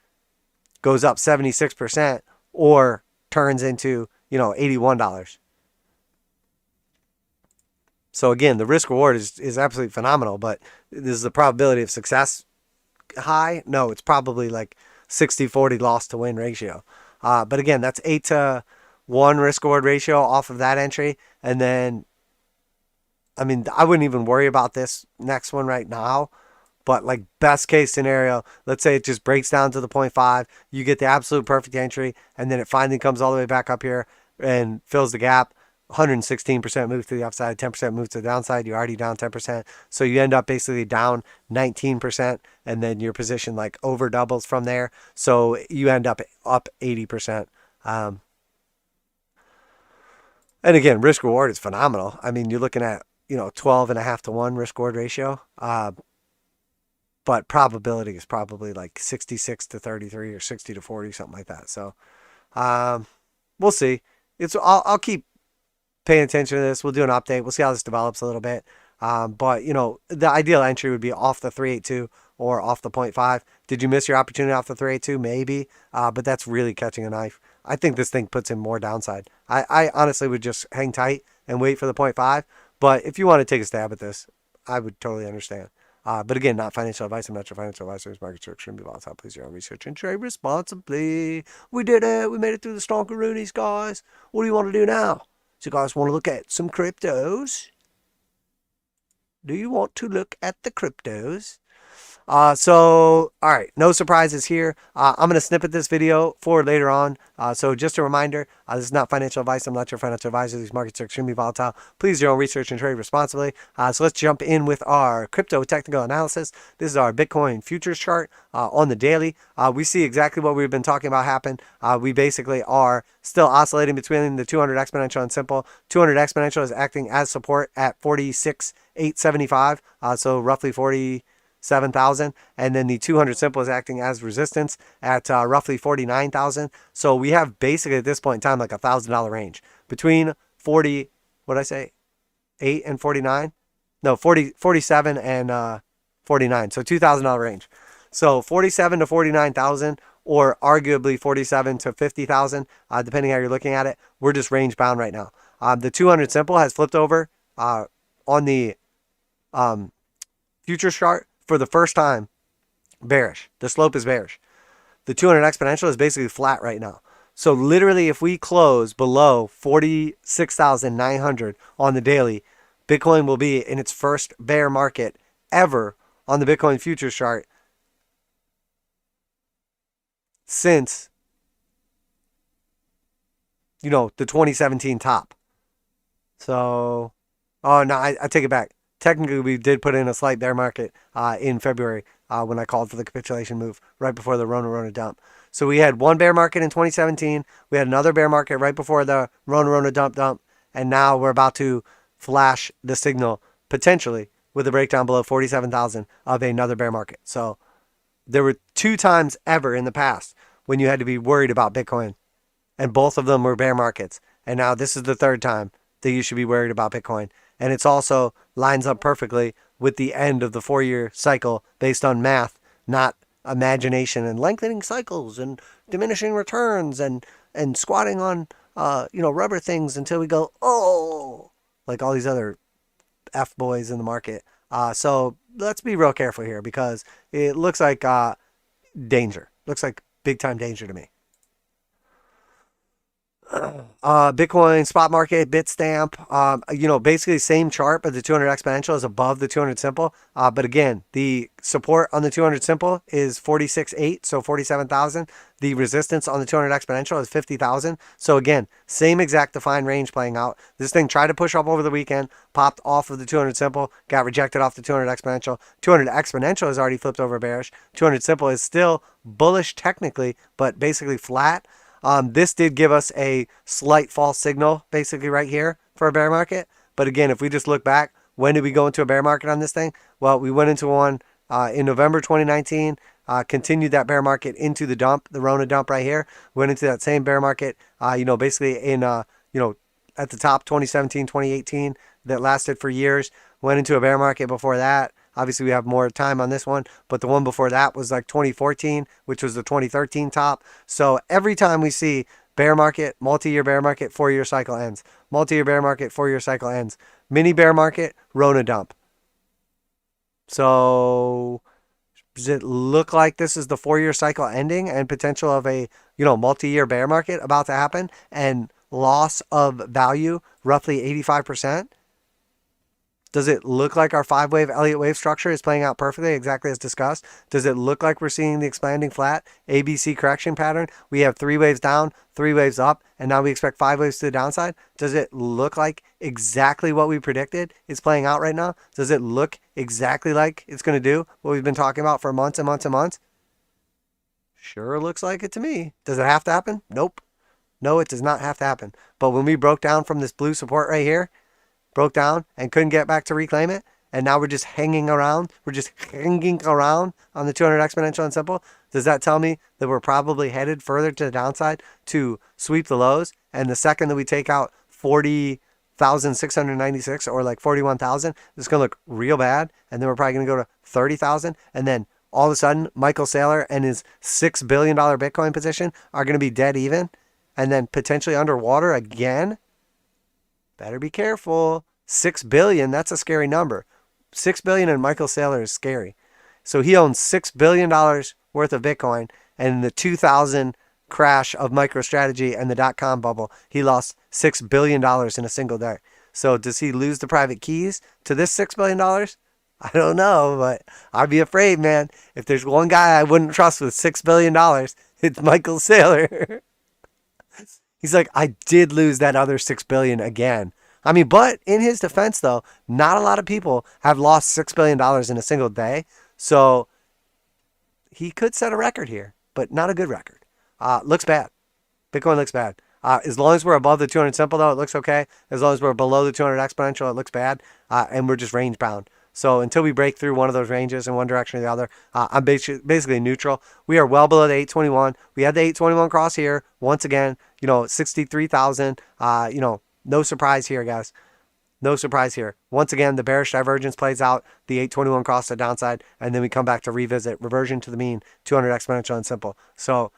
goes up 76% or turns into, $81. So again, the risk reward is absolutely phenomenal, but is the probability of success high? No, it's probably like 60-40 loss to win ratio. But again, that's 8-to-1 risk reward ratio off of that entry. And then, I wouldn't even worry about this next one right now. But like best case scenario, let's say it just breaks down to the 0.5, you get the absolute perfect entry, and then it finally comes all the way back up here and fills the gap. 116% move to the upside, 10% move to the downside. You're already down 10%. So you end up basically down 19%, and then your position like over doubles from there. So you end up 80%. And again, risk reward is phenomenal. You're looking at, 12.5-to-1 risk reward ratio. But probability is probably like 66-33 or 60-40, something like that. So we'll see. I'll keep paying attention to this. We'll do an update. We'll see how this develops a little bit. But, the ideal entry would be off the 382 or off the 0.5. Did you miss your opportunity off the 382? Maybe. But that's really catching a knife. I think this thing puts in more downside. I honestly would just hang tight and wait for the 0.5. But if you want to take a stab at this, I would totally understand. But again, not financial advice. I'm not your financial advisor. Markets are extremely volatile. Please do your own research and trade responsibly. We did it. We made it through the stonkeroonies, guys. What do you want to do now? So you guys want to look at some cryptos? Do you want to look at the cryptos? All right, no surprises here. I'm going to snippet this video for later on. So just a reminder, this is not financial advice. I'm not your financial advisor. These markets are extremely volatile. Please do your own research and trade responsibly. So let's jump in with our crypto technical analysis. This is our Bitcoin futures chart on the daily. We see exactly what we've been talking about happen. We basically are still oscillating between the 200 exponential and simple. 200 exponential is acting as support at 46,875, so roughly 47,000, and then the 200 simple is acting as resistance at roughly 49,000. So we have basically at this point in time like $1,000 range between 40, what did I say, 8 and 49? No, 47 and 49. So $2,000 range. So 47 to 49,000, or arguably 47 to 50,000, depending how you're looking at it. We're just range bound right now. The 200 simple has flipped over on the futures chart for the first time bearish. The slope is bearish. The 200 exponential is basically flat right now. So literally if we close below 46,900 on the daily, Bitcoin will be in its first bear market ever on the Bitcoin futures chart since, the 2017 top. So, oh no, I take it back. Technically, we did put in a slight bear market in February when I called for the capitulation move right before the Rona dump. So we had one bear market in 2017. We had another bear market right before the Rona dump. And now we're about to flash the signal potentially with a breakdown below 47,000 of another bear market. So there were 2 times ever in the past when you had to be worried about Bitcoin, and both of them were bear markets. And now this is the 3rd time that you should be worried about Bitcoin. And it's also lines up perfectly with the end of the 4-year cycle based on math, not imagination, and lengthening cycles and diminishing returns and squatting on rubber things until we go, oh, like all these other F boys in the market. So let's be real careful here because it looks like danger. Looks like big time danger to me. Bitcoin spot market, Bitstamp, basically same chart, but the 200 exponential is above the 200 simple. But again, the support on the 200 simple is 46.8, so 47,000. The resistance on the 200 exponential is 50,000. So again, same exact defined range playing out. This thing tried to push up over the weekend, popped off of the 200 simple, got rejected off the 200 exponential. 200 exponential has already flipped over bearish. 200 simple is still bullish technically, but basically flat. This did give us a slight false signal basically right here for a bear market. But again, if we just look back, when did we go into a bear market on this thing? Well, we went into one in November 2019, continued that bear market into the dump, the Rona dump right here. Went into that same bear market, basically in, at the top 2017, 2018 that lasted for years. Went into a bear market before that. Obviously, we have more time on this one, but the one before that was like 2014, which was the 2013 top. So every time we see bear market, multi-year bear market, 4-year cycle ends. Multi-year bear market, 4-year cycle ends. Mini bear market, Rona dump. So does it look like this is the 4-year cycle ending and potential of a, multi-year bear market about to happen and loss of value roughly 85%? Does it look like our 5-wave Elliott wave structure is playing out perfectly, exactly as discussed? Does it look like we're seeing the expanding flat ABC correction pattern? We have 3 waves down, 3 waves up, and now we expect 5 waves to the downside. Does it look like exactly what we predicted is playing out right now? Does it look exactly like it's going to do what we've been talking about for months and months and months? Sure looks like it to me. Does it have to happen? Nope. No, it does not have to happen. But when we broke down from this blue support right here, broke down and couldn't get back to reclaim it, and now we're just hanging around. We're just hanging around on the 200 exponential and simple. Does that tell me that we're probably headed further to the downside to sweep the lows? And the second that we take out 40,696 or like 41,000, it's going to look real bad. And then we're probably going to go to 30,000. And then all of a sudden, Michael Saylor and his $6 billion Bitcoin position are going to be dead even and then potentially underwater again. Better be careful. 6 billion, that's a scary number. 6 billion in Michael Saylor is scary. So he owns $6 billion worth of Bitcoin, and in the 2000 crash of MicroStrategy and the dot-com bubble, he lost $6 billion in a single day. So does he lose the private keys to this $6 billion? I don't know, but I'd be afraid, man. If there's one guy I wouldn't trust with $6 billion, it's Michael Saylor. He's like, I did lose that other $6 billion again. I mean, but in his defense, though, not a lot of people have lost $6 billion in a single day. So he could set a record here, but not a good record. Looks bad. Bitcoin looks bad. As long as we're above the 200 simple, though, it looks okay. As long as we're below the 200 exponential, it looks bad. And we're just range bound. So until we break through one of those ranges in one direction or the other, I'm basically neutral. We are well below the 821. We had the 821 cross here. Once again, 63,000. No surprise here, guys. No surprise here. Once again, the bearish divergence plays out, the 821 cross the downside, and then we come back to revisit reversion to the mean, 200 exponential and simple. So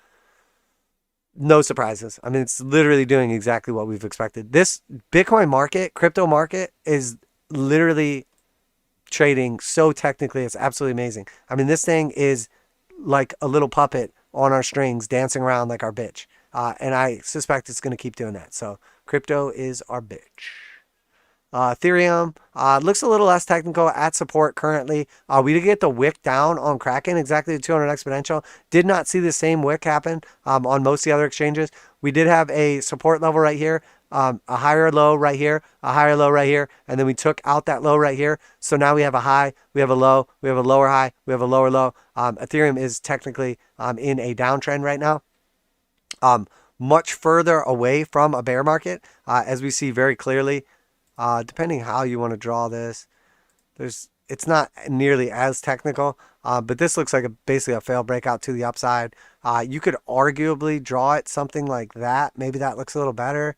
no surprises. I mean, it's literally doing exactly what we've expected. This Bitcoin market, crypto market, is literally trading so technically. It's absolutely amazing. I mean, this thing is like a little puppet on our strings dancing around like our bitch. And I suspect it's going to keep doing that. So crypto is our bitch. Ethereum looks a little less technical at support currently. We did get the wick down on Kraken, exactly the 200 exponential. Did not see the same wick happen on most of the other exchanges. We did have a support level right here, a higher low right here, a higher low right here, and then we took out that low right here. So now we have a high, we have a low, we have a lower high, we have a lower low. Ethereum is technically in a downtrend right now. Much further away from a bear market, as we see very clearly. Depending how you want to draw this, it's not nearly as technical, but this looks like basically a failed breakout to the upside. You could arguably draw it something like that. Maybe that looks a little better.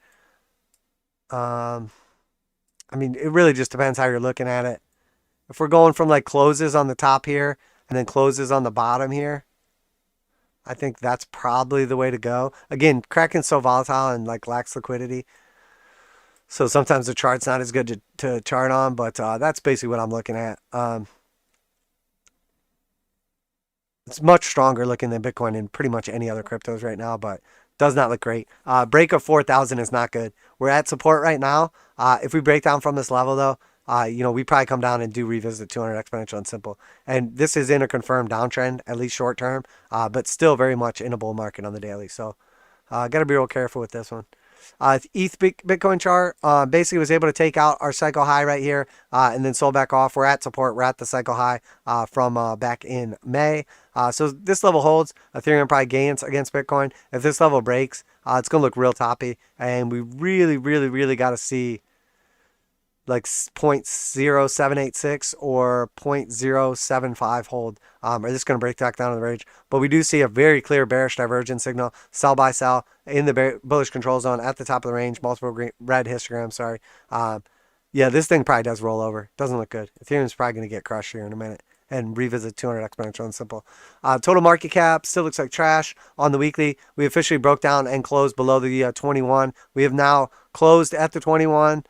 I mean, it really just depends how you're looking at it. If we're going from like closes on the top here and then closes on the bottom here, I think that's probably the way to go. Again, Kraken's so volatile and like lacks liquidity. So sometimes the chart's not as good to chart on, but that's basically what I'm looking at. It's much stronger looking than Bitcoin and pretty much any other cryptos right now, but does not look great. Break of 4,000 is not good. We're at support right now. If we break down from this level, though, we probably come down and do revisit 200 exponential and simple. And this is in a confirmed downtrend, at least short term, but still very much in a bull market on the daily. So got to be real careful with this one. ETH Bitcoin chart basically was able to take out our cycle high right here and then sold back off. We're at support. We're at the cycle high from back in May. So this level holds. Ethereum probably gains against Bitcoin. If this level breaks, it's going to look real toppy. And we really, really, really got to see like 0.0786 or 0.075 hold. Or this is going to break back down to the range. But we do see a very clear bearish divergence signal. Sell by sell in the bullish control zone at the top of the range. Multiple green, red histograms, sorry. Yeah, this thing probably does roll over. Doesn't look good. Ethereum's probably going to get crushed here in a minute and revisit 200 exponential and simple. Total market cap still looks like trash on the weekly. We officially broke down and closed below the 21. We have now closed at the 21.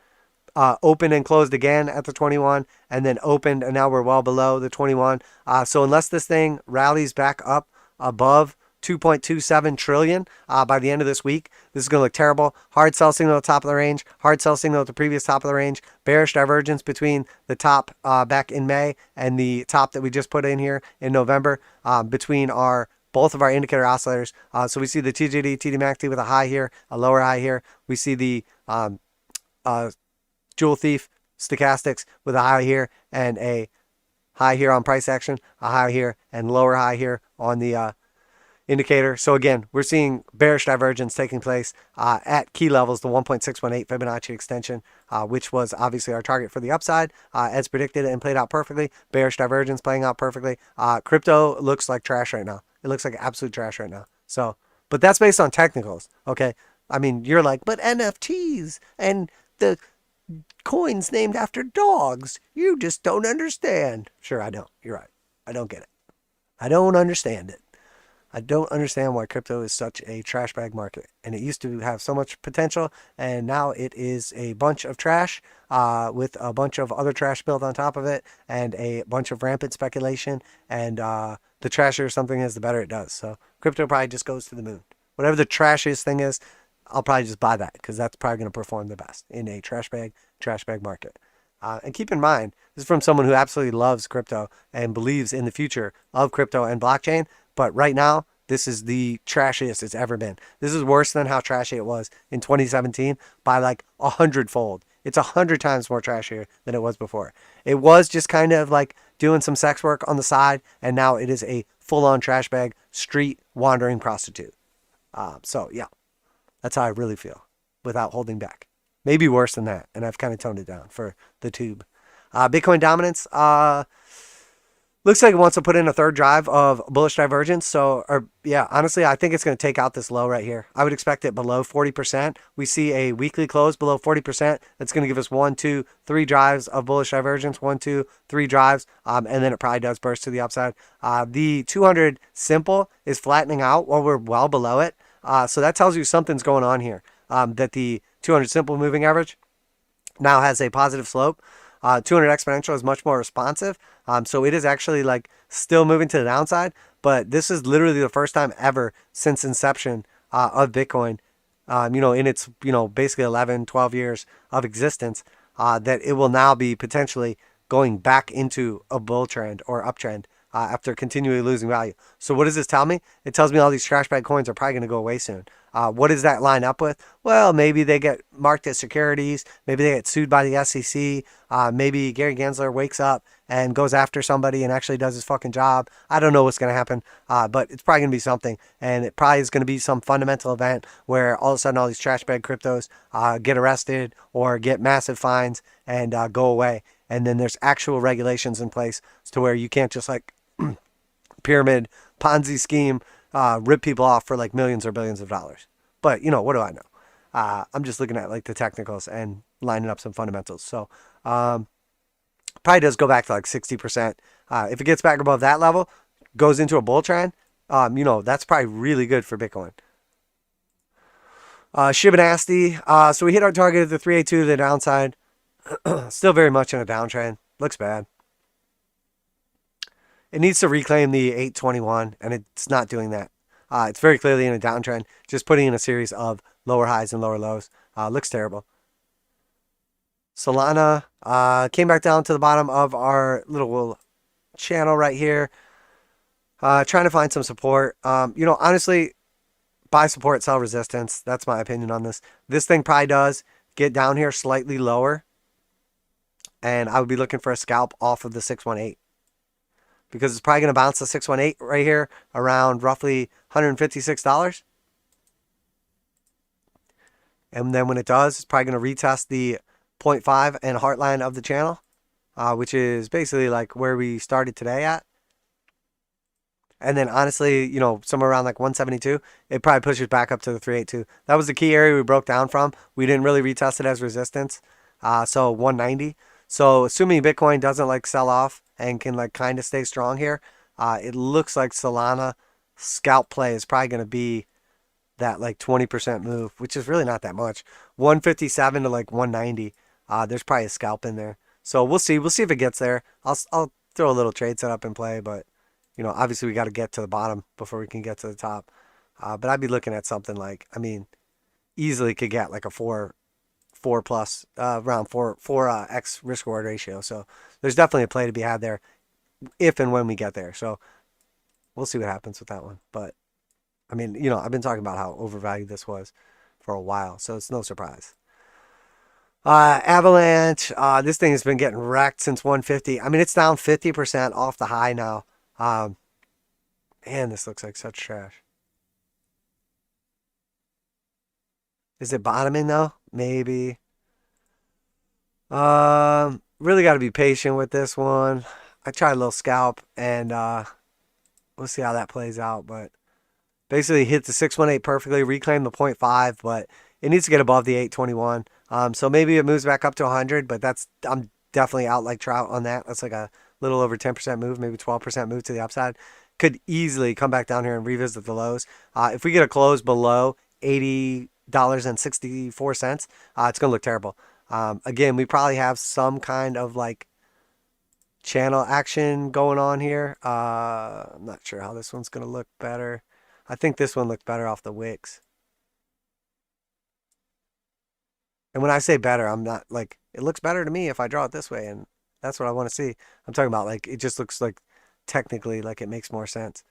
Opened and closed again at the 21, and then opened, and now we're well below the 21. So unless this thing rallies back up above 2.27 trillion by the end of this week, this is going to look terrible. Hard sell signal at the top of the range, hard sell signal at the previous top of the range, bearish divergence between the top back in May and the top that we just put in here in November between both of our indicator oscillators. So we see the TJD TDMACD with a high here, a lower high here. We see the Jewel Thief stochastics with a high here and a high here on price action, a high here and lower high here on the indicator. So again, we're seeing bearish divergence taking place at key levels, the 1.618 Fibonacci extension, which was obviously our target for the upside, as predicted and played out perfectly. Bearish divergence playing out perfectly. Crypto looks like trash right now. It looks like absolute trash right now. So, but that's based on technicals, okay? I mean, you're like, but NFTs and the coins named after dogs, you just don't understand. Sure, I don't. You're right. I don't get it. I don't understand it. I don't understand why crypto is such a trash bag market. And it used to have so much potential, and now it is a bunch of trash with a bunch of other trash built on top of it and a bunch of rampant speculation. And the trashier something is, the better it does. So crypto probably just goes to the moon. Whatever the trashiest thing is, I'll probably just buy that because that's probably going to perform the best in a trash bag market. And keep in mind, this is from someone who absolutely loves crypto and believes in the future of crypto and blockchain. But right now, this is the trashiest it's ever been. This is worse than how trashy it was in 2017 by like 100-fold. It's 100 times more trashier than it was before. It was just kind of like doing some sex work on the side, and now it is a full-on trash bag, street wandering prostitute. So yeah, that's how I really feel without holding back. Maybe worse than that, and I've kind of toned it down for the tube. Bitcoin dominance. Looks like it wants to put in a third drive of bullish divergence. So, yeah, honestly, I think it's going to take out this low right here. I would expect it below 40%. We see a weekly close below 40%. That's going to give us 1, 2, 3 drives of bullish divergence. 1, 2, 3 drives. And then it probably does burst to the upside. The 200 simple is flattening out while we're well below it. So that tells you something's going on here. That the 200 simple moving average now has a positive slope. 200 exponential is much more responsive. So it is actually like still moving to the downside, but this is literally the first time ever since inception of Bitcoin, in its, basically 11, 12 years of existence, that it will now be potentially going back into a bull trend or uptrend after continually losing value. So what does this tell me? It tells me all these trash bag coins are probably going to go away soon. What does that line up with? Well, maybe they get marked as securities. Maybe they get sued by the SEC. Maybe Gary Gensler wakes up and goes after somebody and actually does his fucking job. I don't know what's going to happen, but it's probably going to be something. And it probably is going to be some fundamental event where all of a sudden all these trash bag cryptos get arrested or get massive fines and go away. And then there's actual regulations in place to where you can't just like pyramid Ponzi scheme rip people off for like millions or billions of dollars. But what do I know? I'm just looking at like the technicals and lining up some fundamentals. So probably does go back to like 60%. If it gets back above that level, goes into a bull trend, that's probably really good for Bitcoin. Fibonacci. So we hit our target at the 382 to the downside. Still very much in a downtrend. Looks bad. It needs to reclaim the 821, and it's not doing that. It's very clearly in a downtrend, just putting in a series of lower highs and lower lows. Looks terrible. Solana came back down to the bottom of our little channel right here. Trying to find some support. Honestly, buy support, sell resistance. That's my opinion on this. This thing probably does get down here slightly lower, and I would be looking for a scalp off of the 618. Because it's probably going to bounce the 618 right here around roughly $156. And then when it does, it's probably going to retest the 0.5 and heartline of the channel, which is basically like where we started today at. And then honestly, somewhere around like 172, it probably pushes back up to the 382. That was the key area we broke down from. We didn't really retest it as resistance. So 190. So assuming Bitcoin doesn't like sell off and can like kind of stay strong here, it looks like Solana scalp play is probably going to be that like 20% move, which is really not that much. 157 to like 190. There's probably a scalp in there. So we'll see. We'll see if it gets there. I'll throw a little trade setup in play, but obviously we got to get to the bottom before we can get to the top. But I'd be looking at something like, easily could get like a 4 plus, around 4x risk reward ratio. So there's definitely a play to be had there if and when we get there. So we'll see what happens with that one. But I've been talking about how overvalued this was for a while, so it's no surprise. Avalanche, this thing has been getting wrecked since 150. It's down 50% off the high now. Man, this looks like such trash. Is it bottoming though? Maybe. Really got to be patient with this one. I tried a little scalp, and we'll see how that plays out. But basically, hit the 618 perfectly, reclaim the 0.5, but it needs to get above the 821. So maybe it moves back up to 100, but I'm definitely out like trout on that. That's like a little over 10% move, maybe 12% move to the upside. Could easily come back down here and revisit the lows. If we get a close below $80.64, it's going to look terrible. Again, we probably have some kind of like channel action going on here. I'm not sure how this one's going to look better. I think this one looked better off the wicks. And when I say better, I'm not like it looks better to me if I draw it this way, and that's what I want to see. I'm talking about like it just looks like technically like it makes more sense.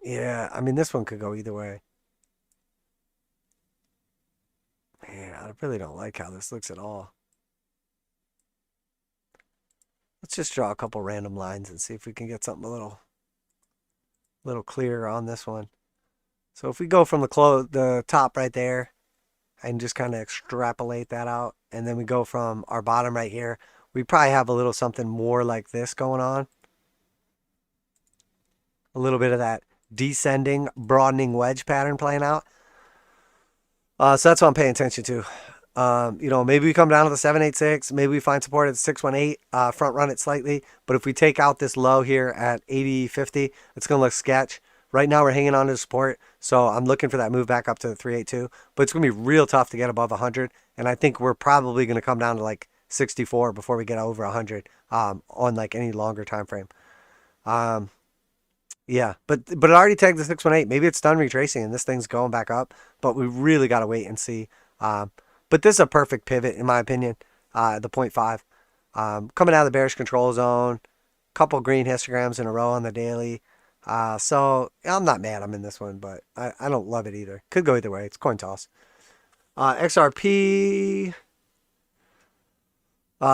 Yeah, I mean this one could go either way. Man, I really don't like how this looks at all. Let's just draw a couple random lines and see if we can get something a little clearer on this one. So if we go from the top right there and just kind of extrapolate that out, and then we go from our bottom right here, we probably have a little something more like this going on. A little bit of that descending, broadening wedge pattern playing out. So that's what I'm paying attention to. Maybe we come down to the 786. Maybe we find support at 618, front run it slightly. But if we take out this low here at 80.50, it's going to look sketch. Right now we're hanging on to support, so I'm looking for that move back up to the 382. But it's going to be real tough to get above 100, and I think we're probably going to come down to like 64 before we get over 100 on like any longer time frame. Yeah, but it already tagged the 618. Maybe it's done retracing and this thing's going back up, but we really got to wait and see. But this is a perfect pivot in my opinion. The 0.5 coming out of the bearish control zone, couple green histograms in a row on the daily. So I'm not mad I'm in this one, but I don't love it either. Could go either way. It's coin toss. XRP,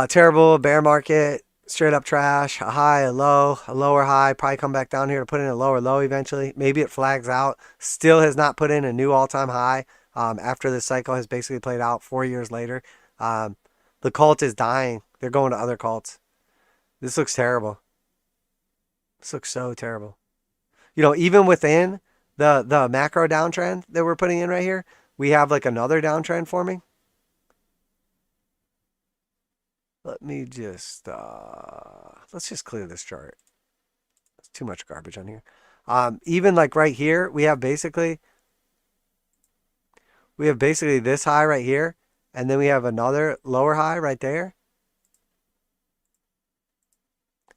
terrible bear market. Straight up trash, a high, a low, a lower high, probably come back down here to put in a lower low eventually. Maybe it flags out. Still has not put in a new all-time high after this cycle has basically played out 4 years later. The cult is dying. They're going to other cults. This looks terrible. This looks so terrible. Even within the macro downtrend that we're putting in right here, we have like another downtrend forming. Let me just, let's just clear this chart. There's too much garbage on here. Even like right here, we have basically this high right here, and then we have another lower high right there.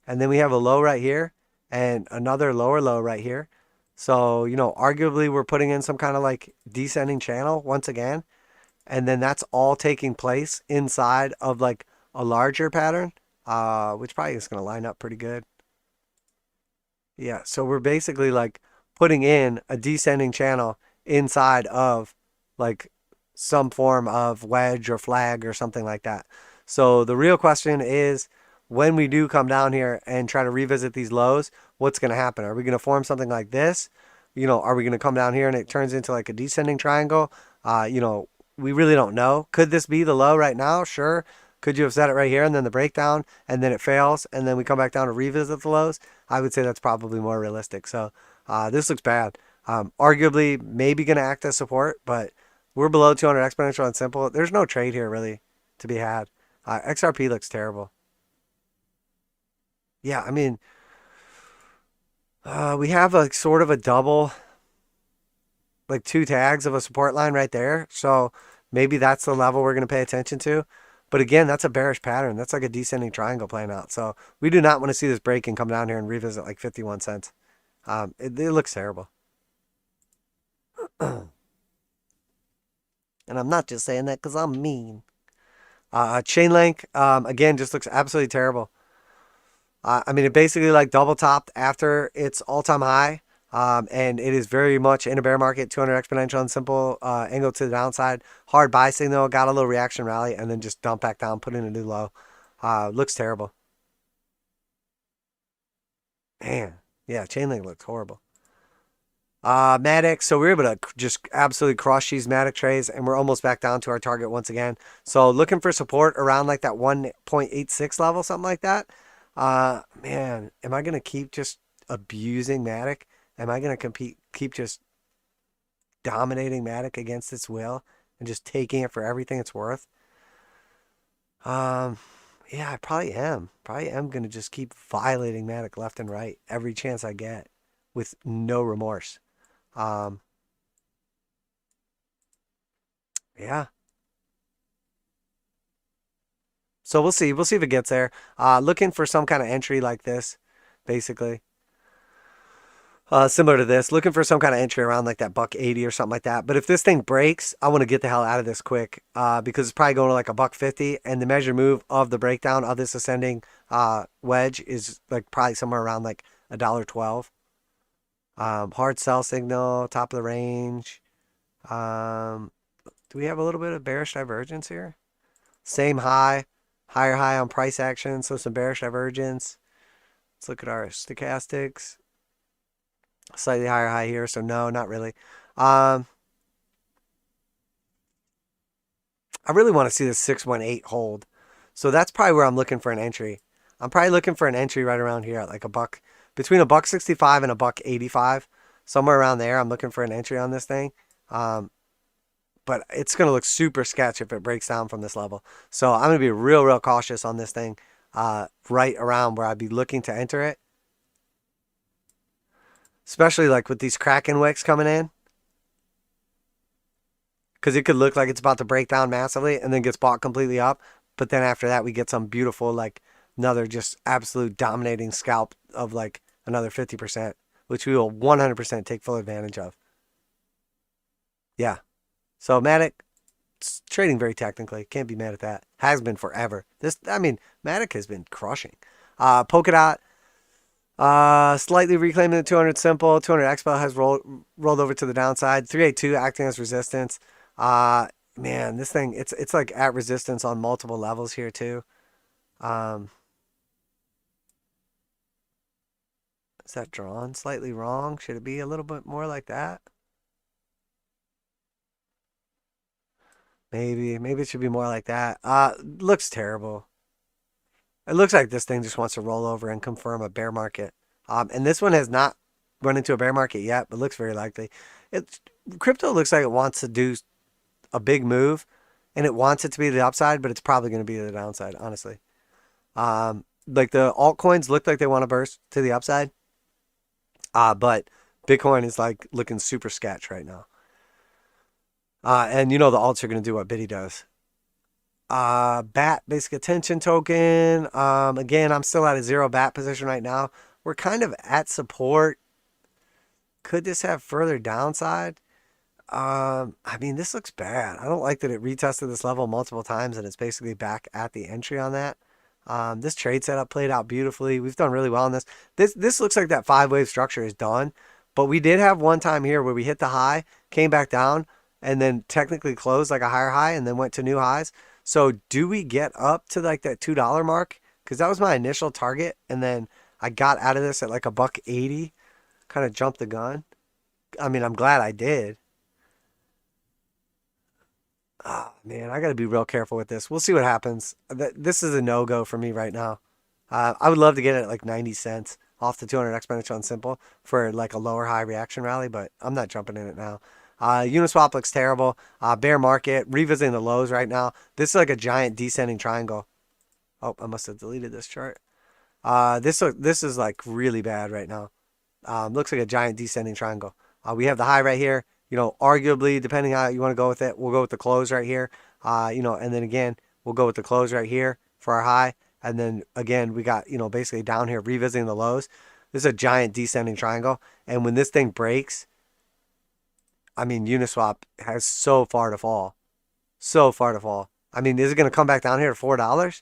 And then we have a low right here and another lower low right here. So, arguably we're putting in some kind of like descending channel once again. And then that's all taking place inside of like a larger pattern, which probably is going to line up pretty good. Yeah, so we're basically like putting in a descending channel inside of like some form of wedge or flag or something like that. So the real question is, when we do come down here and try to revisit these lows, what's going to happen? Are we going to form something like this? Are we going to come down here and it turns into like a descending triangle? We really don't know. Could this be the low right now? Sure. Could you have set it right here and then the breakdown and then it fails and then we come back down to revisit the lows? I would say that's probably more realistic. So this looks bad. Arguably maybe going to act as support, but we're below 200 exponential and simple. There's no trade here really to be had. XRP looks terrible. Yeah, I mean, we have like sort of a double, like 2 tags of a support line right there. So maybe that's the level we're going to pay attention to. But again, that's a bearish pattern. That's like a descending triangle playing out. So we do not want to see this break and come down here and revisit like 51 cents. It looks terrible. And I'm not just saying that because I'm mean. Chain link, again, just looks absolutely terrible. I mean, it basically like double topped after its all-time high. And it is very much in a bear market, 200 exponential and simple, angle to the downside. Hard buy signal, got a little reaction rally, and then just dump back down, put in a new low. Looks terrible. Man, yeah, Chainlink looks horrible. Matic, so we were able to just absolutely crush these Matic trays, and we're almost back down to our target once again. So looking for support around like that 1.86 level, something like that. Man, am I going to keep just abusing Matic? Am I going to keep just dominating Matic against its will and just taking it for everything it's worth? Yeah, I probably am. Probably am going to just keep violating Matic left and right every chance I get with no remorse. Yeah. So we'll see. We'll see if it gets there. Looking for some kind of entry like this, basically. Similar to this, looking for some kind of entry around like that $1.80 or something like that. But if this thing breaks, I want to get the hell out of this quick because it's probably going to like $1.50, and the measured move of the breakdown of this ascending wedge is like probably somewhere around like $1.12. Hard sell signal, top of the range. Do we have a little bit of bearish divergence here? Same high, higher high on price action, so some bearish divergence. Let's look at our stochastics. Slightly higher high here, so no, not really. I really want to see the 618 hold. So that's probably where I'm looking for an entry. I'm probably looking for an entry right around here at like a buck, between $1.65 and $1.85. Somewhere around there, I'm looking for an entry on this thing. But it's going to look super sketch if it breaks down from this level. So I'm going to be real cautious on this thing right around where I'd be looking to enter it. Especially like with these Kraken wicks coming in. Because it could look like it's about to break down massively and then gets bought completely up. But then after that, we get some beautiful, like another just absolute dominating scalp of like another 50%, which we will 100% take full advantage of. Yeah. So Matic, it's trading very technically. Can't be mad at that. Has been forever. Matic has been crushing. Polka Dot, slightly reclaiming the 200 simple. 200 expo has rolled over to the downside. 382 acting as resistance. Man, this thing, it's like at resistance on multiple levels here too. Is that drawn slightly wrong? Should it be a little bit more like that? Maybe it should be more like that. Looks terrible. It looks like this thing just wants to roll over and confirm a bear market. And this one has not run into a bear market yet, but looks very likely. Crypto looks like it wants to do a big move, and it wants it to be the upside, but it's probably going to be the downside, honestly. Like the altcoins look like they want to burst to the upside, but Bitcoin is like looking super sketch right now. And you know the alts are going to do what Biddy does. BAT, basic attention token. Again, I'm still at a 0 BAT position right now. We're kind of at support. Could this have further downside? This looks bad. I don't like that it retested this level multiple times and it's basically back at the entry on that. This trade setup played out beautifully. We've done really well on this. This looks like that 5-wave structure is done, but we did have one time here where we hit the high, came back down, and then technically closed like a higher high and then went to new highs. So do we get up to like that $2 mark? Because that was my initial target, and then I got out of this at like a $1.80. Kind of jumped the gun. I'm glad I did. Man, I got to be real careful with this. We'll see what happens. This is a no-go for me right now. I would love to get it at like 90 cents off the 200 exponential on simple for like a lower high reaction rally, but I'm not jumping in it now. Uniswap looks terrible. Bear market, revisiting the lows right now. This is like a giant descending triangle. Oh, I must have deleted this chart. This is like really bad right now. Looks like a giant descending triangle. We have the high right here. Arguably, depending how you want to go with it, we'll go with the close right here. And then again, we'll go with the close right here for our high. And then again, we got, basically down here revisiting the lows. This is a giant descending triangle. And when this thing breaks, Uniswap has so far to fall. So far to fall. Is it going to come back down here to $4?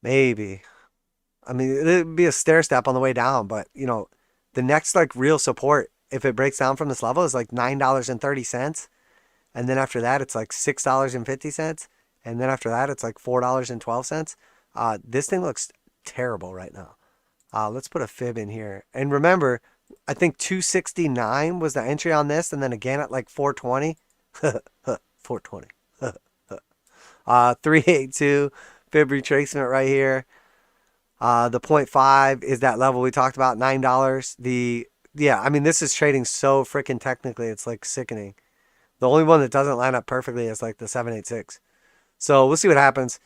Maybe. It'd be a stair step on the way down, but, the next like real support, if it breaks down from this level, is like $9.30. And then after that, it's like $6.50. And then after that, it's like $4.12. This thing looks terrible right now. Let's put a fib in here. And remember, I think 269 was the entry on this, and then again at like 420. 420. 382 fib retracement right here. The 0.5 is that level we talked about, $9. This is trading so freaking technically, it's like sickening. The only one that doesn't line up perfectly is like the 786. So we'll see what happens.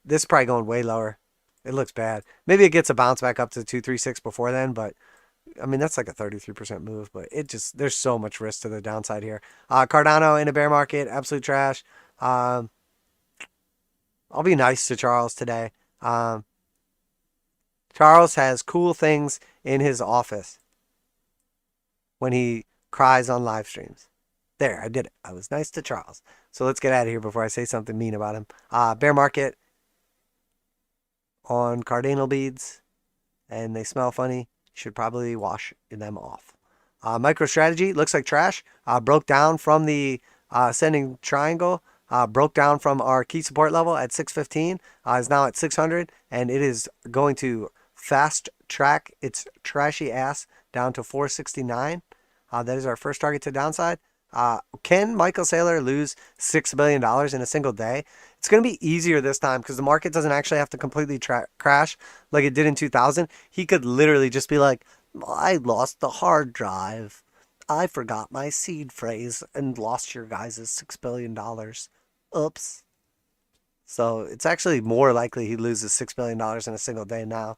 This is probably going way lower. It looks bad. Maybe it gets a bounce back up to 236 before then, but that's like a 33% move, but there's so much risk to the downside here. Cardano in a bear market, absolute trash. I'll be nice to Charles today. Charles has cool things in his office when he cries on live streams. There, I did it. I was nice to Charles. So let's get out of here before I say something mean about him. Bear market on cardinal beads, and they smell funny. You should probably wash them off. MicroStrategy looks like trash. Broke down from the ascending triangle. Broke down from our key support level at 615. Is now at 600, and it is going to fast track its trashy ass down to 469. That is our first target to downside. Can Michael Saylor lose $6 billion in a single day? It's going to be easier this time because the market doesn't actually have to completely crash like it did in 2000. He could literally just be like, I lost the hard drive. I forgot my seed phrase and lost your guys' $6 billion. Oops. So it's actually more likely he loses $6 billion in a single day now.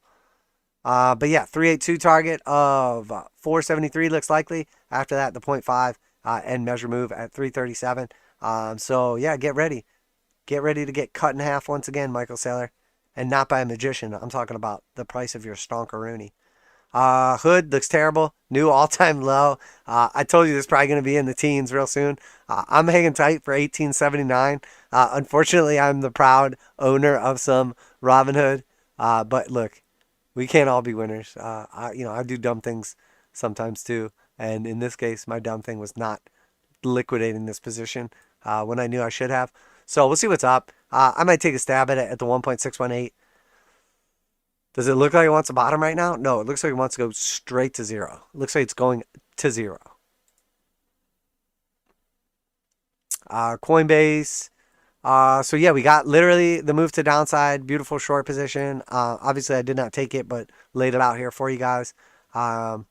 But yeah, 382 target of 473 looks likely. After that, the 0.5 end measure move at 337. So yeah, get ready. Get ready to get cut in half once again, Michael Saylor. And not by a magician. I'm talking about the price of your stonkaroonie. Hood looks terrible. New all-time low. I told you this is probably going to be in the teens real soon. I'm hanging tight for 1879. Unfortunately, I'm the proud owner of some Robinhood. But look, we can't all be winners. I do dumb things sometimes too. And in this case, my dumb thing was not liquidating this position when I knew I should have. So we'll see what's up. I might take a stab at it at the 1.618. Does it look like it wants to bottom right now? No, it looks like it wants to go straight to zero. It looks like it's going to zero. Coinbase. So yeah, we got literally the move to downside. Beautiful short position. Obviously, I did not take it, but laid it out here for you guys. Got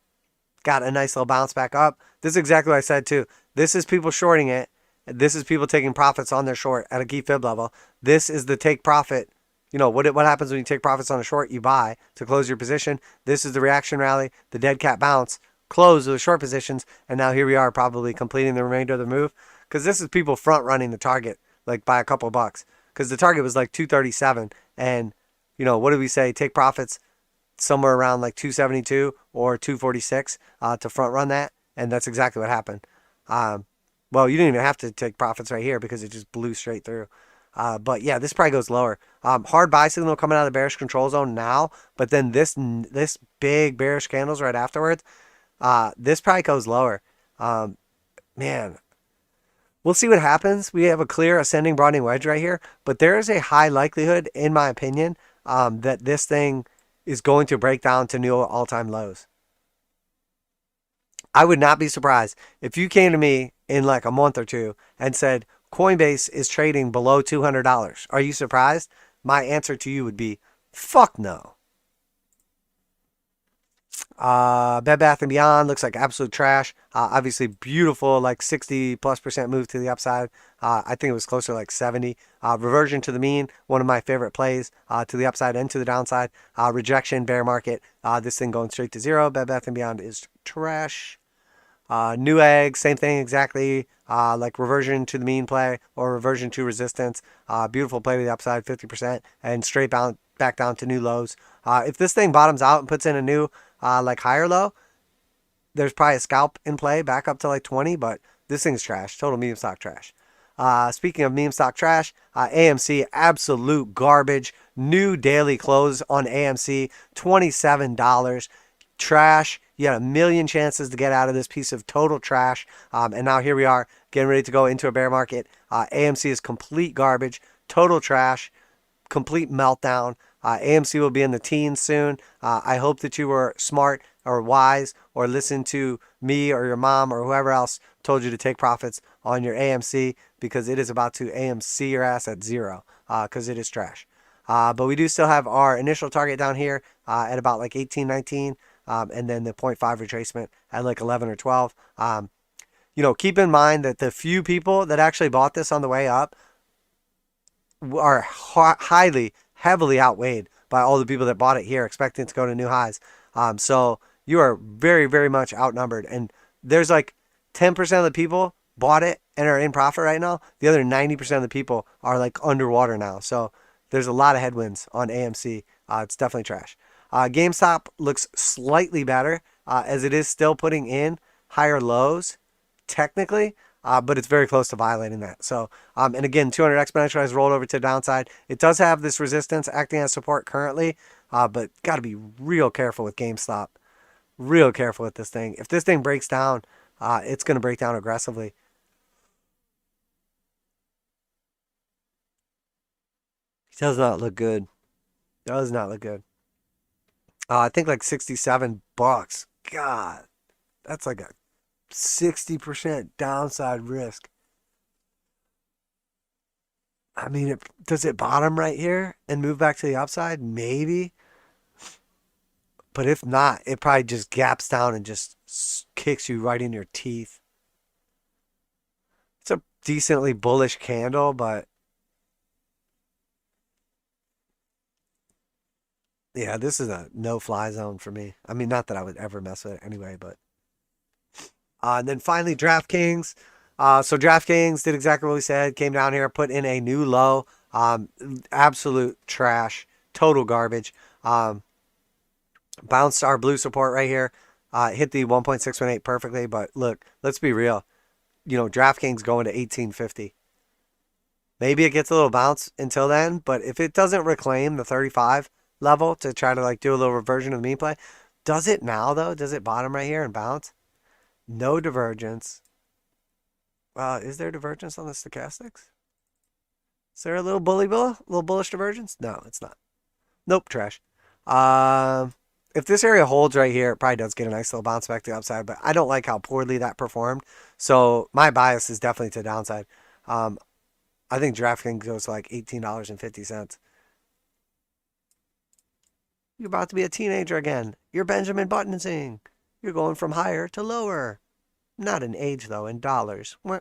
a nice little bounce back up. This is exactly what I said too. This is people shorting it. This is people taking profits on their short at a key fib level. This is the take profit. You know, what happens when you take profits on a short? You buy to close your position. This is the reaction rally, the dead cat bounce, close the short positions, and now here we are probably completing the remainder of the move. Because this is people front running the target like by a couple bucks. Because the target was like 237, and you know, what did we say? Take profits somewhere around like 272 or 246 to front run that, and that's exactly what happened. Well, you didn't even have to take profits right here because it just blew straight through. But yeah, this probably goes lower. Hard buy signal coming out of the bearish control zone now, but then this big bearish candles right afterwards. This probably goes lower. Man, we'll see what happens. We have a clear ascending broadening wedge right here, but there is a high likelihood, in my opinion, that this thing is going to break down to new all-time lows. I would not be surprised if you came to me in like a month or two and said, Coinbase is trading below $200. Are you surprised? My answer to you would be, fuck no. Bed Bath & Beyond looks like absolute trash. Obviously beautiful, like 60+% move to the upside. I think it was closer to like 70. Reversion to the mean, one of my favorite plays to the upside and to the downside. Rejection, bear market. This thing going straight to zero. Bed Bath & Beyond is trash. Newegg, same thing exactly, like reversion to the mean play or reversion to resistance. Beautiful play to the upside, 50%, and straight back down to new lows. If this thing bottoms out and puts in a new like higher low, there's probably a scalp in play back up to like 20, but this thing's trash. Total meme stock trash. Speaking of meme stock trash, AMC, absolute garbage. New daily close on AMC, $27. Trash. You had a million chances to get out of this piece of total trash. And now here we are getting ready to go into a bear market. AMC is complete garbage, total trash, complete meltdown. AMC will be in the teens soon. I hope that you were smart or wise or listened to me or your mom or whoever else told you to take profits on your AMC, because it is about to AMC your ass at zero because it is trash. But we do still have our initial target down here at about like 18, 19. And then the 0.5 retracement at like 11 or 12. Keep in mind that the few people that actually bought this on the way up are heavily outweighed by all the people that bought it here, expecting it to go to new highs. So you are very, very much outnumbered. And there's like 10% of the people bought it and are in profit right now. The other 90% of the people are like underwater now. So there's a lot of headwinds on AMC. It's definitely trash. GameStop looks slightly better as it is still putting in higher lows technically, but it's very close to violating that. So, and again, 200 exponential has rolled over to the downside. It does have this resistance acting as support currently, but got to be real careful with GameStop. Real careful with this thing. If this thing breaks down, it's going to break down aggressively. It does not look good. Does not look good. I think like $67. God, that's like a 60% downside risk. I mean, does it bottom right here and move back to the upside? Maybe. But if not, it probably just gaps down and just kicks you right in your teeth. It's a decently bullish candle, but yeah, this is a no-fly zone for me. I mean, not that I would ever mess with it anyway, but. And then finally, DraftKings. So DraftKings did exactly what we said. Came down here, put in a new low. Absolute trash. Total garbage. Bounced our blue support right here. Hit the 1.618 perfectly. But look, let's be real. DraftKings going to 1850. Maybe it gets a little bounce until then. But if it doesn't reclaim the 35 level to try to like do a little reversion of the mean play, does it now though? Does it bottom right here and bounce? No divergence. Is there divergence on the stochastics? Is there a little little bullish divergence? No, it's not. Nope, trash. If this area holds right here, it probably does get a nice little bounce back to the upside, but I don't like how poorly that performed. So my bias is definitely to the downside. I think DraftKings goes to like $18.50. You're about to be a teenager again. You're Benjamin Buttoning. You're going from higher to lower. Not in age, though, in dollars. All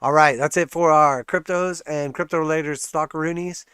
right, that's it for our cryptos and crypto-related stockeroonies.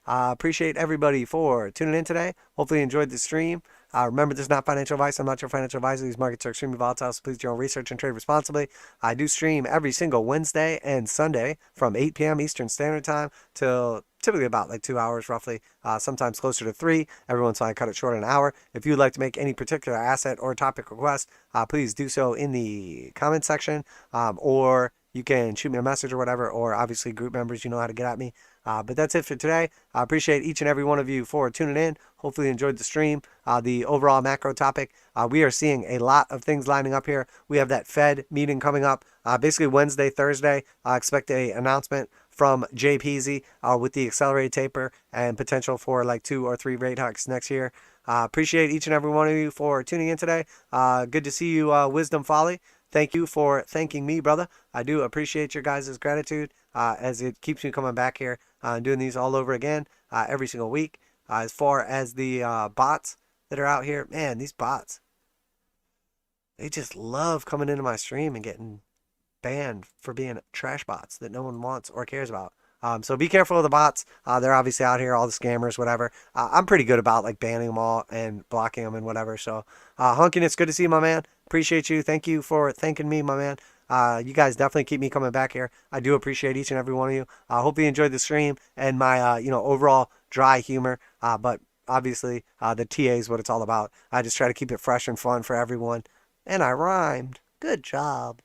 Appreciate everybody for tuning in today. Hopefully you enjoyed the stream. Remember, this is not financial advice. I'm not your financial advisor. These markets are extremely volatile, so please do your own research and trade responsibly. I do stream every single Wednesday and Sunday from 8 p.m. Eastern Standard Time till typically about like 2 hours roughly, sometimes closer to 3. Every once in a while I cut it short an hour. If you'd like to make any particular asset or topic request, please do so in the comment section, or you can shoot me a message or whatever, or obviously group members, you know how to get at me. But that's it for today. I appreciate each and every one of you for tuning in. Hopefully you enjoyed the stream. The overall macro topic, we are seeing a lot of things lining up here. We have that Fed meeting coming up basically Wednesday, Thursday. Expect a announcement from Jay Peasy with the accelerated taper and potential for like 2 or 3 rate hikes next year. Appreciate each and every one of you for tuning in today. Good to see you, Wisdom Folly. Thank you for thanking me, brother. I do appreciate your guys' gratitude as it keeps me coming back here and doing these all over again every single week. As far as the bots that are out here, man, these bots, they just love coming into my stream and getting banned for being trash bots that no one wants or cares about. So be careful of the bots. They're obviously out here, all the scammers, whatever. I'm pretty good about like banning them all and blocking them and whatever. So Hunkin', it's good to see you, my man. Appreciate you. Thank you for thanking me, my man. You guys definitely keep me coming back here. I do appreciate each and every one of you. Hope you enjoyed the stream and my overall dry humor. But obviously the TA is what it's all about. I just try to keep it fresh and fun for everyone. And I rhymed. Good job.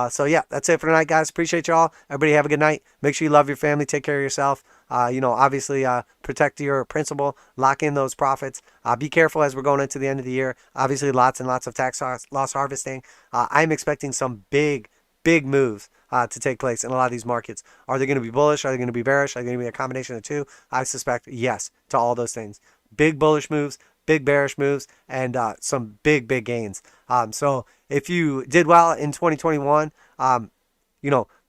So yeah, that's it for tonight, guys. Appreciate y'all. Everybody have a good night. Make sure you love your family. Take care of yourself. Obviously protect your principal. Lock in those profits. Be careful as we're going into the end of the year. Obviously, lots and lots of tax loss harvesting. I'm expecting some big moves to take place in a lot of these markets. Are they going to be bullish? Are they going to be bearish? Are they going to be a combination of the two? I suspect yes to all those things. Big bullish moves, big bearish moves, and some big gains. So if you did well in 2021,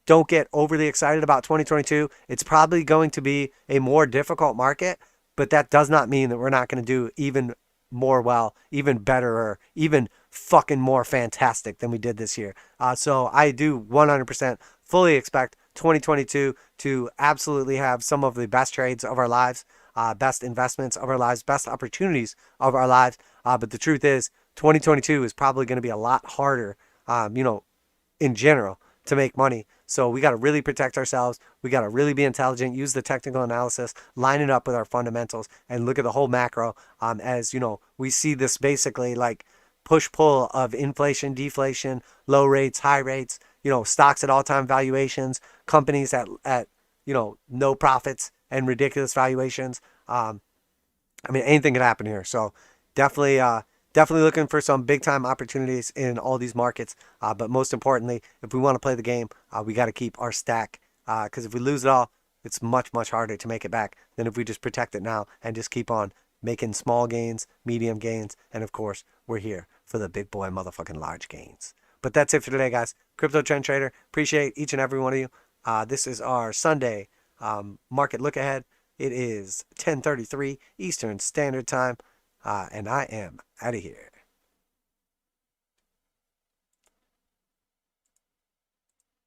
don't get overly excited about 2022. It's probably going to be a more difficult market, but that does not mean that we're not going to do even more well, even better, or even fucking more fantastic than we did this year. So I do 100% fully expect 2022 to absolutely have some of the best trades of our lives, best investments of our lives, best opportunities of our lives. But the truth is, 2022 is probably going to be a lot harder, in general, to make money. So we got to really protect ourselves. We got to really be intelligent, use the technical analysis, line it up with our fundamentals, and look at the whole macro. As you know, we see this basically like push-pull of inflation, deflation, low rates, high rates, stocks at all-time valuations, companies at no profits and ridiculous valuations. Anything could happen here. So definitely looking for some big-time opportunities in all these markets. But most importantly, if we want to play the game, we got to keep our stack. Because if we lose it all, it's much, much harder to make it back than if we just protect it now and just keep on making small gains, medium gains, and of course, we're here for the big boy motherfucking large gains. But that's it for today, guys. Crypto Trend Trader. Appreciate each and every one of you. This is our Sunday market look ahead. It is 10:33 Eastern Standard Time, and I am out of here.